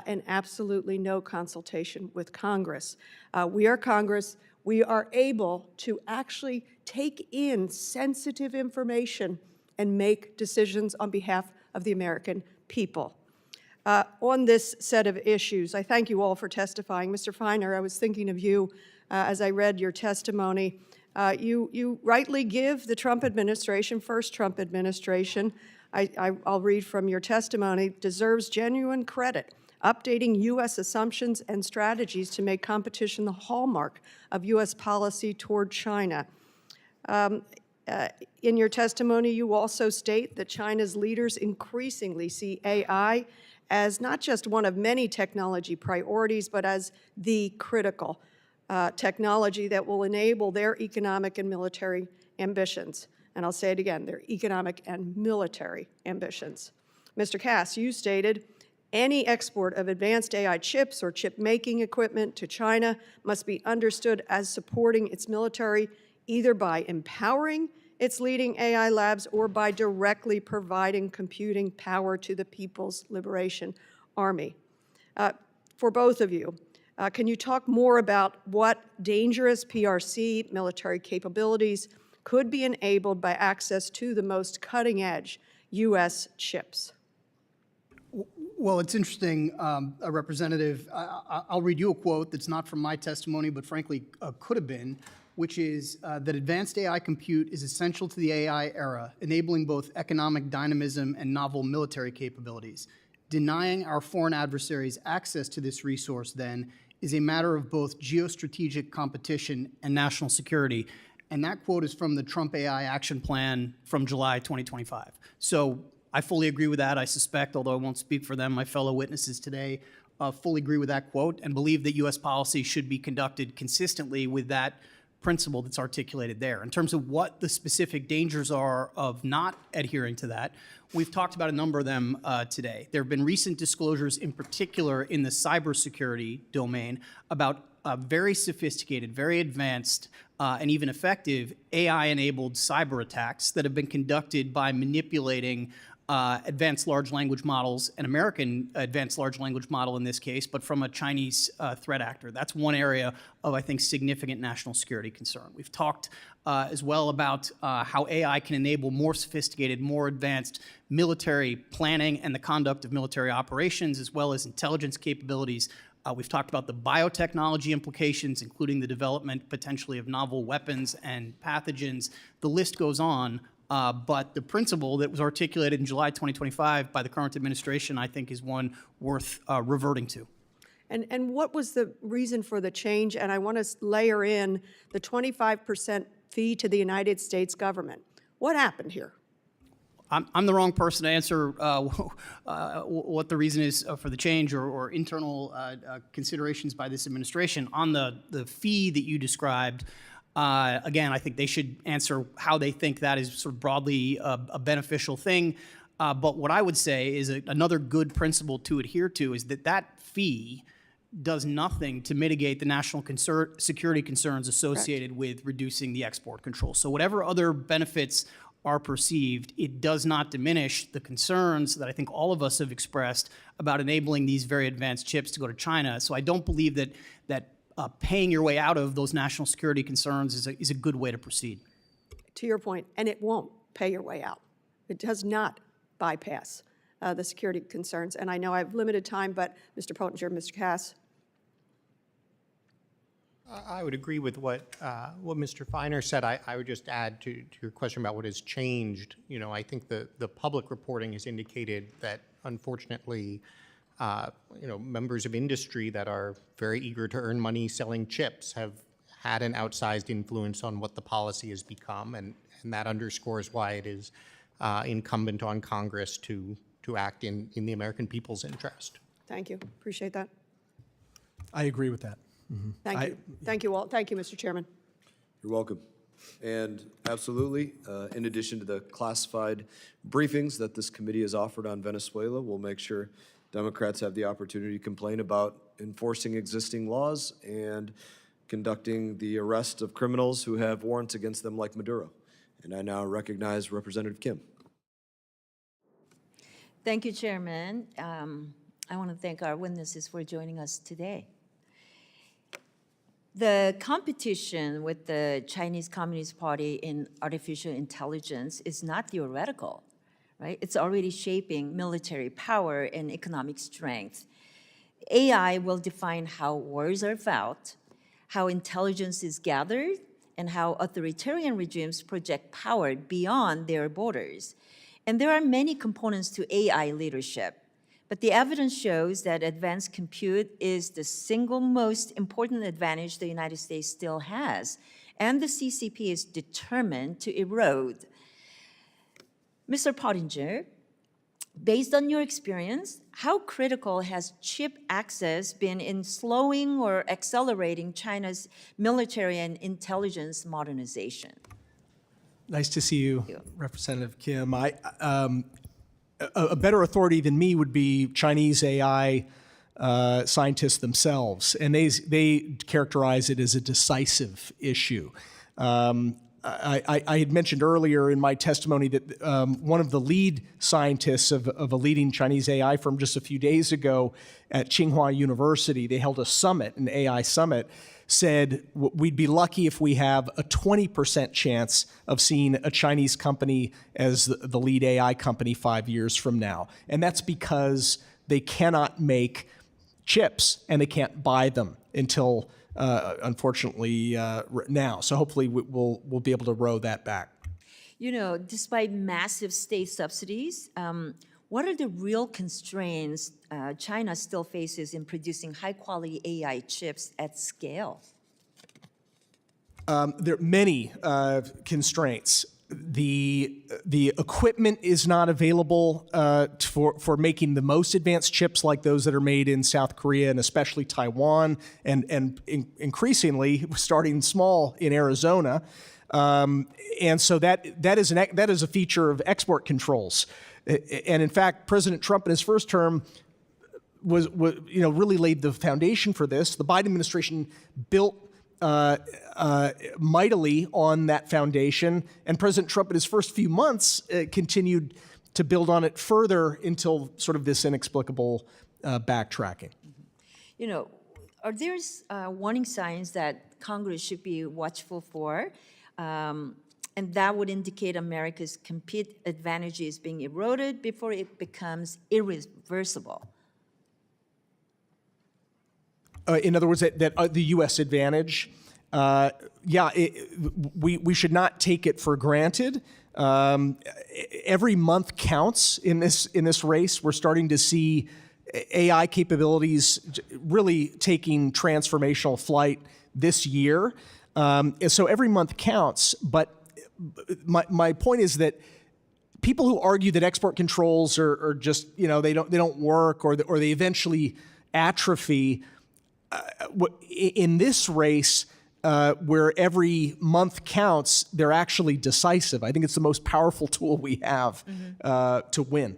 Speaker 20: and absolutely no consultation with Congress. We are Congress. We are able to actually take in sensitive information and make decisions on behalf of the American people. On this set of issues, I thank you all for testifying. Mr. Feiner, I was thinking of you as I read your testimony. You rightly give the Trump administration, first Trump administration, I'll read from your testimony, deserves genuine credit, updating U.S. assumptions and strategies to make competition the hallmark of U.S. policy toward China. In your testimony, you also state that China's leaders increasingly see AI as not just one of many technology priorities, but as the critical technology that will enable their economic and military ambitions. And I'll say it again, their economic and military ambitions. Mr. Cass, you stated, any export of advanced AI chips or chip-making equipment to China must be understood as supporting its military, either by empowering its leading AI labs or by directly providing computing power to the People's Liberation Army. For both of you, can you talk more about what dangerous PRC military capabilities could be enabled by access to the most cutting-edge U.S. chips?
Speaker 5: Well, it's interesting, Representative. I'll read you a quote that's not from my testimony, but frankly could have been, which is that advanced AI compute is essential to the AI era, enabling both economic dynamism and novel military capabilities. Denying our foreign adversaries access to this resource, then, is a matter of both geostrategic competition and national security. And that quote is from the Trump AI Action Plan from July 2025. So I fully agree with that. I suspect, although I won't speak for them, my fellow witnesses today fully agree with that quote and believe that U.S. policy should be conducted consistently with that principle that's articulated there. In terms of what the specific dangers are of not adhering to that, we've talked about a number of them today. There have been recent disclosures, in particular in the cybersecurity domain, about very sophisticated, very advanced, and even effective AI-enabled cyber attacks that have been conducted by manipulating advanced large language models, an American advanced large language model in this case, but from a Chinese threat actor. That's one area of, I think, significant national security concern. We've talked as well about how AI can enable more sophisticated, more advanced military planning and the conduct of military operations, as well as intelligence capabilities. We've talked about the biotechnology implications, including the development potentially of novel weapons and pathogens. The list goes on. But the principle that was articulated in July 2025 by the current administration, I think, is one worth reverting to.
Speaker 20: And what was the reason for the change? And I want to layer in the 25% fee to the United States government. What happened here?
Speaker 5: I'm the wrong person to answer what the reason is for the change or internal considerations by this administration. On the fee that you described, again, I think they should answer how they think that is sort of broadly a beneficial thing. But what I would say is another good principle to adhere to is that that fee does nothing to mitigate the national security concerns associated with reducing the export control. So whatever other benefits are perceived, it does not diminish the concerns that I think all of us have expressed about enabling these very advanced chips to go to China. So I don't believe that paying your way out of those national security concerns is a good way to proceed.
Speaker 20: To your point, and it won't pay your way out. It does not bypass the security concerns. And I know I have limited time, but Mr. Pottinger, Mr. Cass.
Speaker 4: I would agree with what Mr. Feiner said. I would just add to your question about what has changed. You know, I think the public reporting has indicated that, unfortunately, members of industry that are very eager to earn money selling chips have had an outsized influence on what the policy has become, and that underscores why it is incumbent on Congress to act in the American people's interest.
Speaker 20: Thank you. Appreciate that.
Speaker 3: I agree with that.
Speaker 20: Mm-hmm. Thank you. Thank you all. Thank you, Mr. Chairman.
Speaker 1: You're welcome. And absolutely, in addition to the classified briefings that this committee has offered on Venezuela, we'll make sure Democrats have the opportunity to complain about enforcing existing laws and conducting the arrest of criminals who have warrants against them like Maduro. And I now recognize Representative Kim.
Speaker 21: Thank you, Chairman. I want to thank our witnesses for joining us today. The competition with the Chinese Communist Party in artificial intelligence is not theoretical, right? It's already shaping military power and economic strength. AI will define how wars are fought, how intelligence is gathered, and how authoritarian regimes project power beyond their borders. And there are many components to AI leadership. But the evidence shows that advanced compute is the single most important advantage the United States still has. and the CCP is determined to erode. Mr. Pottinger, based on your experience, how critical has chip access been in slowing or accelerating China's military and intelligence modernization?
Speaker 3: Nice to see you, Representative Kim. A better authority than me would be Chinese AI scientists themselves, and they characterize it as a decisive issue. I had mentioned earlier in my testimony that one of the lead scientists of a leading Chinese AI firm just a few days ago at Tsinghua University, they held a summit, an AI summit, said we'd be lucky if we have a 20% chance of seeing a Chinese company as the lead AI company 5 years from now. And that's because they cannot make chips and they can't buy them until unfortunately now. So hopefully we'll be able to row that back.
Speaker 21: You know, despite massive state subsidies, what are the real constraints China still faces in producing high-quality AI chips at scale?
Speaker 3: There are many constraints. The equipment is not available for making the most advanced chips like those that are made in South Korea and especially Taiwan, and increasingly starting small in Arizona. And so that is a feature of export controls. And in fact, President Trump in his first term was really laid the foundation for this. The Biden administration built mightily on that foundation, and President Trump in his first few months continued to build on it further until sort of this inexplicable backtracking.
Speaker 21: You know, are there warning signs that Congress should be watchful for? And that would indicate America's competitive advantage is being eroded before it becomes irreversible.
Speaker 3: In other words, that the U.S. advantage, we should not take it for granted. Every month counts in this race. We're starting to see AI capabilities really taking transformational flight this year. So every month counts, but my point is that people who argue that export controls are just, they don't work or they eventually atrophy, in this race, where every month counts, they're actually decisive. I think it's the most powerful tool we have to win.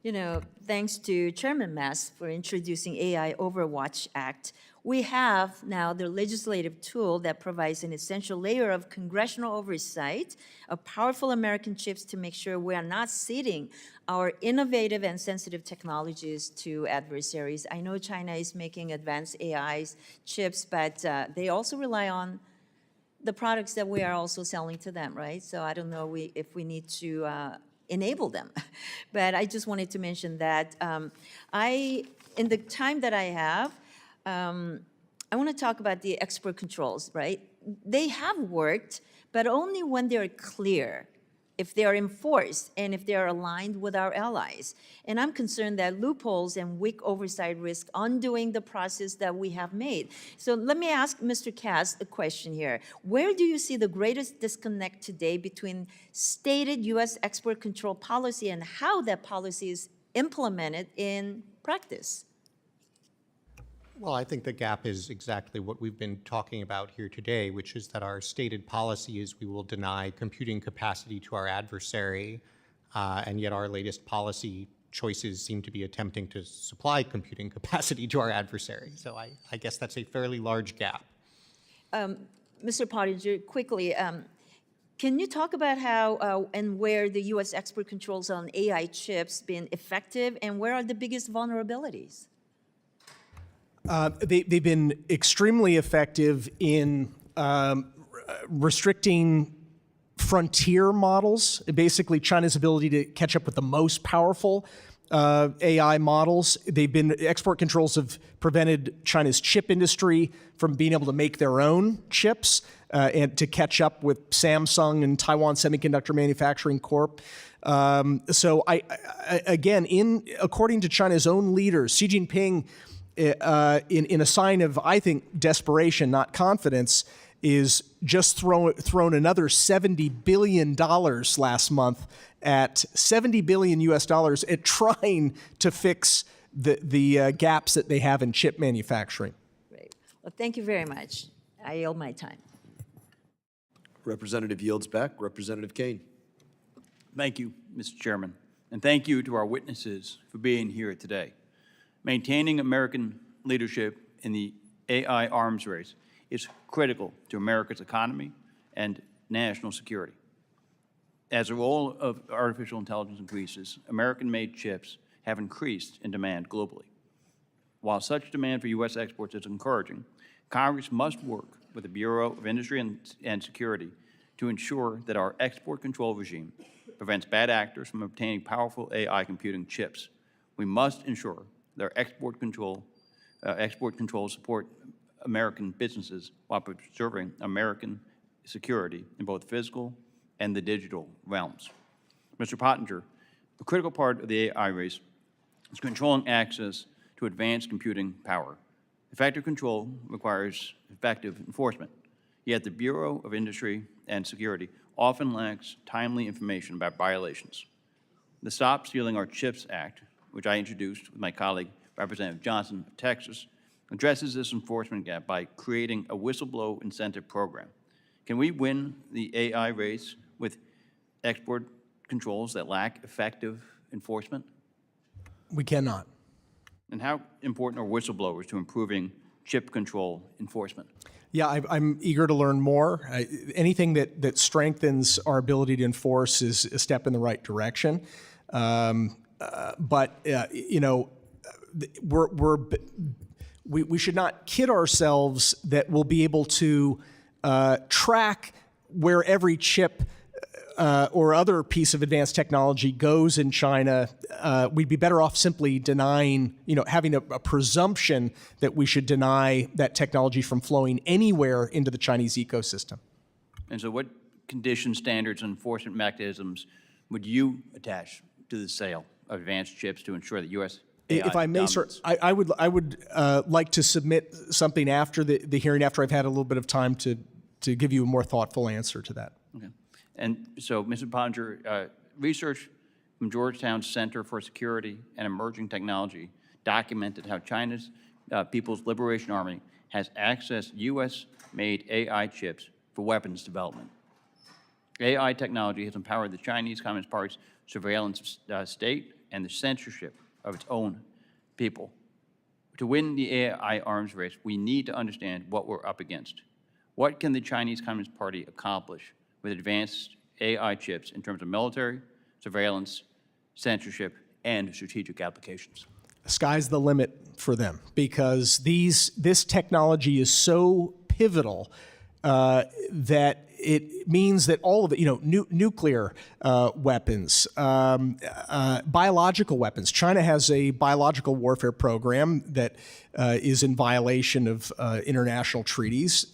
Speaker 21: You know, thanks to Chairman Mast for introducing AI Overwatch Act, we have now the legislative tool that provides an essential layer of congressional oversight of powerful American chips to make sure we are not ceding our innovative and sensitive technologies to adversaries. I know China is making advanced AI chips, but they also rely on the products that we are also selling to them, right? So I don't know if we need to enable them. But I just wanted to mention that in the time that I have, I want to talk about the export controls, right? They have worked, but only when they're clear, if they are enforced, and if they are aligned with our allies. And I'm concerned that loopholes and weak oversight risk undoing the process that we have made. So let me ask Mr. Cass a question here. Where do you see the greatest disconnect today between stated U.S. export control policy and how that policy is implemented in practice?
Speaker 4: Well, I think the gap is exactly what we've been talking about here today, which is that our stated policy is we will deny computing capacity to our adversary, and yet our latest policy choices seem to be attempting to supply computing capacity to our adversary. So I guess that's a fairly large gap.
Speaker 21: Mr. Pottinger, quickly, can you talk about how and where the U.S. export controls on AI chips been effective, and where are the biggest vulnerabilities?
Speaker 3: They've been extremely effective in restricting frontier models, basically China's ability to catch up with the most powerful AI models. Export controls have prevented China's chip industry from being able to make their own chips and to catch up with Samsung and Taiwan Semiconductor Manufacturing Corp. So according to China's own leaders, Xi Jinping, in a sign of, I think, desperation, not confidence, is just thrown another $70 billion last month at $70 billion US dollars at trying to fix the gaps that they have in chip manufacturing.
Speaker 21: Great. Well, thank you very much. I yield my time.
Speaker 1: Representative yields back. Representative Kane.
Speaker 2: Thank you, Mr. Chairman, and thank you to our witnesses for being here today. Maintaining American leadership in the AI arms race is critical to America's economy and national security. As the role of artificial intelligence increases, American-made chips have increased in demand globally. While such demand for U.S. exports is encouraging, Congress must work with the Bureau of Industry and Security to ensure that our export control regime prevents bad actors from obtaining powerful AI computing chips. We must ensure that our export controls support American businesses while preserving American security in both physical and the digital realms. Mr. Pottinger, a critical part of the AI race is controlling access to advanced computing power. Effective control requires effective enforcement, yet the Bureau of Industry and Security often lacks timely information about violations. The Stop Stealing Our Chips Act, which I introduced with my colleague, Representative Johnson of Texas, addresses this enforcement gap by creating a whistleblower incentive program. Can we win the AI race with export controls that lack effective enforcement?
Speaker 3: We cannot.
Speaker 2: And how important are whistleblowers to improving chip control enforcement?
Speaker 3: Yeah, I'm eager to learn more. Anything that strengthens our ability to enforce is a step in the right direction. But you know, we should not kid ourselves that we'll be able to track where every chip or other piece of advanced technology goes in China. We'd be better off simply denying, having a presumption that we should deny that technology from flowing anywhere into the Chinese ecosystem.
Speaker 2: And so what conditions, standards, and enforcement mechanisms would you attach to the sale of advanced chips to ensure that U.S. AI
Speaker 3: If I may, sir, I would like to submit something after the hearing, after I've had a little bit of time to give you a more thoughtful answer to that.
Speaker 2: Okay. And so, Mr. Pottinger, research from Georgetown's Center for Security and Emerging Technology documented how China's People's Liberation Army has accessed U.S.-made AI chips for weapons development. AI technology has empowered the Chinese Communist Party's surveillance state and the censorship of its own people. To win the AI arms race, we need to understand what we're up against. What can the Chinese Communist Party accomplish with advanced AI chips in terms of military, surveillance, censorship, and strategic applications?
Speaker 3: Sky's the limit for them, because this technology is so pivotal that it means that all of it, nuclear weapons, biological weapons. China has a biological warfare program that is in violation of international treaties.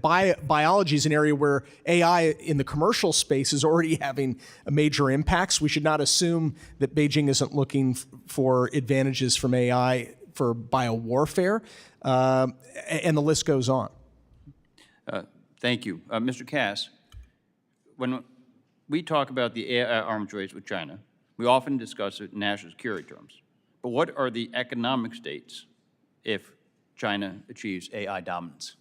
Speaker 3: Biology is an area where AI in the commercial space is already having major impacts. We should not assume that Beijing isn't looking for advantages from AI for biowarfare, and the list goes on.
Speaker 2: Thank you. Mr. Cass, when we talk about the AI arms race with China, we often discuss it in national security terms. But what are the economic stakes if China achieves AI dominance?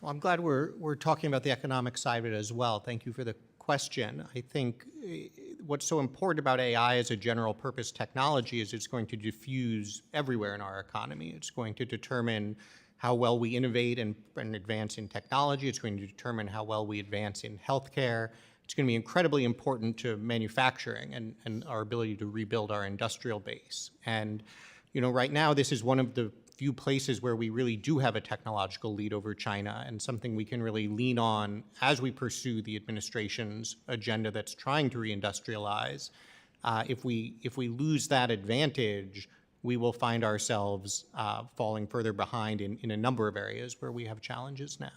Speaker 4: Well, I'm glad we're talking about the economic side of it as well. Thank you for the question. I think what's so important about AI as a general purpose technology is it's going to diffuse everywhere in our economy. It's going to determine how well we innovate and advance in technology. It's going to determine how well we advance in healthcare. It's going to be incredibly important to manufacturing and our ability to rebuild our industrial base. And right now, this is one of the few places where we really do have a technological lead over China, and something we can really lean on as we pursue the administration's agenda that's trying to reindustrialize. If we lose that advantage, we will find ourselves falling further behind in a number of areas where we have challenges now.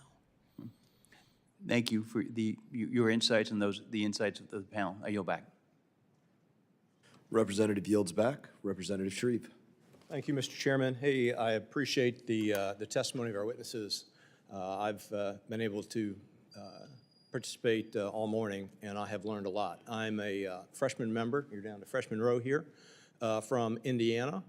Speaker 2: Thank you for your insights and the insights of the panel. I yield back.
Speaker 1: Representative yields back. Representative Shreve.
Speaker 22: Thank you, Mr. Chairman. Hey, I appreciate the testimony of our witnesses.
Speaker 6: I've been able to participate all morning, and I have learned a lot. I'm a freshman member, you're down to freshman row here, from Indiana,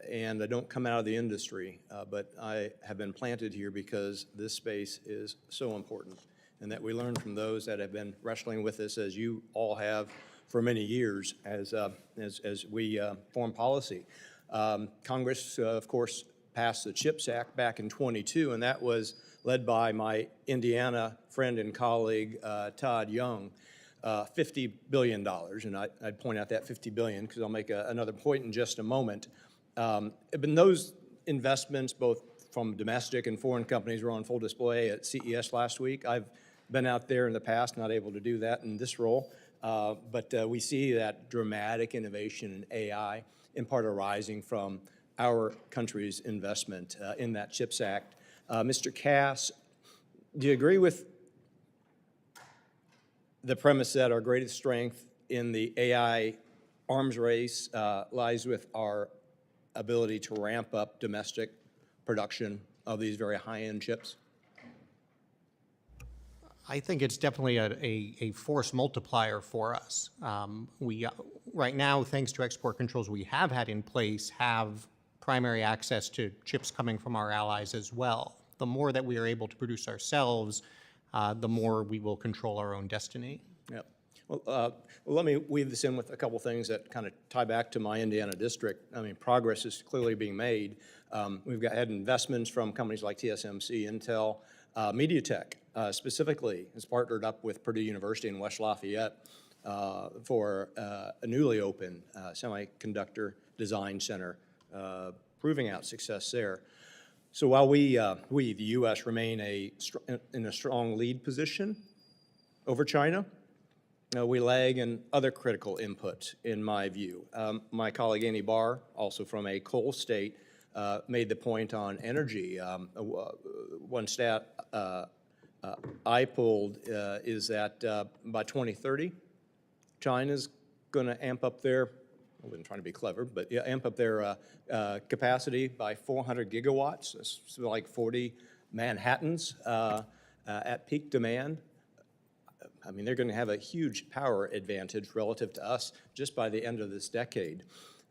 Speaker 6: and I don't come out of the industry, but I have been planted here because this space is so important, and that we learn from those that have been wrestling with this, as you all have for many years, as we form policy. Congress, of course, passed the CHIPS Act back in '22, and that was led by my Indiana friend and colleague, Todd Young, $50 billion. And I'd point out that $50 billion because I'll make another point in just a moment. But those investments, both from domestic and foreign companies, were on full display at CES last week. I've been out there in the past, not able to do that in this role. But we see that dramatic innovation in AI, in part arising from our country's investment in that CHIPS Act. Mr. Cass, do you agree with the premise that our greatest strength in the AI arms race lies with our ability to ramp up domestic production of these very high-end chips?
Speaker 4: I think it's definitely a force multiplier for us. We, right now, thanks to export controls we have had in place, have primary access to chips coming from our allies as well. The more that we are able to produce ourselves, the more we will control our own destiny.
Speaker 6: Yep. Well, let me weave this in with a couple things that kind of tie back to my Indiana district. I mean, progress is clearly being made. We've had investments from companies like TSMC, Intel, MediaTek specifically has partnered up with Purdue University in West Lafayette for a newly opened semiconductor design center, proving out success there. So while we, the U.S., remain in a strong lead position over China, we lag in other critical inputs, in my view. My colleague Annie Barr, also from a coal state, made the point on energy. One stat I pulled is that by 2030, China's going to amp up their, I wasn't trying to be clever, but yeah, amp up their capacity by 400 gigawatts. That's like 40 Manhattans at peak demand. I mean, they're going to have a huge power advantage relative to us just by the end of this decade.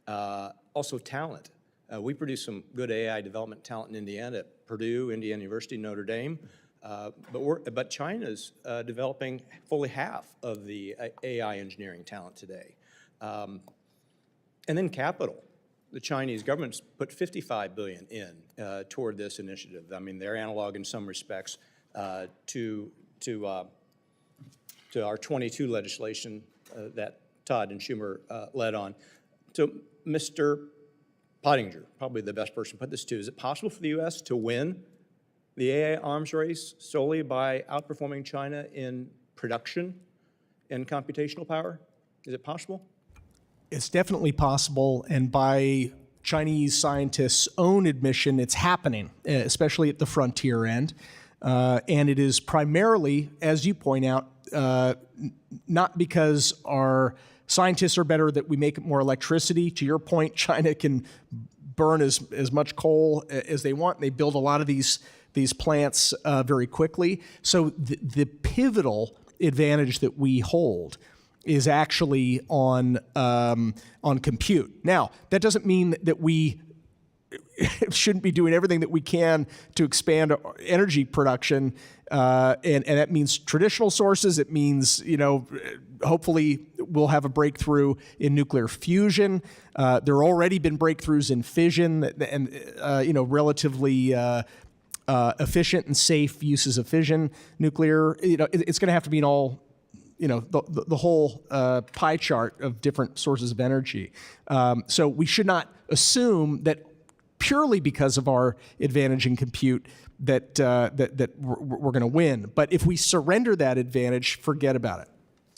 Speaker 6: Also, talent. We produce some good AI development talent in Indiana at Purdue, Indiana University, Notre Dame. But China's developing fully half of the AI engineering talent today. And then capital. The Chinese government's put $55 billion in toward this initiative. I mean, they're analog in some respects to our 22 legislation that Todd and Schumer led on. So, Mr. Pottinger, probably the best person to put this to, is it possible for the U.S. to win the AI arms race solely by outperforming China in production and computational power? Is it possible?
Speaker 3: It's definitely possible, and by Chinese scientists' own admission, it's happening, especially at the frontier end. And it is primarily, as you point out, not because our scientists are better that we make more electricity. To your point, China can burn as much coal as they want. They build a lot of these plants very quickly. So the pivotal advantage that we hold is actually on compute. Now, that doesn't mean that we shouldn't be doing everything that we can to expand energy production, and that means traditional sources. It means, hopefully we'll have a breakthrough in nuclear fusion. There already been breakthroughs in fission and relatively efficient and safe uses of fission nuclear. It's going to have to be in all, the whole pie chart of different sources of energy. So we should not assume that purely because of our advantage in compute that we're going to win. But if we surrender that advantage, forget about it.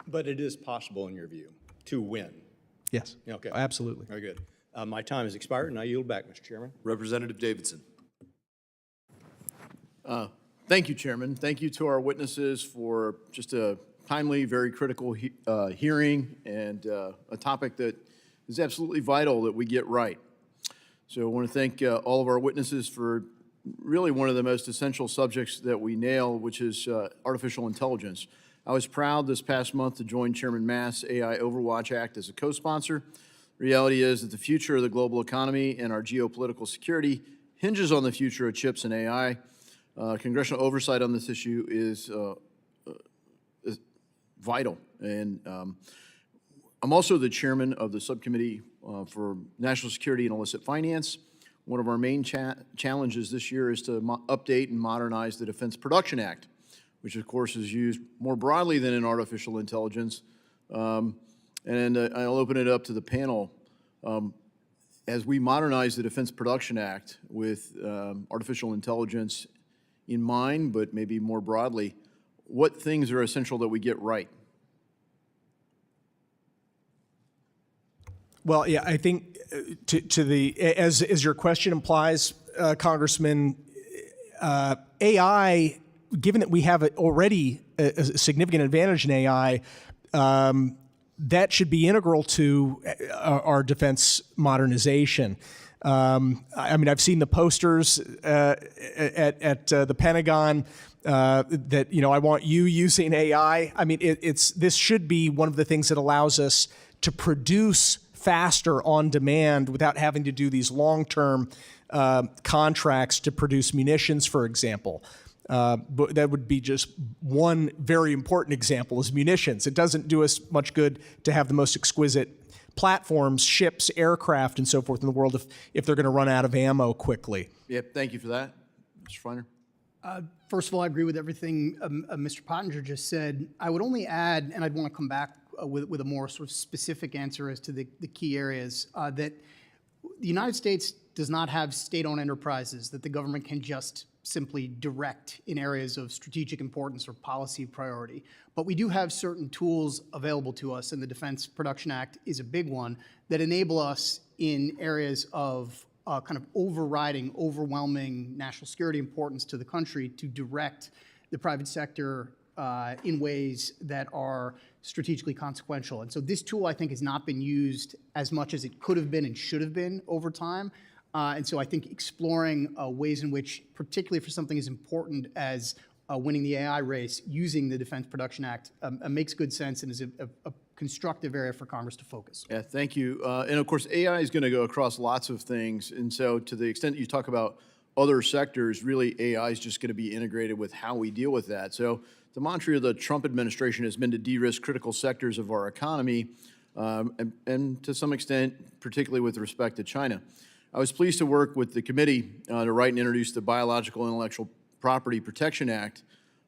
Speaker 6: But it is possible, in your view, to win.
Speaker 3: Yes.
Speaker 6: Okay.
Speaker 3: Absolutely.
Speaker 6: Very good. My time has expired, and I yield back, Mr. Chairman.
Speaker 1: Representative Davidson.
Speaker 22: Thank you, Chairman. Thank you to our witnesses for just a timely, very critical hearing and a topic that is absolutely vital that we get right. So I want to thank all of our witnesses for really one of the most essential subjects that we nail, which is artificial intelligence. I was proud this past month to join Chairman Mast's AI Overwatch Act as a co-sponsor. The reality is that the future of the global economy and our geopolitical security hinges on the future of chips and AI. Congressional oversight on this issue is vital. And I'm also the chairman of the subcommittee for national security and illicit finance. One of our main challenges this year is to update and modernize the Defense Production Act, which of course is used more broadly than in artificial intelligence. And I'll open it up to the panel. As we modernize the Defense Production Act with artificial intelligence in mind, but maybe more broadly, what things are essential that we get right?
Speaker 3: Well, yeah, I think as your question implies, Congressman, AI, given that we have already a significant advantage in AI, that should be integral to our defense modernization. I mean, I've seen the posters at the Pentagon that, you know, I want you using AI. I mean, this should be one of the things that allows us to produce faster on demand without having to do these long-term contracts to produce munitions, for example. But that would be just one very important example is munitions. It doesn't do us much good to have the most exquisite platforms, ships, aircraft, and so forth in the world if they're going to run out of ammo quickly.
Speaker 22: Yeah, thank you for that. Mr. Feiner?
Speaker 5: First of all, I agree with everything Mr. Pottinger just said. I would only add, and I'd want to come back with a more sort of specific answer as to the key areas, that the United States does not have state-owned enterprises that the government can just simply direct in areas of strategic importance or policy priority. But we do have certain tools available to us, and the Defense Production Act is a big one, that enable us in areas of kind of overwhelming national security importance to the country to direct the private sector in ways that are strategically consequential. And so this tool, I think, has not been used as much as it could have been and should have been over time. And so I think exploring ways in which, particularly for something as important as winning the AI race, using the Defense Production Act makes good sense and is a constructive area for Congress to focus.
Speaker 22: Yeah, thank you. And of course, AI is going to go across lots of things. And so to the extent that you talk about other sectors, really AI is just going to be integrated with how we deal with that. So the mantra of the Trump administration has been to de-risk critical sectors of our economy, and to some extent, particularly with respect to China. I was pleased to work with the committee to write and introduce the Biological Intellectual Property Protection Act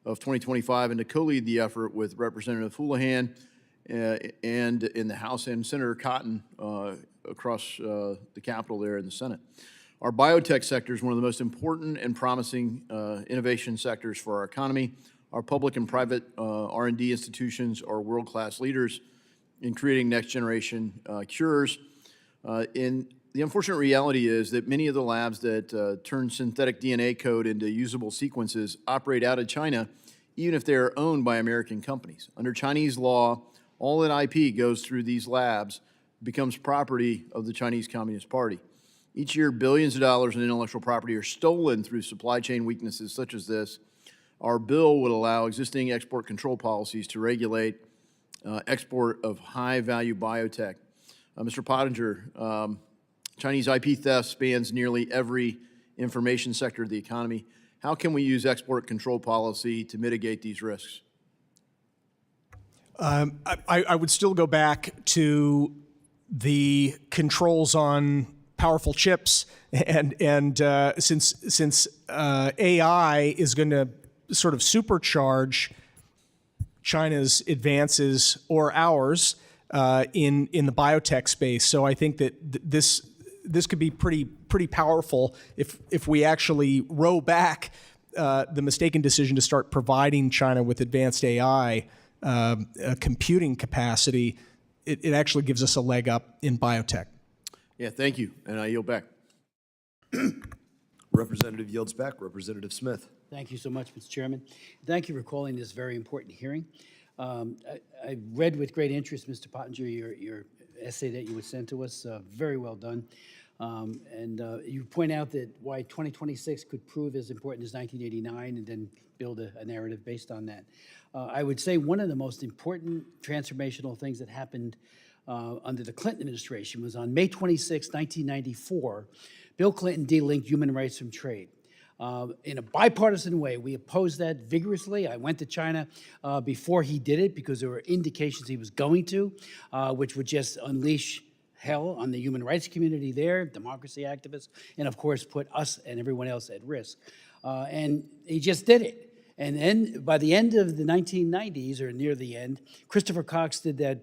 Speaker 22: of 2025 and to co-lead the effort with Representative Houlihan and in the House and Senator Cotton across the Capitol there in the Senate. Our biotech sector is one of the most important and promising innovation sectors for our economy. Our public and private R&D institutions are world-class leaders in creating next-generation cures. The unfortunate reality is that many of the labs that turn synthetic DNA code into usable sequences operate out of China, even if they are owned by American companies. Under Chinese law, all that IP goes through these labs becomes property of the Chinese Communist Party. Each year, billions of dollars in intellectual property are stolen through supply chain weaknesses such as this. Our bill would allow existing export control policies to regulate export of high-value biotech. Mr. Pottinger, Chinese IP theft spans nearly every information sector of the economy. How can we use export control policy to mitigate these risks?
Speaker 3: I would still go back to the controls on powerful chips, and since AI is going to sort of supercharge China's advances or ours in the biotech space, so I think that this could be pretty powerful if we actually row back the mistaken decision to start providing China with advanced AI computing capacity. It actually gives us a leg up in biotech.
Speaker 22: Yeah, thank you, and I yield back.
Speaker 1: Representative yields back. Representative Smith.
Speaker 7: Thank you so much, Mr. Chairman. Thank you for calling this very important hearing. I read with great interest, Mr. Pottinger, your essay that you would send to us. Very well done. You point out that why 2026 could prove as important as 1989 and then build a narrative based on that. I would say one of the most important transformational things that happened under the Clinton administration was on May 26, 1994, Bill Clinton delinked human rights from trade. In a bipartisan way, we opposed that vigorously. I went to China before he did it because there were indications he was going to, which would just unleash hell on the human rights community there, democracy activists, and of course put us and everyone else at risk. And he just did it. And then by the end of the 1990s, or near the end, Christopher Cox did that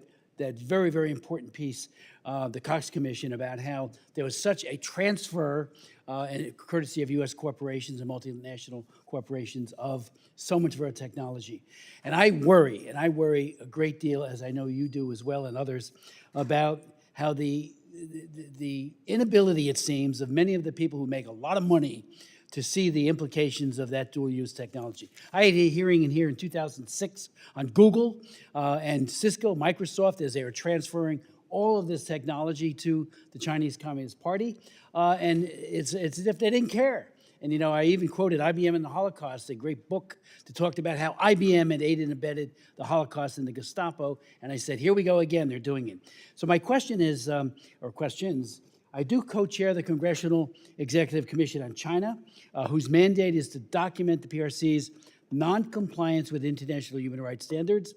Speaker 7: very, very important piece, the Cox Commission, about how there was such a transfer and courtesy of U.S. corporations and multinational corporations of so much of our technology. And I worry a great deal, as I know you do as well and others, about how the inability, it seems, of many of the people who make a lot of money to see the implications of that dual-use technology. I had a hearing in here in 2006 on Google and Cisco, Microsoft, as they were transferring all of this technology to the Chinese Communist Party, and it's as if they didn't care. And, you know, I even quoted IBM and the Holocaust, a great book that talked about how IBM had aided and abetted the Holocaust and the Gestapo. And I said, here we go again, they're doing it. So my question is, or questions, I do co-chair the Congressional Executive Commission on China, whose mandate is to document the PRC's non-compliance with international human rights standards.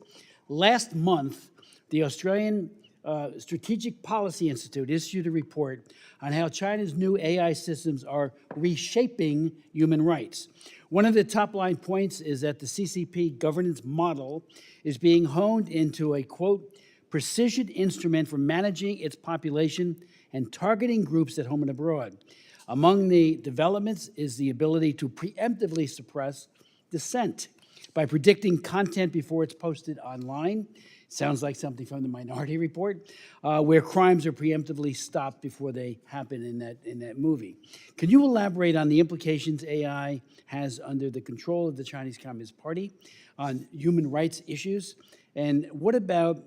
Speaker 7: Last month, the Australian Strategic Policy Institute issued a report on how China's new AI systems are reshaping human rights. One of the top line points is that the CCP governance model is being honed into a, quote, precision instrument for managing its population and targeting groups at home and abroad. Among the developments is the ability to preemptively suppress dissent by predicting content before it's posted online. Sounds like something from the Minority Report, where crimes are preemptively stopped before they happen in that movie. Can you elaborate on the implications AI has under the control of the Chinese Communist Party on human rights issues? And what about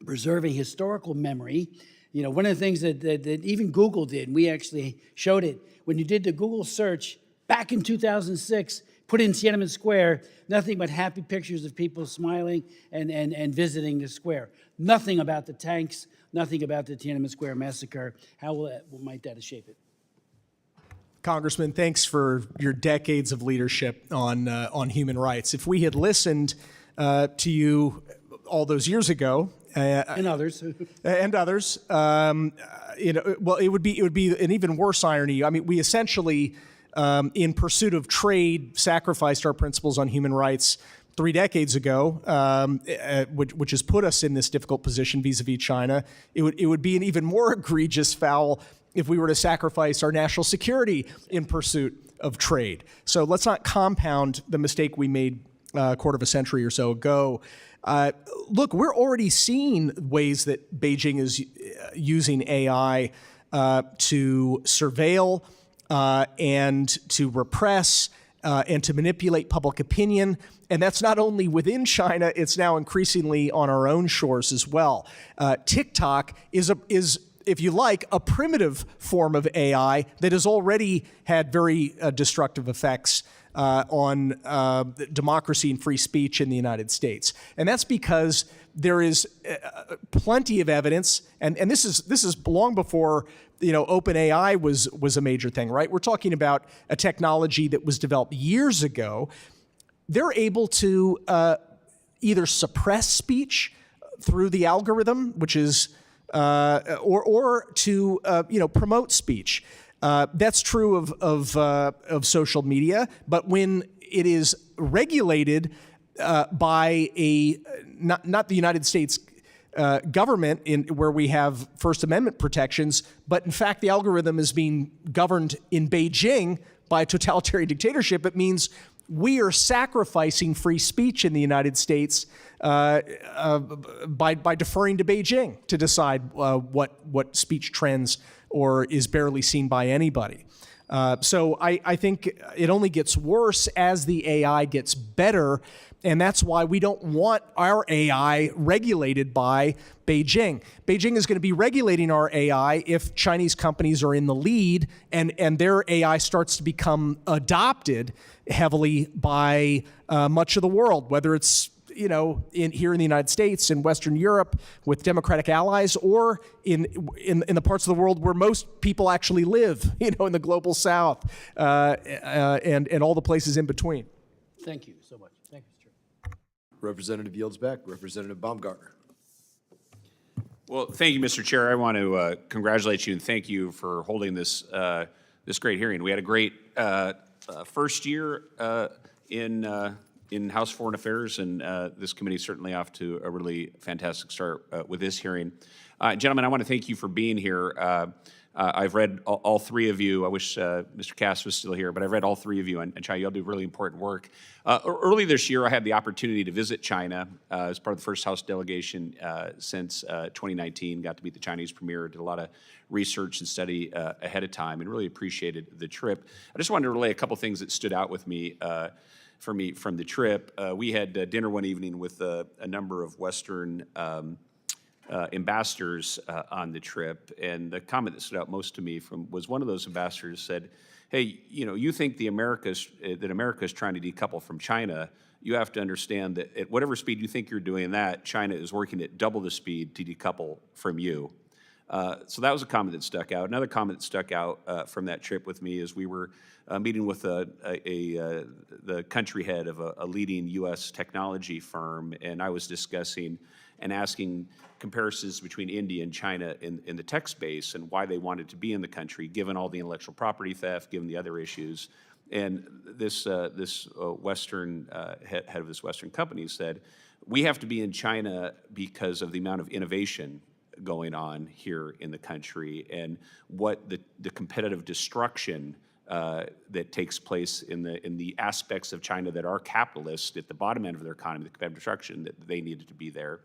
Speaker 7: preserving historical memory? You know, one of the things that even Google did, and we actually showed it, when you did the Google search back in 2006, put in Tiananmen Square, nothing but happy pictures of people smiling and visiting the square. Nothing about the tanks, nothing about the Tiananmen Square massacre. How might that shape it?
Speaker 3: Congressman, thanks for your decades of leadership on human rights. If we had listened to you all those years ago,
Speaker 7: and others,
Speaker 3: you know, well, it would be an even worse irony. I mean, we essentially, in pursuit of trade, sacrificed our principles on human rights 3 decades ago, which has put us in this difficult position vis-a-vis China. It would be an even more egregious foul if we were to sacrifice our national security in pursuit of trade. So let's not compound the mistake we made a quarter of a century or so ago. Look, we're already seeing ways that Beijing is using AI to surveil and to repress and to manipulate public opinion. And that's not only within China, it's now increasingly on our own shores as well. TikTok is, if you like, a primitive form of AI that has already had very destructive effects on democracy and free speech in the United States. And that's because there is plenty of evidence, and this is long before, you know, OpenAI was a major thing, right? We're talking about a technology that was developed years ago. They're able to either suppress speech through the algorithm, which is or to you know, promote speech. That's true of social media, but when it is regulated by not the United States government, where we have First Amendment protections, but in fact the algorithm is being governed in Beijing by a totalitarian dictatorship, it means we are sacrificing free speech in the United States by deferring to Beijing to decide what speech trends or is barely seen by anybody. So I think it only gets worse as the AI gets better. And that's why we don't want our AI regulated by Beijing. Beijing is going to be regulating our AI if Chinese companies are in the lead and their AI starts to become adopted heavily by much of the world, whether it's here in the United States, in Western Europe, with democratic allies, or in the parts of the world where most people actually live, in the global South, and all the places in between.
Speaker 7: Thank you so much. Thank you, Mr. Chair.
Speaker 1: Representative yields back. Representative Baumgartner.
Speaker 8: Well, thank you, Mr. Chair. I want to congratulate you and thank you for holding this great hearing. We had a great first year in House Foreign Affairs, and this committee is certainly off to a really fantastic start with this hearing. Gentlemen, I want to thank you for being here. I've read all three of you. I wish Mr. Cass was still here, but I've read all three of you, and China, you all do really important work. Early this year, I had the opportunity to visit China as part of the first House delegation since 2019, got to meet the Chinese premier, did a lot of research and study ahead of time, and really appreciated the trip. I just wanted to relay a couple things that stood out with me for me from the trip. We had dinner one evening with a number of Western ambassadors on the trip, and the comment that stood out most to me was one of those ambassadors said, "Hey, you think that America is trying to decouple from China? You have to understand that at whatever speed you think you're doing that, China is working at double the speed to decouple from you." So that was a comment that stuck out. Another comment that stuck out from that trip with me is we were meeting with the country head of a leading U.S. technology firm, and I was discussing and asking comparisons between India and China in the tech space and why they wanted to be in the country, given all the intellectual property theft, given the other issues. And this Western head of this Western company said, "We have to be in China because of the amount of innovation going on here in the country and what the competitive destruction that takes place in the aspects of China that are capitalist at the bottom end of their economy, the competitive destruction, that they needed to be there."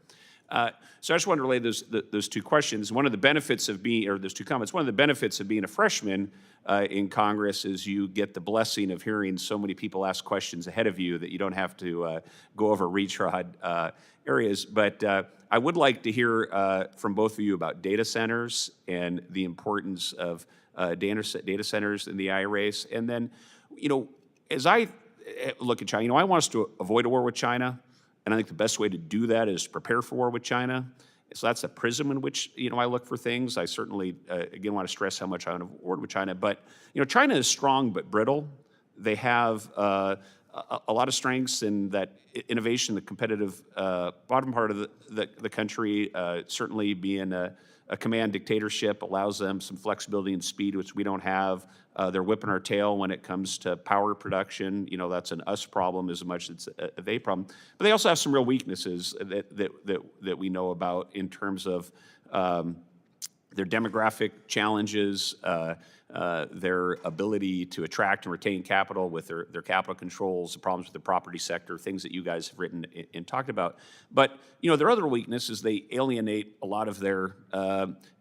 Speaker 8: So I just wanted to relay those two questions. One of the benefits of being, or those two comments, one of the benefits of being a freshman in Congress is you get the blessing of hearing so many people ask questions ahead of you that you don't have to go over retrod areas. But I would like to hear from both of you about data centers and the importance of data centers in the AI race. And then, as I look at China, I want us to avoid a war with China. And I think the best way to do that is prepare for war with China. So that's the prism in which, I look for things. I certainly, again, want to stress how much I want to avoid war with China. But, China is strong but brittle. They have a lot of strengths in that innovation, the competitive bottom part of the country, certainly being a command dictatorship allows them some flexibility and speed, which we don't have. They're whipping our tail when it comes to power production. That's an us problem as much as it's a they problem. But they also have some real weaknesses that we know about in terms of their demographic challenges, their ability to attract and retain capital with their capital controls, the problems with the property sector, things that you guys have written and talked about. But, their other weakness is they alienate a lot of their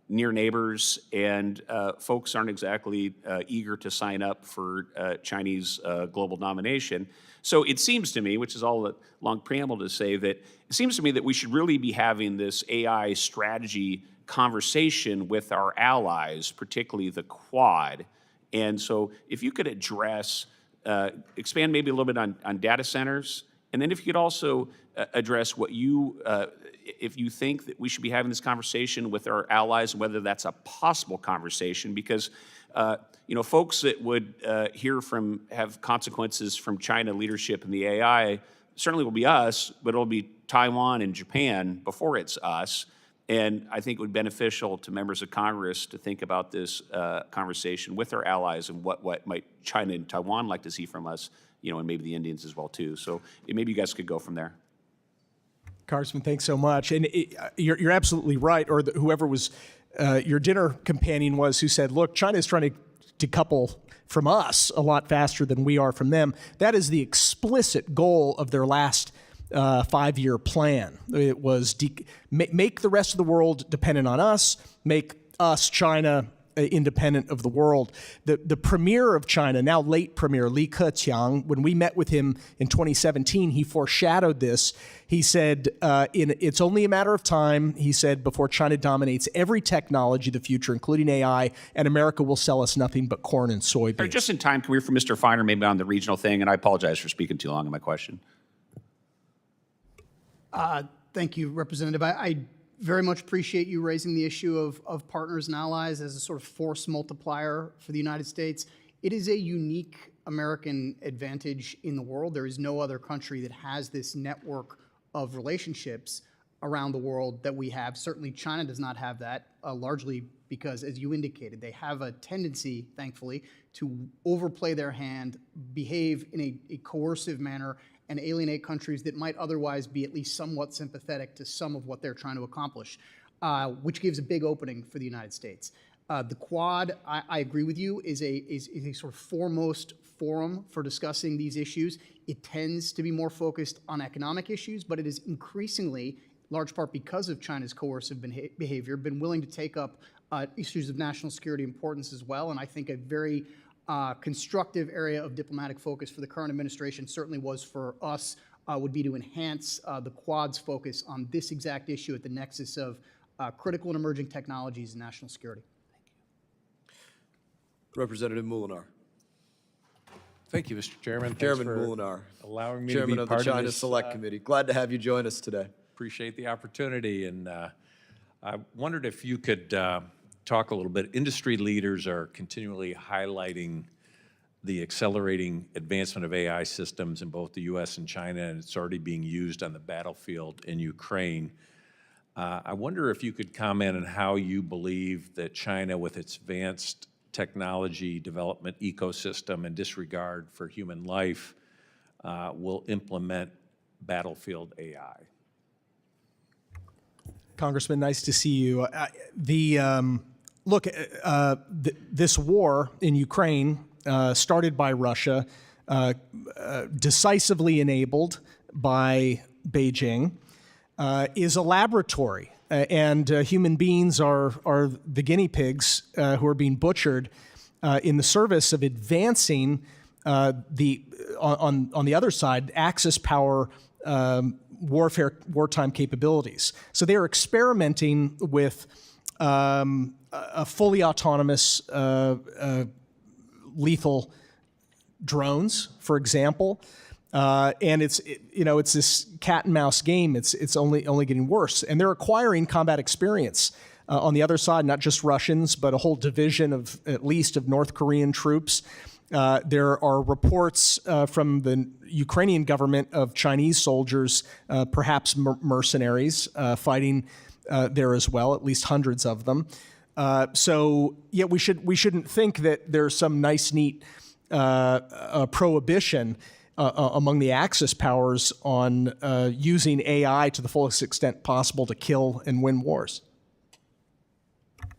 Speaker 8: near neighbors, and folks aren't exactly eager to sign up for Chinese global domination. So it seems to me, which is all a long preamble to say, that it seems to me that we should really be having this AI strategy conversation with our allies, particularly the Quad. And so if you could address, expand maybe a little bit on data centers, and then if you could also address what if you think that we should be having this conversation with our allies and whether that's a possible conversation, because folks that would have consequences from China leadership in the AI certainly will be us, but it'll be Taiwan and Japan before it's us. And I think it would be beneficial to members of Congress to think about this conversation with our allies and what might China and Taiwan like to see from us, and maybe the Indians as well too. So maybe you guys could go from there.
Speaker 3: Congressman, thanks so much. And you're absolutely right, or whoever was your dinner companion was who said, look, China is trying to decouple from us a lot faster than we are from them. That is the explicit goal of their last 5-year plan. It was make the rest of the world dependent on us, make us, China, independent of the world. The premier of China, now late premier, Li Keqiang, when we met with him in 2017, he foreshadowed this. He said, it's only a matter of time, he said, before China dominates every technology of the future, including AI, and America will sell us nothing but corn and soybeans.
Speaker 8: Just in time, can we hear from Mr. Feiner maybe on the regional thing? And I apologize for speaking too long on my question.
Speaker 5: Thank you, Representative. I very much appreciate you raising the issue of partners and allies as a sort of force multiplier for the United States. It is a unique American advantage in the world. There is no other country that has this network of relationships around the world that we have. Certainly China does not have that, largely because, as you indicated, they have a tendency, thankfully, to overplay their hand, behave in a coercive manner, and alienate countries that might otherwise be at least somewhat sympathetic to some of what they're trying to accomplish, which gives a big opening for the United States. The Quad, I agree with you, is a sort of foremost forum for discussing these issues. It tends to be more focused on economic issues, but it is increasingly, large part because of China's coercive behavior, been willing to take up issues of national security importance as well. And I think a very constructive area of diplomatic focus for the current administration certainly was for us, would be to enhance the Quad's focus on this exact issue at the nexus of critical and emerging technologies and national security.
Speaker 1: Representative Molinar.
Speaker 9: Thank you, Mr. Chairman.
Speaker 1: Chairman
Speaker 9: Thanks for
Speaker 1: Molinar,
Speaker 9: allowing me
Speaker 1: Chairman
Speaker 9: to be
Speaker 1: of the
Speaker 9: part
Speaker 1: China
Speaker 9: of this,
Speaker 1: Select Committee. Glad to have you join us today.
Speaker 9: Appreciate the opportunity, and I wondered if you could talk a little bit. Industry leaders are continually highlighting the accelerating advancement of AI systems in both the U.S. and China, and it's already being used on the battlefield in Ukraine. I wonder if you could comment on how you believe that China, with its advanced technology development ecosystem and disregard for human life, will implement battlefield AI.
Speaker 3: Congressman, nice to see you. This war in Ukraine, started by Russia, decisively enabled by Beijing, is a laboratory. And human beings are the guinea pigs who are being butchered in the service of advancing on the other side, Axis power wartime capabilities. So they are experimenting with a fully autonomous lethal drones, for example. And it's this cat and mouse game. It's only getting worse. And they're acquiring combat experience on the other side, not just Russians, but a whole division of at least of North Korean troops. There are reports from the Ukrainian government of Chinese soldiers, perhaps mercenaries, fighting there as well, at least hundreds of them. So yeah, we shouldn't think that there's some nice, neat prohibition among the Axis powers on using AI to the fullest extent possible to kill and win wars.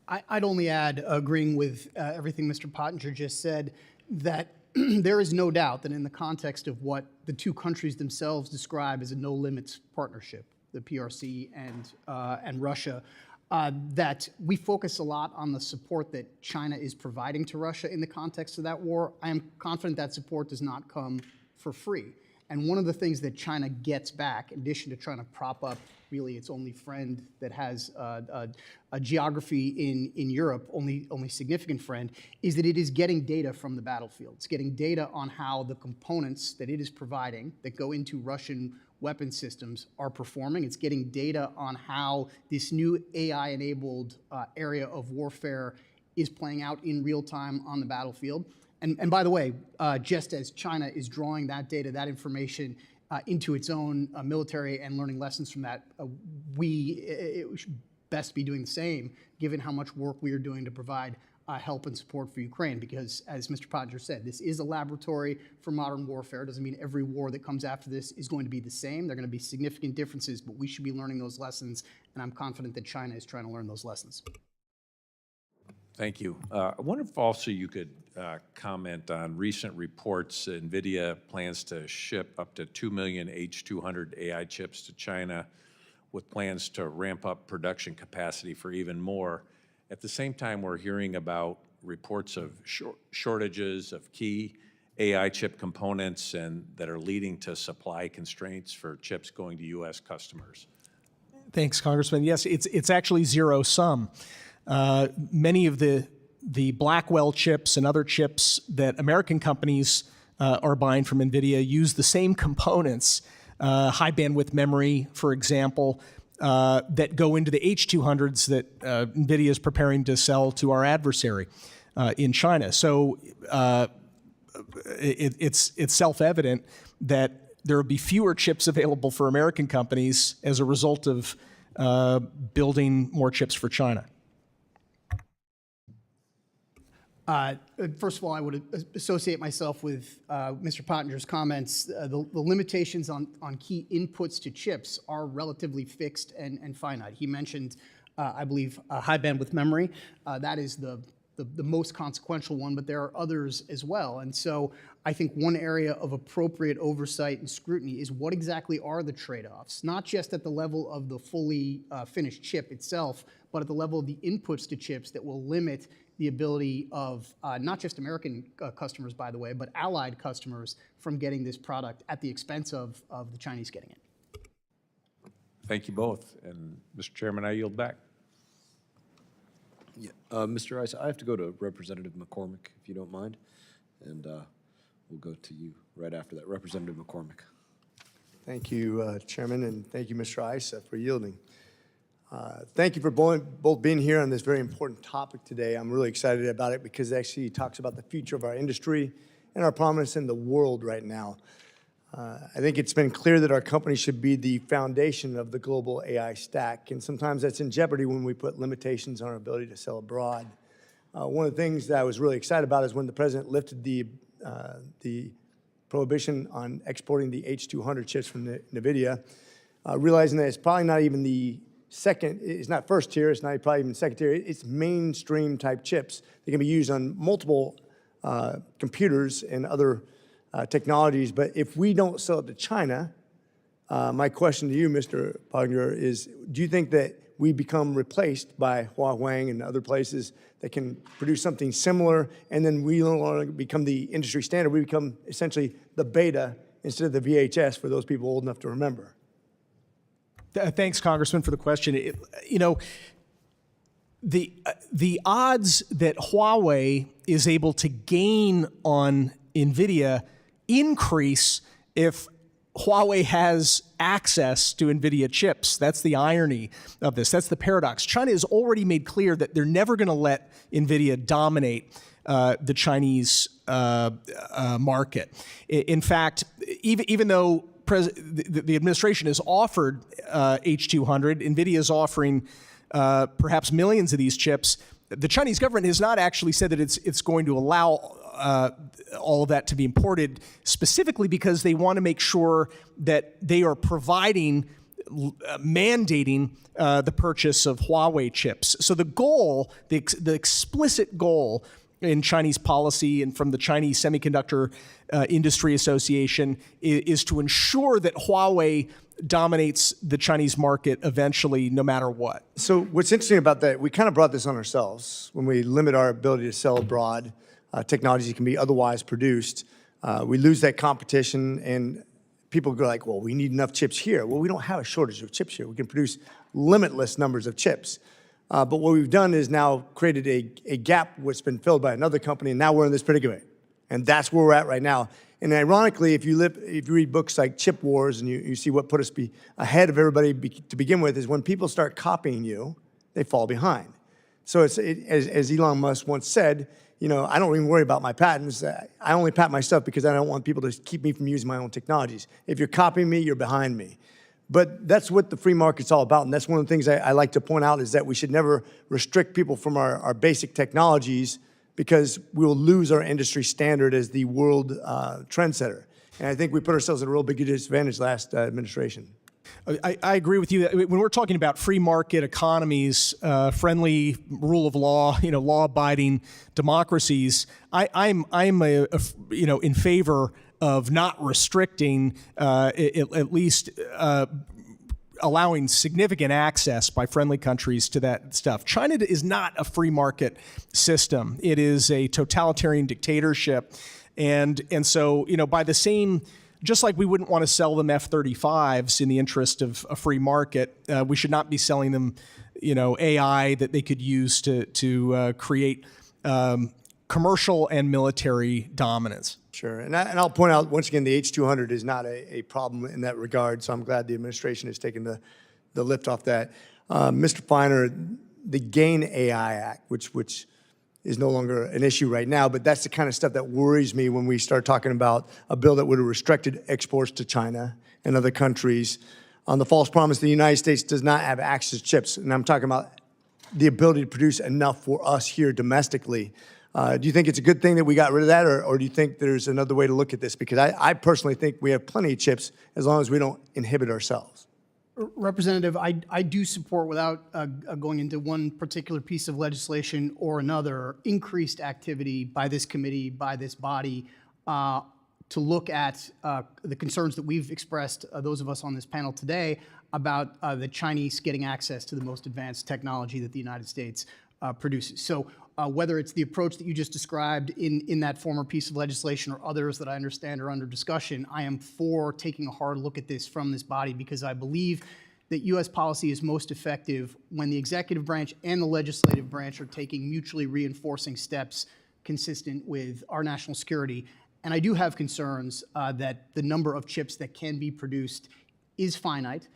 Speaker 5: I'd only add, agreeing with everything Mr. Pottinger just said, that there is no doubt that in the context of what the two countries themselves describe as a no-limits partnership, the PRC and Russia, that we focus a lot on the support that China is providing to Russia in the context of that war. I am confident that support does not come for free. And one of the things that China gets back, in addition to trying to prop up really its only friend that has a geography in Europe, only significant friend, is that it is getting data from the battlefield. It's getting data on how the components that it is providing that go into Russian weapon systems are performing. It's getting data on how this new AI-enabled area of warfare is playing out in real time on the battlefield. And by the way, just as China is drawing that data, that information into its own military and learning lessons from that, we should best be doing the same, given how much work we are doing to provide help and support for Ukraine. Because as Mr. Pottinger said, this is a laboratory for modern warfare. It doesn't mean every war that comes after this is going to be the same. There are going to be significant differences, but we should be learning those lessons, and I'm confident that China is trying to learn those lessons.
Speaker 9: Thank you. I wonder if also you could comment on recent reports. NVIDIA plans to ship up to 2 million H200 AI chips to China with plans to ramp up production capacity for even more. At the same time, we're hearing about reports of shortages of key AI chip components and that are leading to supply constraints for chips going to U.S. customers.
Speaker 3: Thanks, Congressman. Yes, it's actually zero sum. Many of the Blackwell chips and other chips that American companies are buying from NVIDIA use the same components, high bandwidth memory, for example, that go into the H200s that NVIDIA is preparing to sell to our adversary in China. So it's self-evident that there will be fewer chips available for American companies as a result of building more chips for China.
Speaker 5: First of all, I would associate myself with Mr. Pottinger's comments. The limitations on key inputs to chips are relatively fixed and finite. He mentioned, I believe, high bandwidth memory. That is the most consequential one, but there are others as well. And so I think one area of appropriate oversight and scrutiny is what exactly are the trade-offs, not just at the level of the fully finished chip itself, but at the level of the inputs to chips that will limit the ability of not just American customers, by the way, but allied customers from getting this product at the expense of the Chinese getting it.
Speaker 9: Thank you both. And Mr. Chairman, I yield back.
Speaker 1: Yeah. Mr. Rice, I have to go to Representative McCormick, if you don't mind, and we'll go to you right after that. Representative McCormick.
Speaker 10: Thank you, Chairman, and thank you, Mr. Rice, for yielding. Thank you for both being here on this very important topic today. I'm really excited about it because it actually talks about the future of our industry and our prominence in the world right now. I think it's been clear that our company should be the foundation of the global AI stack, and sometimes that's in jeopardy when we put limitations on our ability to sell abroad. One of the things that I was really excited about is when the President lifted the prohibition on exporting the H200 chips from NVIDIA, realizing that it's probably not even the second, it's not first tier, it's not probably even second tier, it's mainstream type chips that can be used on multiple computers and other technologies. But if we don't sell it to China, my question to you, Mr. Pottinger, is do you think that we become replaced by Huawei and other places that can produce something similar, and then we no longer become the industry standard, we become essentially the beta instead of the VHS for those people old enough to remember?
Speaker 3: Thanks, Congressman, for the question. The odds that Huawei is able to gain on NVIDIA increase if Huawei has access to NVIDIA chips. That's the irony of this. That's the paradox. China has already made clear that they're never going to let NVIDIA dominate the Chinese market. In fact, even though the administration has offered H200, NVIDIA is offering perhaps millions of these chips, the Chinese government has not actually said that it's going to allow all of that to be imported, specifically because they want to make sure that they are providing, mandating the purchase of Huawei chips. So the goal, the explicit goal in Chinese policy and from the Chinese Semiconductor Industry Association is to ensure that Huawei dominates the Chinese market eventually, no matter what.
Speaker 10: So what's interesting about that, we kind of brought this on ourselves when we limit our ability to sell abroad. Technologies can be otherwise produced. We lose that competition, and people go like, well, we need enough chips here. Well, we don't have a shortage of chips here. We can produce limitless numbers of chips. But what we've done is now created a gap which has been filled by another company, and now we're in this predicament. And that's where we're at right now. And ironically, if you read books like Chip Wars and you see what put us ahead of everybody to begin with, is when people start copying you, they fall behind. So as Elon Musk once said, you know, I don't even worry about my patents. I only patent my stuff because I don't want people to keep me from using my own technologies. If you're copying me, you're behind me. But that's what the free market's all about, and that's one of the things I like to point out is that we should never restrict people from our basic technologies because we will lose our industry standard as the world trendsetter. And I think we put ourselves at a real big disadvantage last administration.
Speaker 3: I agree with you. When we're talking about free market economies, friendly rule of law, law-abiding democracies, I'm in favor of not restricting, at least allowing significant access by friendly countries to that stuff. China is not a free market system. It is a totalitarian dictatorship. And so, by the same, just like we wouldn't want to sell them F-35s in the interest of a free market, we should not be selling them, AI that they could use to create commercial and military dominance.
Speaker 10: Sure, and I'll point out, once again, the H-200 is not a problem in that regard, so I'm glad the administration has taken the lift off that. Mr. Feiner, the GAIN AI Act, which is no longer an issue right now, but that's the kind of stuff that worries me when we start talking about a bill that would have restricted exports to China and other countries on the false promise the United States does not have access to chips. And I'm talking about the ability to produce enough for us here domestically. Do you think it's a good thing that we got rid of that, or do you think there's another way to look at this? Because I personally think we have plenty of chips as long as we don't inhibit ourselves.
Speaker 5: Representative, I do support, without going into one particular piece of legislation or another, increased activity by this committee, by this body, to look at the concerns that we've expressed, those of us on this panel today, about the Chinese getting access to the most advanced technology that the United States produces. So whether it's the approach that you just described in that former piece of legislation or others that I understand are under discussion, I am for taking a hard look at this from this body, because I believe that U.S. policy is most effective when the executive branch and the legislative branch are taking mutually reinforcing steps consistent with our national security. And I do have concerns that the number of chips that can be produced is finite.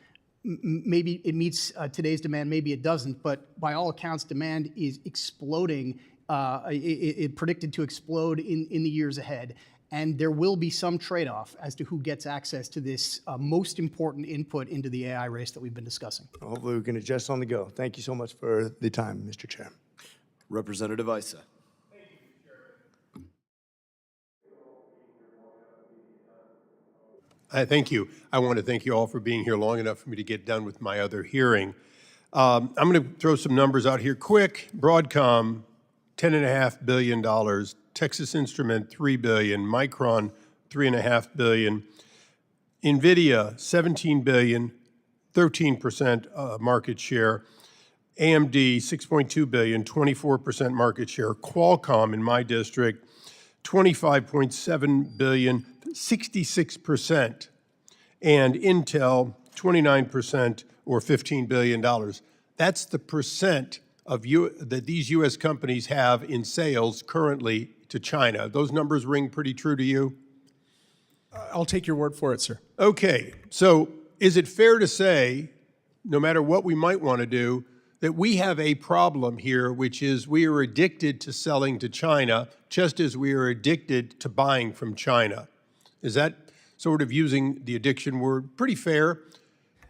Speaker 5: Maybe it meets today's demand, maybe it doesn't, but by all accounts, demand is exploding, it predicted to explode in the years ahead. And there will be some trade-off as to who gets access to this most important input into the AI race that we've been discussing.
Speaker 10: Hopefully we can adjust on the go. Thank you so much for the time, Mr. Chair.
Speaker 1: Representative Issa.
Speaker 11: Thank you. I want to thank you all for being here long enough for me to get done with my other hearing. I'm going to throw some numbers out here quick. Broadcom, $10.5 billion. Texas Instrument, $3 billion. Micron, $3.5 billion. NVIDIA, $17 billion, 13% market share. AMD, $6.2 billion, 24% market share. Qualcomm, in my district, $25.7 billion, 66%, and Intel, 29%, or $15 billion. That's the percent of that these U.S. companies have in sales currently to China. Those numbers ring pretty true to you?
Speaker 3: I'll take your word for it, sir.
Speaker 11: Okay, so is it fair to say, no matter what we might want to do, that we have a problem here, which is we are addicted to selling to China, just as we are addicted to buying from China? Is that sort of, using the addiction word, pretty fair?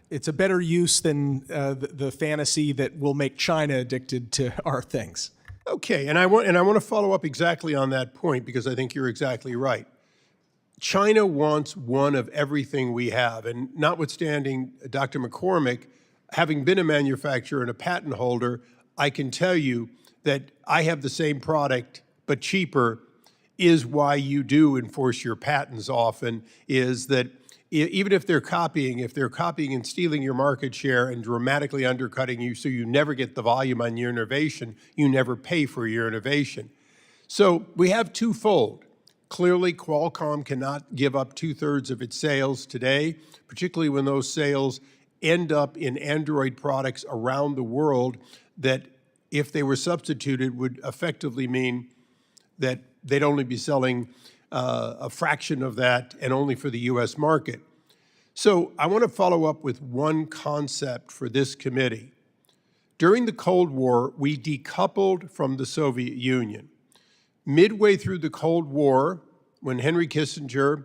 Speaker 3: It's a better use than the fantasy that will make China addicted to our things.
Speaker 11: Okay, and I want to follow up exactly on that point, because I think you're exactly right. China wants one of everything we have, and notwithstanding Dr. McCormick, having been a manufacturer and a patent holder, I can tell you that I have the same product but cheaper is why you do enforce your patents often, is that even if they're copying and stealing your market share and dramatically undercutting you so you never get the volume on your innovation, you never pay for your innovation. So we have twofold. Clearly, Qualcomm cannot give up 2/3 of its sales today, particularly when those sales end up in Android products around the world that, if they were substituted, would effectively mean that they'd only be selling a fraction of that, and only for the U.S. market. So I want to follow up with one concept for this committee. During the Cold War, we decoupled from the Soviet Union. Midway through the Cold War, when Henry Kissinger,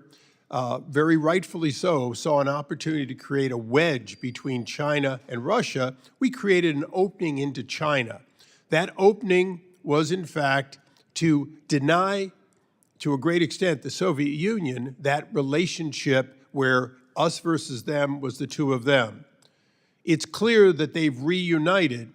Speaker 11: very rightfully so, saw an opportunity to create a wedge between China and Russia, we created an opening into China. That opening was, in fact, to deny, to a great extent, the Soviet Union that relationship where us versus them was the two of them. It's clear that they've reunited,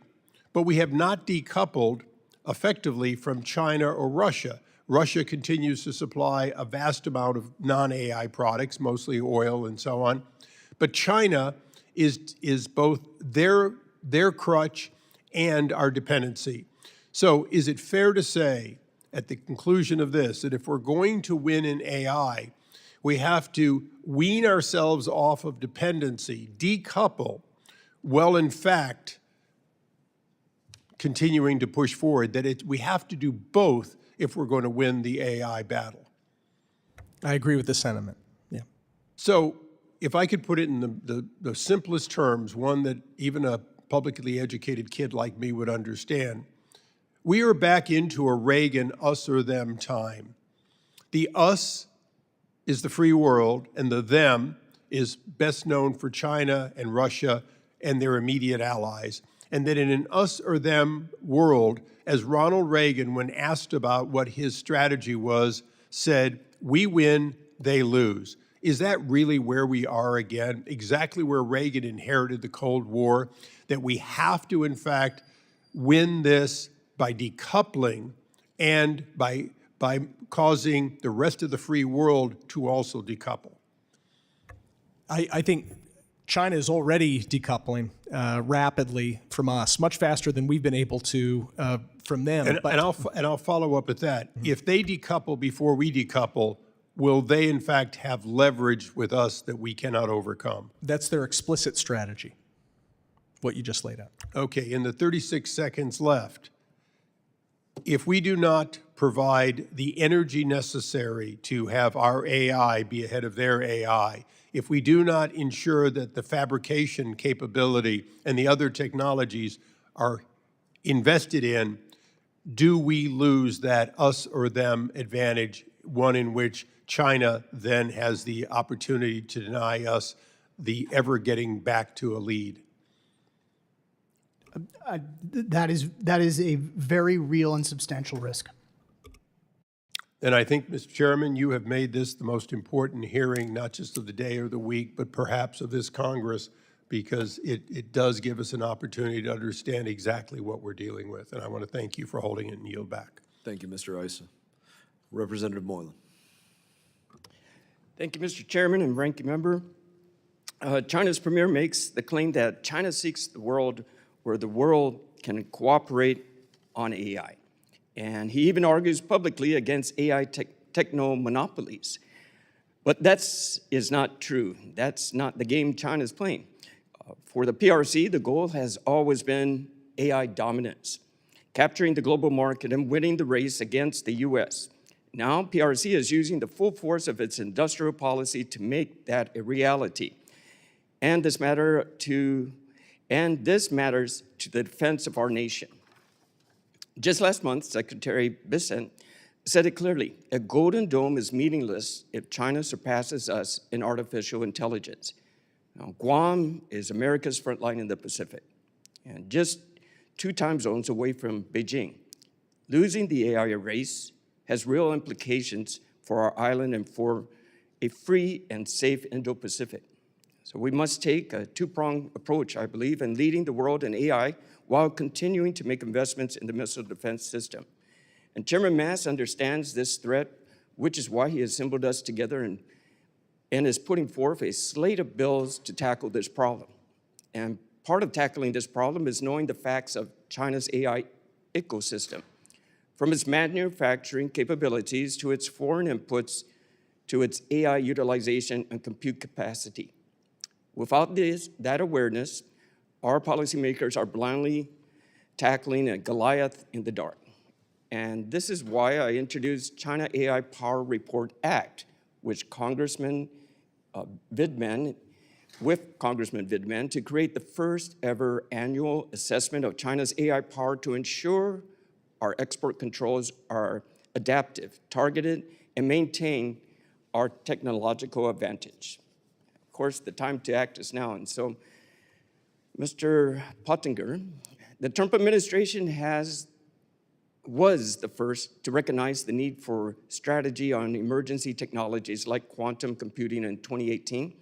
Speaker 11: but we have not decoupled effectively from China or Russia. Russia continues to supply a vast amount of non-AI products, mostly oil and so on. But China is both their crutch and our dependency. So is it fair to say at the conclusion of this that if we're going to win in AI, we have to wean ourselves off of dependency, decouple, while in fact continuing to push forward, that we have to do both if we're going to win the AI battle?
Speaker 3: I agree with the sentiment. Yeah.
Speaker 11: So if I could put it in the simplest terms, one that even a publicly educated kid like me would understand, we are back into a Reagan us or them time. The us is the free world, and the them is best known for China and Russia and their immediate allies. And that in an us or them world, as Ronald Reagan, when asked about what his strategy was, said, "We win, they lose." Is that really where we are again? Exactly where Reagan inherited the Cold War, that we have to, in fact, win this by decoupling and by causing the rest of the free world to also decouple?
Speaker 3: I think China is already decoupling rapidly from us, much faster than we've been able to from them.
Speaker 11: And I'll follow up with that. Mm-hmm. If they decouple before we decouple, will they in fact have leverage with us that we cannot overcome?
Speaker 3: That's their explicit strategy, what you just laid out.
Speaker 11: Okay, in the 36 seconds left, if we do not provide the energy necessary to have our AI be ahead of their AI, if we do not ensure that the fabrication capability and the other technologies are invested in, do we lose that us or them advantage, one in which China then has the opportunity to deny us the ever getting back to a lead?
Speaker 5: That is a very real and substantial risk.
Speaker 11: And I think, Mr. Chairman, you have made this the most important hearing, not just of the day or the week, but perhaps of this Congress, because it does give us an opportunity to understand exactly what we're dealing with. And I want to thank you for holding it and yield back.
Speaker 1: Thank you, Mr. Issa. Representative Moylan.
Speaker 12: Thank you, Mr. Chairman and Ranking Member. China's premier makes the claim that China seeks the world where the world can cooperate on AI. And he even argues publicly against AI techno monopolies. But that is not true. That's not the game China's playing. For the PRC, the goal has always been AI dominance, capturing the global market and winning the race against the US. Now, PRC is using the full force of its industrial policy to make that a reality. And this matters to the defense of our nation. Just last month, Secretary Bissett said it clearly: a golden dome is meaningless if China surpasses us in artificial intelligence. Now, Guam is America's front line in the Pacific, and just 2 time zones away from Beijing. Losing the AI race has real implications for our island and for a free and safe Indo-Pacific. So we must take a 2-pronged approach, I believe, in leading the world in AI while continuing to make investments in the missile defense system. And Chairman Mast understands this threat, which is why he assembled us together and is putting forth a slate of bills to tackle this problem. And part of tackling this problem is knowing the facts of China's AI ecosystem, from its manufacturing capabilities to its foreign inputs to its AI utilization and compute capacity. Without that awareness, our policymakers are blindly tackling a Goliath in the dark. And this is why I introduced China AI Power Report Act, which Congressman Vidman to create the first ever annual assessment of China's AI power to ensure our export controls are adaptive, targeted, and maintain our technological advantage. Of course, the time to act is now. And so, Mr. Pottinger, the Trump administration was the first to recognize the need for strategy on emergency technologies like quantum computing in 2018.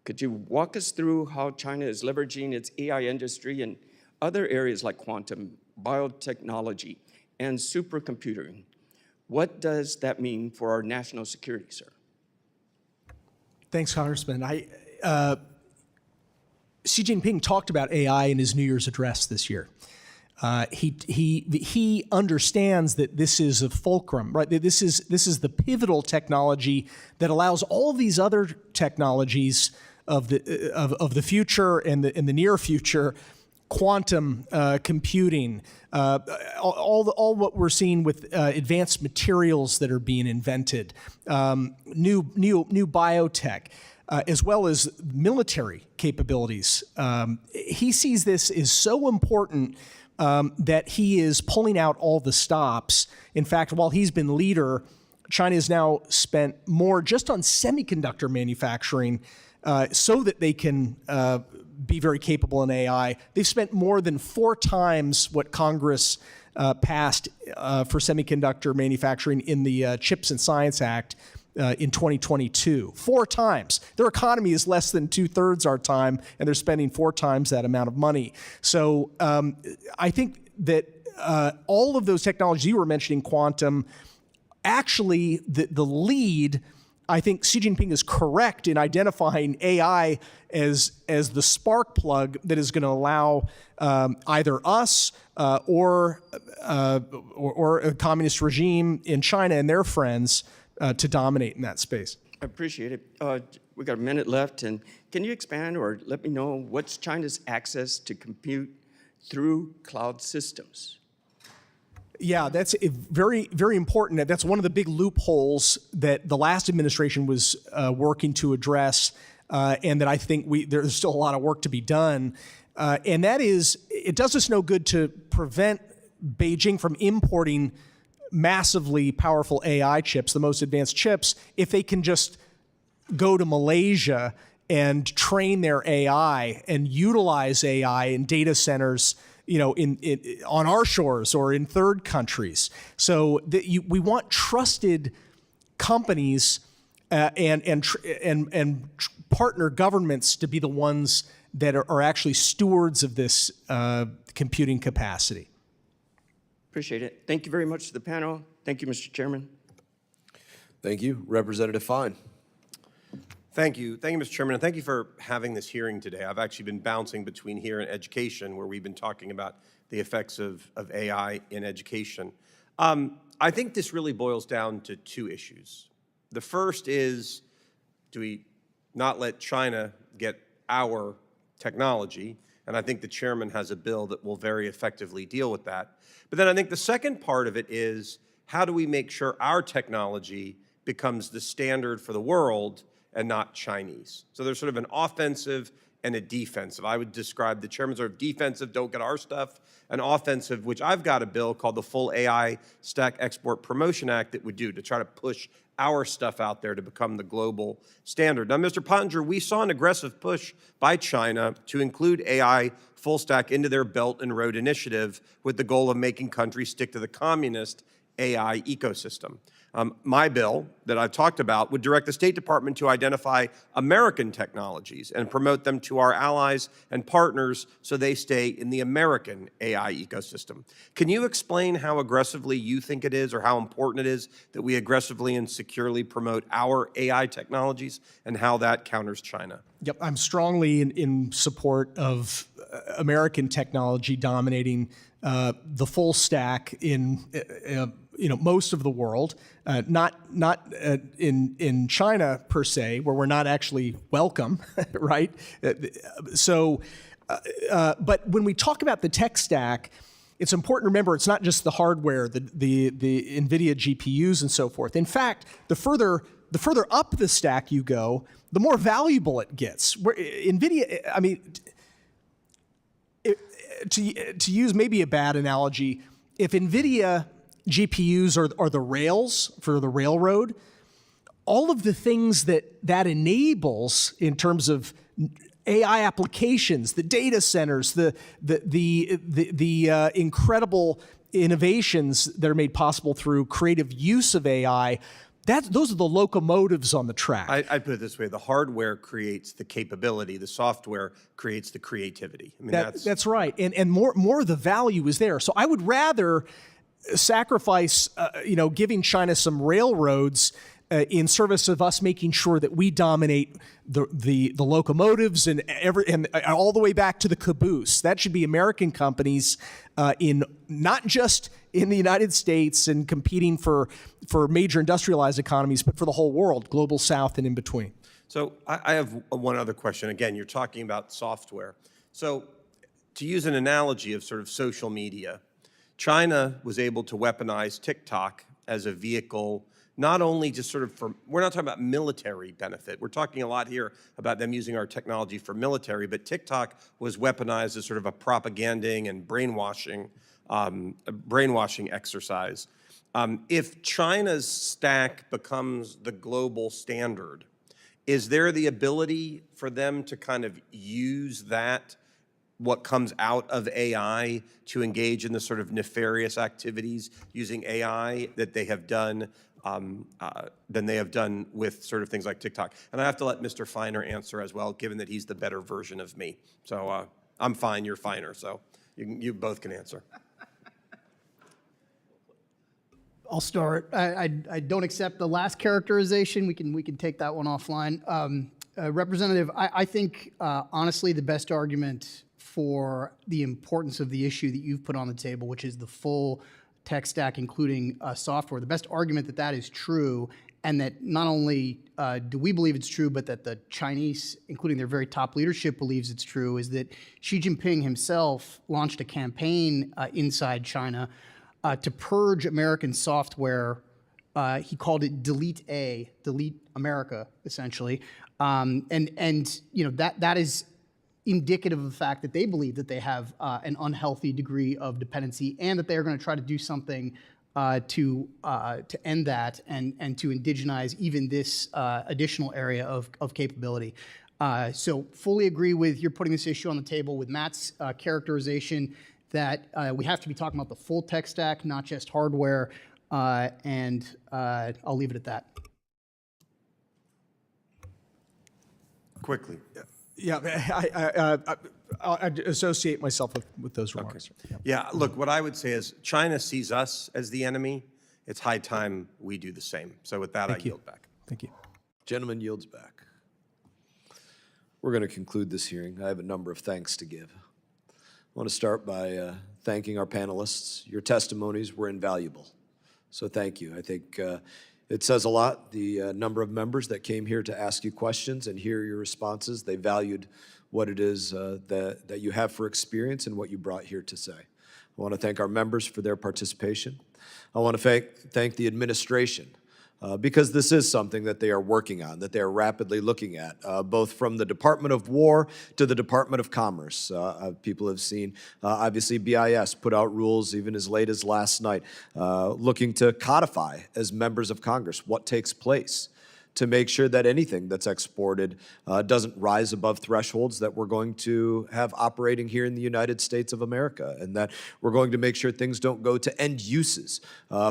Speaker 12: Could you walk us through how China is leveraging its AI industry in other areas like quantum, biotechnology, and supercomputing? What does that mean for our national security, sir?
Speaker 3: Thanks, Congressman. Xi Jinping talked about AI in his New Year's address this year. He understands that this is a fulcrum, right? That this is the pivotal technology that allows all of these other technologies of the future and the near future, quantum computing, all what we're seeing with advanced materials that are being invented, new biotech. As well as military capabilities. He sees this as so important that he is pulling out all the stops. In fact, while he's been leader, China has now spent more just on semiconductor manufacturing so that they can be very capable in AI. They've spent more than 4 times what Congress passed for semiconductor manufacturing in the Chips and Science Act in 2022, 4 times. Their economy is less than 2/3 our time, and they're spending 4 times that amount of money. So I think that all of those technologies you were mentioning, quantum, actually the lead, I think Xi Jinping is correct in identifying AI as the spark plug that is going to allow either us or a communist regime in China and their friends to dominate in that space.
Speaker 12: I appreciate it. We got a minute left, and can you expand or let me know what's China's access to compute through cloud systems?
Speaker 3: Yeah, that's very, very important. That's one of the big loopholes that the last administration was working to address, and that I think there's still a lot of work to be done. And that is, it does us no good to prevent Beijing from importing massively powerful AI chips, the most advanced chips, if they can just go to Malaysia and train their AI and utilize AI in data centers, on our shores or in third countries. So we want trusted companies and partner governments to be the ones that are actually stewards of this computing capacity.
Speaker 12: Appreciate it. Thank you very much to the panel. Thank you, Mr. Chairman.
Speaker 1: Thank you. Representative Fine.
Speaker 13: Thank you. Thank you, Mr. Chairman, and thank you for having this hearing today. I've actually been bouncing between here and education, where we've been talking about the effects of AI in education. I think this really boils down to 2 issues. The first is, do we not let China get our technology? And I think the chairman has a bill that will very effectively deal with that. But then I think the second part of it is, how do we make sure our technology becomes the standard for the world and not Chinese? So there's sort of an offensive and a defensive. I would describe the chairman's sort of defensive, don't get our stuff, an offensive, which I've got a bill called the Full AI Stack Export Promotion Act that would do to try to push our stuff out there to become the global standard. Now, Mr. Pottinger, we saw an aggressive push by China to include AI full stack into their Belt and Road Initiative with the goal of making countries stick to the communist AI ecosystem. My bill that I've talked about would direct the State Department to identify American technologies and promote them to our allies and partners so they stay in the American AI ecosystem. Can you explain how aggressively you think it is, or how important it is, that we aggressively and securely promote our AI technologies and how that counters China?
Speaker 3: Yep, I'm strongly in support of American technology dominating the full stack in most of the world, not in China per se, where we're not actually welcome, right? But when we talk about the tech stack, it's important to remember it's not just the hardware, the NVIDIA GPUs and so forth. In fact, the further up the stack you go, the more valuable it gets. NVIDIA, I mean, to use maybe a bad analogy, if NVIDIA GPUs are the rails for the railroad, all of the things that enables in terms of AI applications, the data centers, the incredible innovations that are made possible through creative use of AI, those are the locomotives on the track.
Speaker 13: I put it this way: the hardware creates the capability, the software creates the creativity. I mean,
Speaker 3: that's right, and more of the value is there. So I would rather sacrifice, giving China some railroads in service of us making sure that we dominate the locomotives and all the way back to the caboose. That should be American companies in not just in the United States and competing for major industrialized economies, but for the whole world, global south and in between.
Speaker 13: So I have one other question. Again, you're talking about software. So to use an analogy of sort of social media, China was able to weaponize TikTok as a vehicle, not only just sort of for, we're not talking about military benefit. We're talking a lot here about them using our technology for military, but TikTok was weaponized as sort of a propaganding and brainwashing exercise. If China's stack becomes the global standard, is there the ability for them to kind of use that, what comes out of AI, to engage in the sort of nefarious activities using AI that they have done than they have done with sort of things like TikTok? And I have to let Mr. Feiner answer as well, given that he's the better version of me. So I'm fine, you're finer, so you both can answer.
Speaker 5: I'll start. I don't accept the last characterization. We can take that one offline. Representative, I think honestly the best argument for the importance of the issue that you've put on the table, which is the full tech stack, including software, the best argument that that is true, and that not only do we believe it's true, but that the Chinese, including their very top leadership, believes it's true, is that Xi Jinping himself launched a campaign inside China to purge American software. He called it Delete America, essentially. And you know, that is indicative of the fact that they believe that they have an unhealthy degree of dependency, and that they are going to try to do something to end that and to indigenize even this additional area of capability. So fully agree with you're putting this issue on the table with Matt's characterization that we have to be talking about the full tech stack, not just hardware, and I'll leave it at that.
Speaker 13: Quickly.
Speaker 3: Yeah, I associate myself with those remarks.
Speaker 13: Okay. Yeah, look, what I would say is China sees us as the enemy. It's high time we do the same. So with that, I yield back.
Speaker 3: Thank you.
Speaker 1: Gentleman yields back. We're going to conclude this hearing. I have a number of thanks to give. I want to start by thanking our panelists. Your testimonies were invaluable, so thank you. I think it says a lot, the number of members that came here to ask you questions and hear your responses. They valued what it is that you have for experience and what you brought here to say. I want to thank our members for their participation. I want to thank the administration because this is something that they are working on, that they are rapidly looking at, both from the Department of War to the Department of Commerce. People have seen, obviously, BIS put out rules even as late as last night, looking to codify as members of Congress what takes place to make sure that anything that's exported doesn't rise above thresholds that we're going to have operating here in the United States of America, and that we're going to make sure things don't go to end uses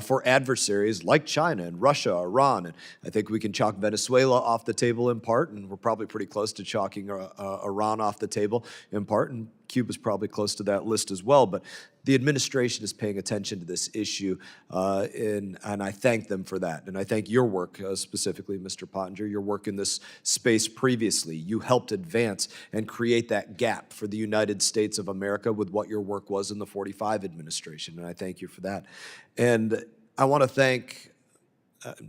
Speaker 1: for adversaries like China and Russia, Iran. And I think we can chalk Venezuela off the table in part, and we're probably pretty close to chalking Iran off the table in part, and Cuba's probably close to that list as well. But the administration is paying attention to this issue, and I thank them for that. And I thank your work, specifically, Mr. Pottinger, your work in this space previously. You helped advance and create that gap for the United States of America with what your work was in the 45 administration, and I thank you for that. And I want to thank,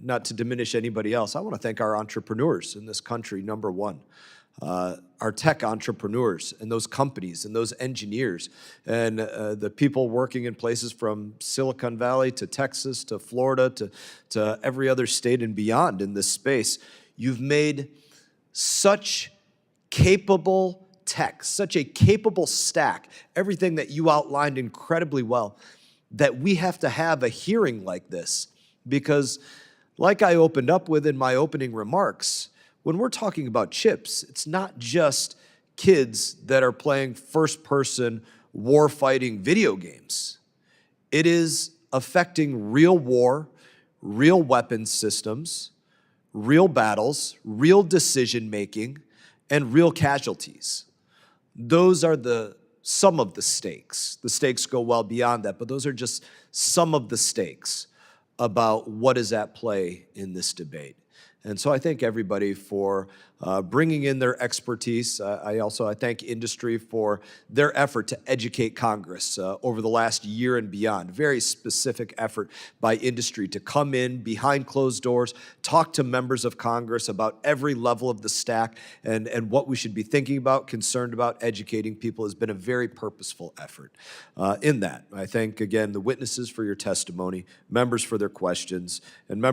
Speaker 1: not to diminish anybody else, I want to thank our entrepreneurs in this country, number one. Our tech entrepreneurs and those companies and those engineers and the people working in places from Silicon Valley to Texas to Florida to every other state and beyond in this space. You've made such capable tech, such a capable stack, everything that you outlined incredibly well, that we have to have a hearing like this because, like I opened up with in my opening remarks, when we're talking about chips, it's not just kids that are playing first-person war-fighting video games. It is affecting real war, real weapons systems, real battles, real decision-making, and real casualties. Those are some of the stakes. The stakes go well beyond that, but those are just some of the stakes. about what is at play in this debate. And so I thank everybody for bringing in their expertise. I thank industry for their effort to educate Congress over the last year and beyond. Very specific effort by industry to come in behind closed doors, talk to members of Congress about every level of the stack and what we should be thinking about, concerned about, educating people has been a very purposeful effort in that. I thank, again, the witnesses for your testimony, members for their questions, and members